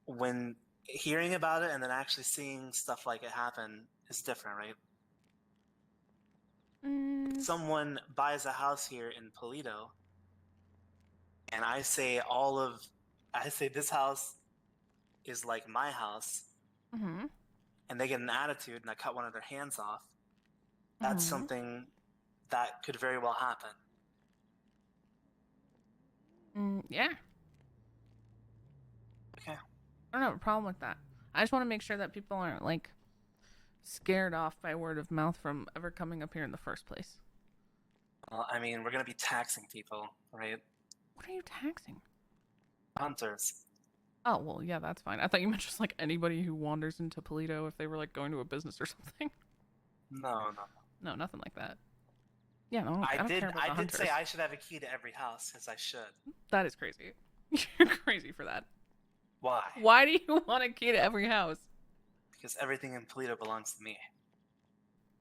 when hearing about it and then actually seeing stuff like it happen is different, right? Someone buys a house here in Polito, and I say this house is like my house, Mm-hmm. and they get an attitude and I cut one of their hands off. That's something that could very well happen. Yeah. Okay. I don't have a problem with that. I just want to make sure that people aren't like scared off by word of mouth from ever coming up here in the first place. Well, I mean, we're going to be taxing people, right? What are you taxing? Hunters. Oh, well, yeah, that's fine. I thought you meant just like anybody who wanders into Polito if they were like going to a business or something. No. No, nothing like that. Yeah, no, I don't did. care about the I did hunters. say I should have a key to every house, because I should. That is crazy. You're crazy for that. Why? Why do you want a key to every house? Because everything in Polito belongs to me.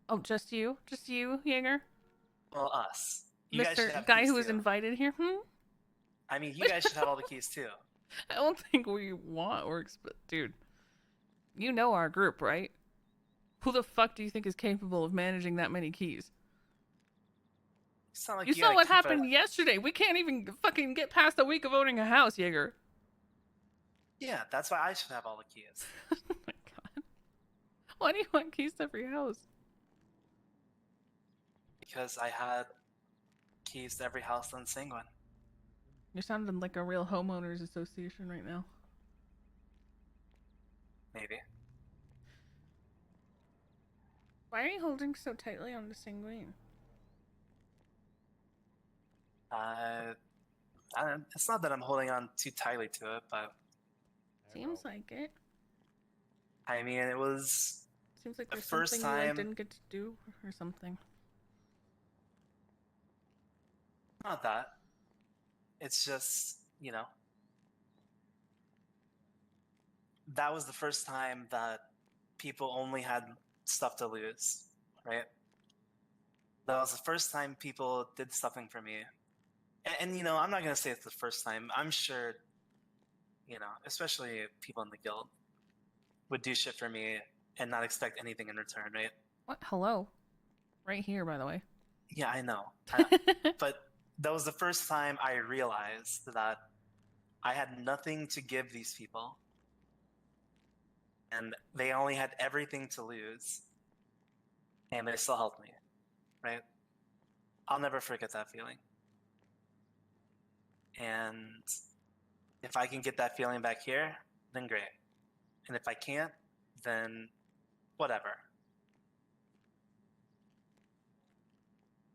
Oh, just you? Just you, Yeager? Well, us. You guys should Mr. have Guy keys who was too. invited here? I mean, you guys should have all the keys too. I don't think we want or dude. You know our group, right? Who the fuck do you think is capable of managing that many keys? It's not like You saw what happened yesterday. We can't even fucking get past a week of owning a house, Yeager. Yeah, that's why I should have all the keys. Why do you want keys to every house? Because I had keys to every house on Sanguine. You're sounding like a real homeowners association right now. Maybe. Why are you holding so tightly on the sanguine? It's not that I'm holding on too tightly to it, but Seems like it. I mean, it was Seems like the there's first something you like, time. didn't get to do or something. Not that. It's just, you know, that was the first time that people only had stuff to lose, right? That was the first time people did something for me. And you know, I'm not going to say it's the first time. I'm sure, you know, especially people in the guild would do shit for me and not expect anything in return, right? What? Hello? Right here, by the way. Yeah, I know. But that was the first time I realized that I had nothing to give these people. And they only had everything to lose. And they still helped me, right? I'll never forget that feeling. And if I can get that feeling back here, then great. And if I can't, then whatever.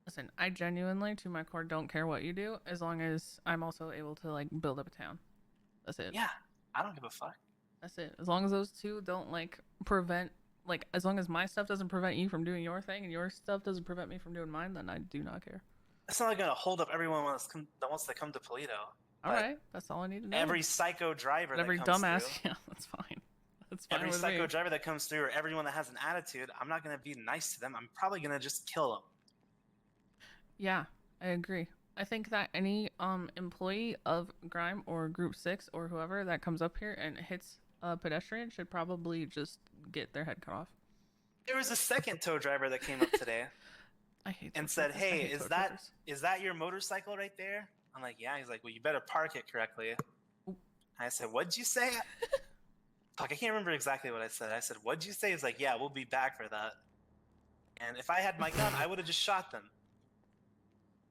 Listen, I genuinely, to my core, don't care what you do as long as I'm also able to like build up a town. That's it. Yeah, I don't give a fuck. That's it. As long as those two don't like prevent, like as long as my stuff doesn't prevent you from doing your thing and your stuff doesn't prevent me from doing mine, then I do not care. It's not like going to hold up everyone that wants to come to Polito. All right, that's all I need to know. Every psycho driver But every that comes dumbass, through, yeah, that's fine. That's fine every with psycho me. driver that comes through, or everyone that has an attitude, I'm not going to be nice to them. I'm probably going to just kill them. Yeah, I agree. I think that any employee of Grime or Group 6 or whoever that comes up here and hits a pedestrian should probably just get their head cut off. There was a second tow driver that came up today I hate and tow said, drivers. I "Hey, hate tow is drivers. that your motorcycle right there?" I'm like, "Yeah." He's like, "Well, you better park it correctly." I said, "What'd you say?" Fuck, I can't remember exactly what I said. I said, "What'd you say?" He's like, "Yeah, we'll be back for that." And if I had my gun, I would have just shot them.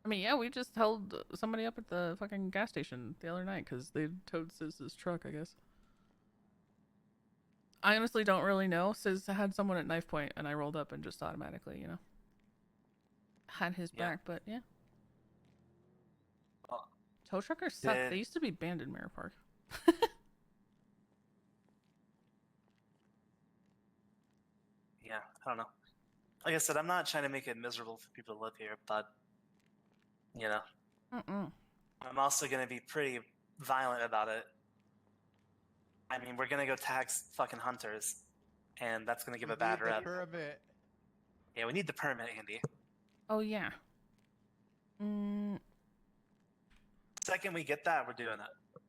I mean, yeah, we just held somebody up at the fucking gas station the other night because they towed Siz's truck, I guess. I honestly don't really know. Siz had someone at knife point, and I rolled up and just automatically, you know, had his back. But yeah, tow truckers suck. They used to be banned in Mirror Park. Yeah, I don't know. Like I said, I'm not trying to make it miserable for people to live here, but you know, I'm also going to be pretty violent about it. I mean, we're going to go tax fucking hunters, and that's going to give a bad rep. Permit. Yeah, we need the permit, Andy. Oh yeah. Second we get that, we're doing it.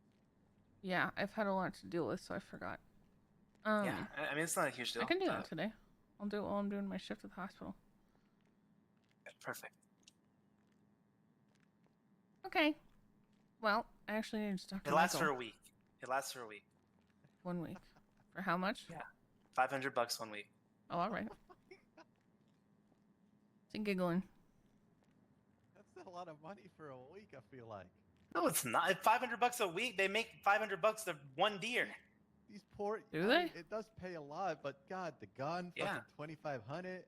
Yeah, I've had a lot to deal with, so I forgot. Yeah, I mean, it's not a huge deal. I can do that today. I'll do it while I'm doing my shift at the hospital. Perfect. Okay. Well, I actually need to talk to It lasts Michael. for a week. It lasts for a week. 1 week. For how much? Yeah. $500 1 week. Oh, all right. It's giggling. That's a lot of money for a week, I feel like. No, it's not. It's $500 a week. They make $500 to one deer. These poor. Do they? It does pay a lot, but God, the gun, Yeah. fucking 2,500.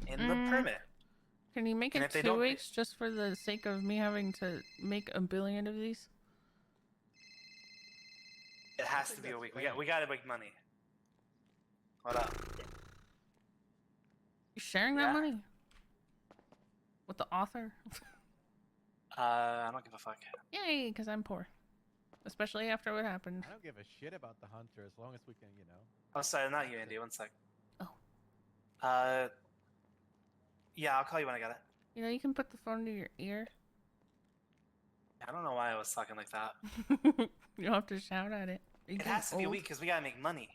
And the permit. Can you make And it if they 2 don't- weeks just for the sake of me having to make a billion of these? It has to be a week. We got to make money. What up? You sharing that money? With the author? I don't give a fuck. Yay, because I'm poor. Especially after what happened. I don't give a shit about the hunter as long as we can, you know. Oh, sorry, not you, Andy. 1 sec. Oh. Yeah, I'll call you when I got it. You know, you can put the phone to your ear. I don't know why I was talking like that. You don't have to shout at it. It has to be a week because we gotta make money.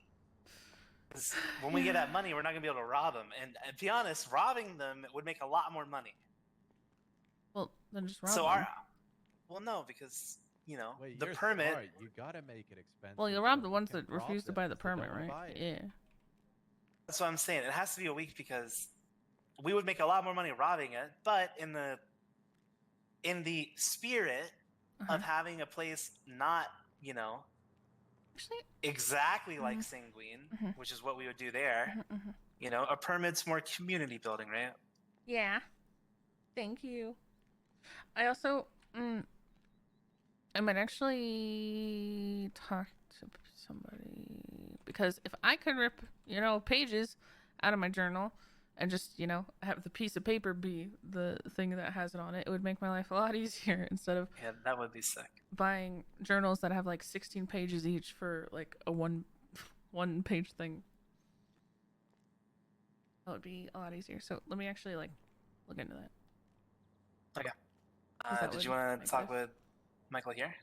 'Cause when we get that money, we're not gonna be able to rob them. And to be honest, robbing them would make a lot more money. Well, then just rob So them. well, no, because you know Wait, the you're permit. smart. You gotta make it expensive. Well, you'll rob the so ones you that can rob refuse to them, buy the so permit, don't right? buy it. Yeah. That's what I'm saying. It has to be a week because we would make a lot more money robbing it. But in the spirit of having a place not, you know, exactly like Sanguine, which is what we would do there. You know, a permit's more community building, right? Yeah. Thank you. I also, I might actually talk to somebody because if I could rip, you know, pages out of my journal and just, you know, have the piece of paper be the thing that has it on it, it would make my life a lot easier instead of Yeah, that would be sick. buying journals that have like 16 pages each for like a one page thing. That would be a lot easier. So let me actually like look into that. Okay. that Did would you want make to talk life- with Michael here?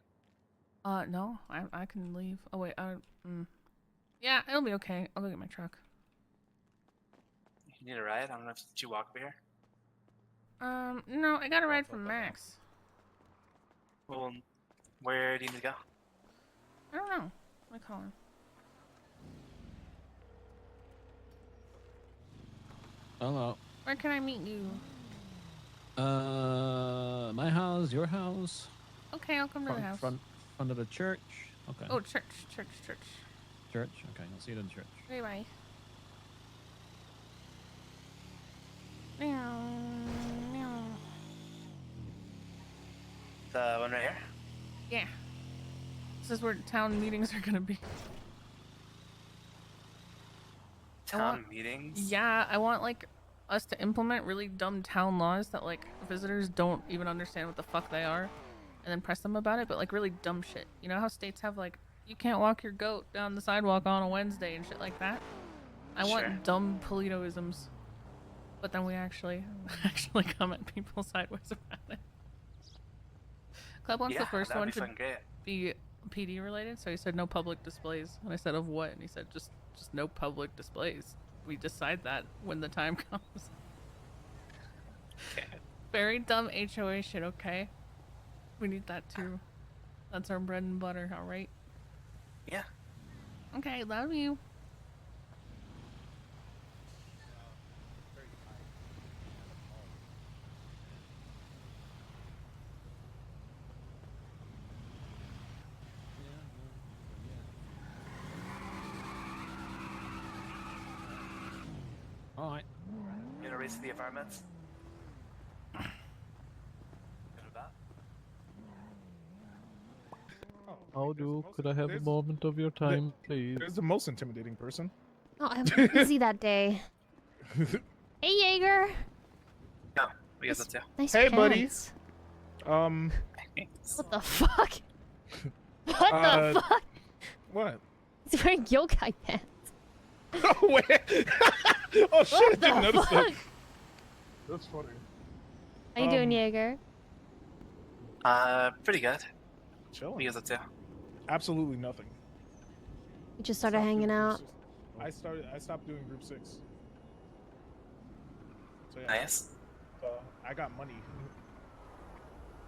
No, I can leave. Oh wait, yeah, it'll be okay. I'll go get my truck. You need a ride? I don't know if did you walk over here. No, I got a ride from Max. Well, where do you need to go? I don't know. Let me call him. Hello. Where can I meet you? My house, your house. Okay, I'll come to the house. Front of the church. Okay. Oh, church. Church. Okay, I'll see you in church. Bye bye. Meow, meow. The one right here? Yeah. This is where town meetings are gonna be. Town meetings? Yeah, I want like us to implement really dumb town laws that like visitors don't even understand what the fuck they are, and then press them about it. But like really dumb shit. You know how states have like you can't walk your goat down the sidewalk on a Wednesday and shit like that. I want dumb Politoisms, but then we actually come at people sideways about it. Club wants the first that'd one be to fucking great. be PD related, so he said no public displays. And I said of what? And he said just no public displays. We decide that when the time comes. Very dumb HOA shit, okay? We need that too. That's our bread and butter, alright? Yeah. Okay, love you. All right. You gonna race to the apartments? Good with that? Could I have a moment of your time, please? There's the most intimidating person. Oh, I'm busy that day. Hey, Yeager. No, we got that too. Nice Hey, pants. buddy. What the fuck? What the fuck? What? He's wearing yokai pants. Oh wait! Oh shit! I didn't notice that. fuck? That's funny. How you doing, Yeager? Pretty good. Chilling. We got that too. Absolutely nothing. We just started hanging out. I stopped doing group 6. So yeah. Nice. I got money.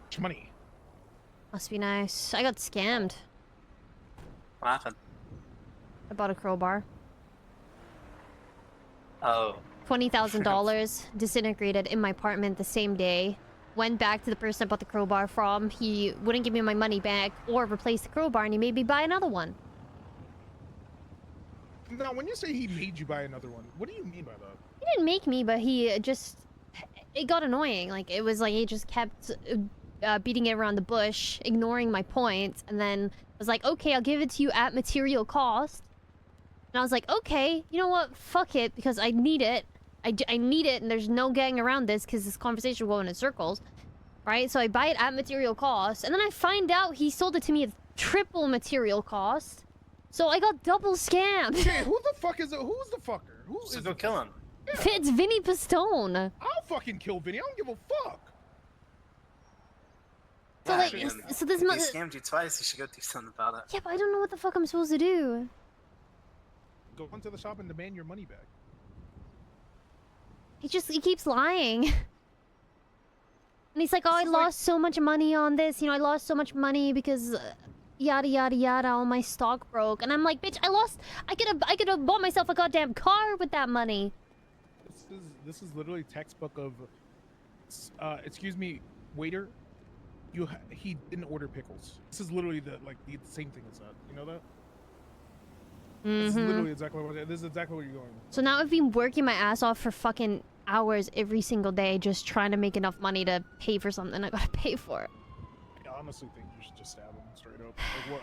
Much money. Must be nice. I got scammed. What happened? I bought a crowbar. Oh. $20,000 disintegrated in my apartment the same day. Went back to the person I bought the crowbar from. He wouldn't give me my money back or replace the crowbar, and he made me buy another one. Now, when you say he made you buy another one, what do you mean by that? He didn't make me, but he just... It got annoying. Like, it was like he just kept beating it around the bush, ignoring my points, and then was like, okay, I'll give it to you at material cost. And I was like, okay, you know what? Fuck it, because I need it. I need it, and there's no getting around this, because this conversation will go in circles. Right? So I buy it at material cost, and then I find out he sold it to me at triple material cost. So I got double scammed. Okay, who the fuck is it? Who's the fucker? Who So is go it? kill him. Yeah. It's Vinny Pistone. I'll fucking kill Vinny. I don't give a fuck. So Yeah, like, I mean, so this if month. he scammed you twice, you should go do something about it. Yeah, but I don't know what the fuck I'm supposed to do. Go into the shop and demand your money back. He keeps lying. And he's like, oh, I lost so much money on this. You know, I lost so much money because yada yada yada. All my stock broke. And I'm like, bitch, I could have bought myself a goddamn car with that money. This is literally textbook of. Excuse me, waiter. He didn't order pickles. This is literally the same thing as that. You know that? This is literally exactly what. This is exactly where you're going. So now I've been working my ass off for fucking hours every single day, just trying to make enough money to pay for something I gotta pay for. I honestly think you should just stab him straight up.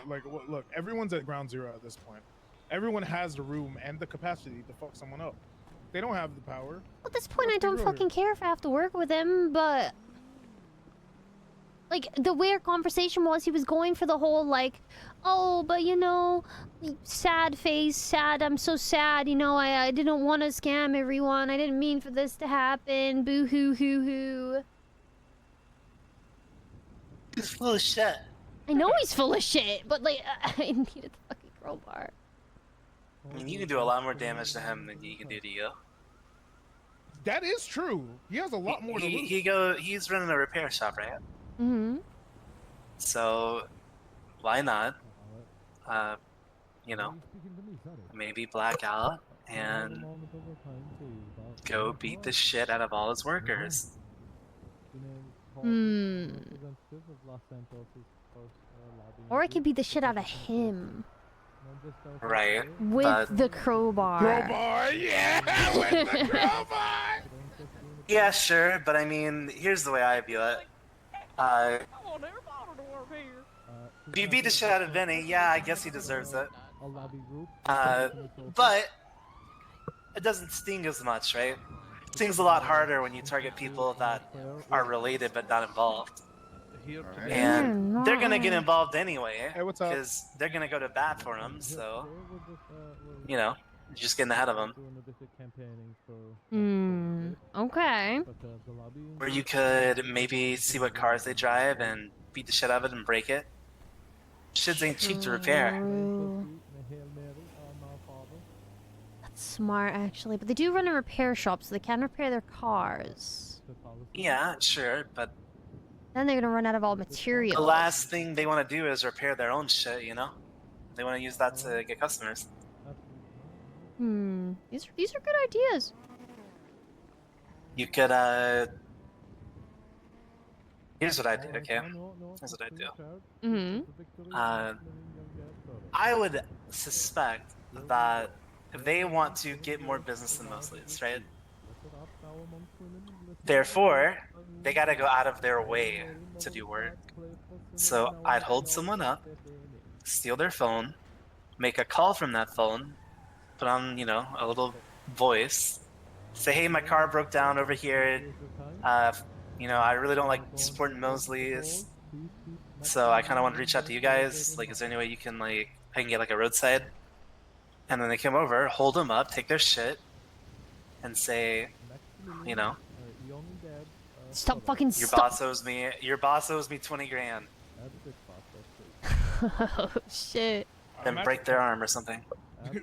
What? Look, everyone's at ground zero at this point. Everyone has the room and the capacity to fuck someone up. They don't have the power. At this point, I don't fucking care if I have to work with him, but... Like, the way our conversation was, he was going for the whole, like, oh, but you know, sad face, sad, I'm so sad, you know, I didn't want to scam everyone, I didn't mean for this to happen, boo-hoo-hoo-hoo. He's full of shit. I know he's full of shit, but, like, I needed the fucking crowbar. I mean, you can do a lot more damage to him than you can do to you. That is true. He has a lot more to lose. He's running a repair shop, right? Mm-hmm. So, why not? You know, maybe black out and go beat the shit out of all his workers. Or I could beat the shit out of him. Right. With the crowbar. Crowbar, yeah! With the crowbar! Yeah, sure, but I mean, here's the way I view it. If you beat the shit out of Vinny, yeah, I guess he deserves it. But it doesn't sting as much, right? It stings a lot harder when you target people that are related but not involved. And they're gonna get involved anyway, because they're gonna go to bat for him, so, you know, just getting ahead of them. Okay. Or you could maybe see what cars they drive and beat the shit out of it and break it. Shits ain't cheap to repair. That's smart, actually. But they do run a repair shop, so they can repair their cars. Yeah, sure, but Then they're gonna run out of all materials. the last thing they want to do is repair their own shit, you know? They want to use that to get customers. These are good ideas. You could, here's what I do, okay? Here's what I do. I would suspect that if they want to get more business than most leads, right? Therefore, they gotta go out of their way to do work. So I'd hold someone up, steal their phone, make a call from that phone, put on, you know, a little voice, say, hey, my car broke down over here. You know, I really don't like supporting Mosley's. So I kind of want to reach out to you guys. Like, is there any way you can, like, I can get, like, a roadside? And then they come over, hold them up, take their shit, and say, you know, Stop fucking your stop. boss owes me 20 grand. Oh, shit. Then break their arm or something. Do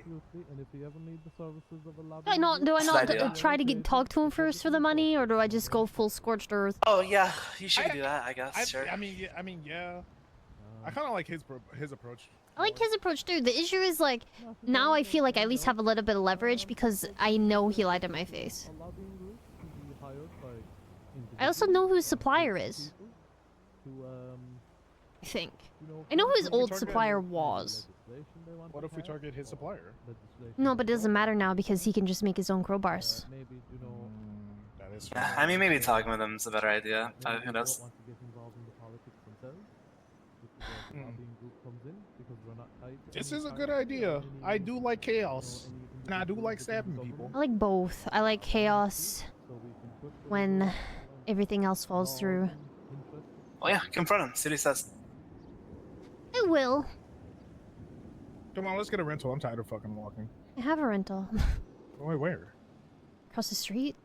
I not try to talk to him first for the money, or do I just go full scorched earth? Oh yeah, you should do that, I guess. Sure. I mean, yeah. I kind of like his approach. I like his approach too. The issue is like, now I feel like I at least have a little bit of leverage because I know he lied to my face. I also know who his supplier is. I think. I know who his old supplier was. What if we target his supplier? No, but it doesn't matter now because he can just make his own crowbars. Yeah, I mean, maybe talking with him is a better idea. Who knows? This is a good idea. I do like chaos, and I do like stabbing people. I like both. I like chaos when everything else falls through. Oh yeah, confront him. See what he says. I will. Come on, let's get a rental. I'm tired of fucking walking. I have a rental. Wait, where? Across the street.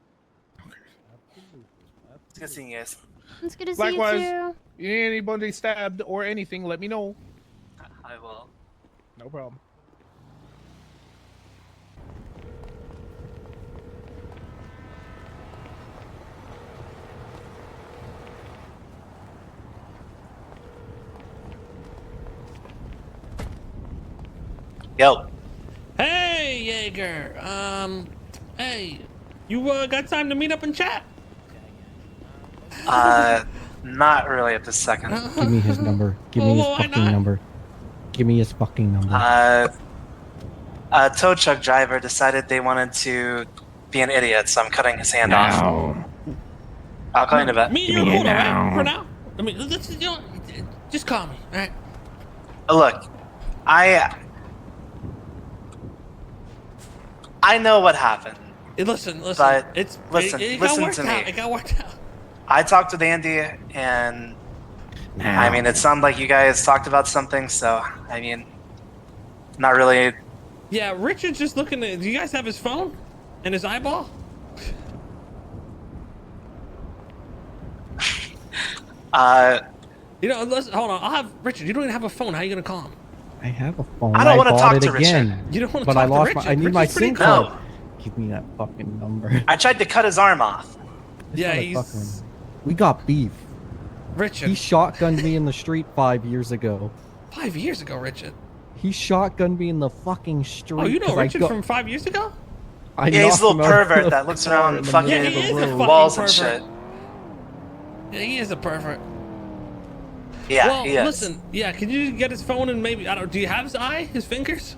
It's good seeing you guys. It's good to see you Likewise, too. you need anybody stabbed or anything, let me know. I will. No problem. Yo. Hey, yeager. Hey, you got time to meet up and chat? Not really at this second. Give me his number. Give me his fucking number. Give me his fucking number. A tow truck driver decided they wanted to be an idiot, so I'm cutting his hand off. I'll call you in a bit. Me and you are cool, alright? For now? I mean, just call me, alright? Look, I know what happened. Listen. But it listen to me. It got worked out. I talked with Andy, and I mean, it sounded like you guys talked about something. So I mean, not really. Yeah, Richard's just looking at. Do you guys have his phone and his eyeball? You know, hold on. I'll have Richard. You don't even have a phone. How are you gonna call him? I have a phone. I don't want to bought talk it to again. Richard. You don't want to But talk I lost to Richard. I need my Richard's pretty SIM cool. card. Give me that fucking number. I tried to cut his arm off. Yeah, he's. We got beef. Richard. He shotgunned me in the street 5 years ago. 5 years ago, Richard. He shotgunned me in the fucking street. Oh, you know 'cause I Richard got- from 5 years ago? I Yeah, he's a knocked little him out of pervert the that looks car around in the fucking middle of the he is a road. fucking walls and pervert. shit. Yeah, he is a pervert. Yeah, well, he is. listen. Yeah, can you get his phone and maybe I don't. Do you have his eye? His fingers?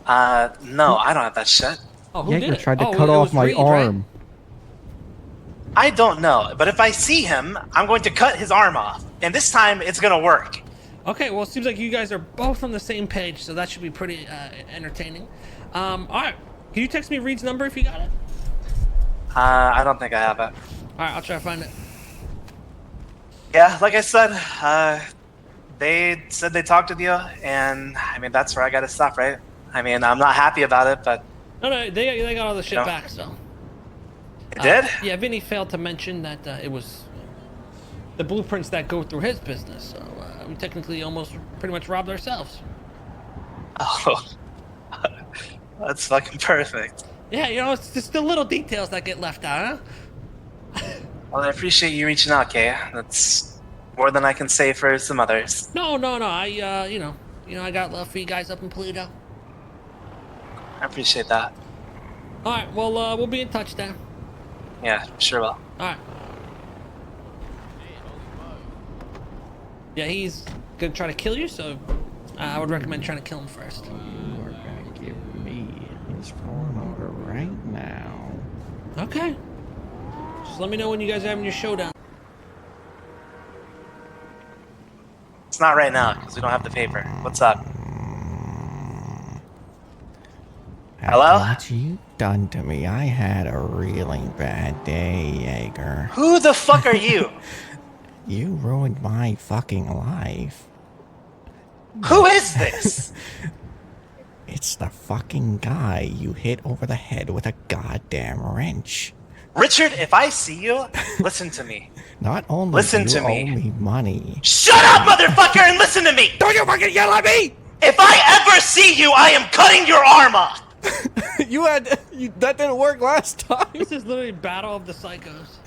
No, I don't have that shit. Oh, who Yeager did it? tried to Oh, cut it off was my Reed, right? arm. I don't know, but if I see him, I'm going to cut his arm off, and this time it's gonna work. Okay, well, it seems like you guys are both on the same page, so that should be pretty entertaining. All right, can you text me Reed's number if you got it? I don't think I have it. All right, I'll try to find it. Yeah, like I said, they said they talked with you, and I mean that's where I gotta stop, right? I mean, I'm not happy about it, but No, they got all the shit No. back, so. it did. Yeah, Vinny failed to mention that it was the blueprints that go through his business, so we technically almost pretty much robbed ourselves. Oh, that's fucking perfect. Yeah, you know, it's just the little details that get left out, huh? Well, I appreciate you reaching out, Kay. That's more than I can say for some others. No, I, you know, I got love for you guys up in Polito. I appreciate that. All right, well, we'll be in touch then. Yeah, sure will. All right. Yeah, he's gonna try to kill you, so I would recommend trying to kill him first. You are gonna give me his phone number right now. Okay. Just let me know when you guys are having your showdown. It's not right now because we don't have the paper. What's up? Hello? What you done to me? I had a really bad day, Yeager. Who the fuck are you? You ruined my fucking life. Who is this? It's the fucking guy you hit over the head with a goddamn wrench. Richard, if I see you, listen to me. Not only Listen do you to me. owe me money. Shut up, motherfucker, and listen to me! Don't you fucking yell at me! If I ever see you, I am cutting your arm off! That didn't work last time. This is literally Battle of the Psychos.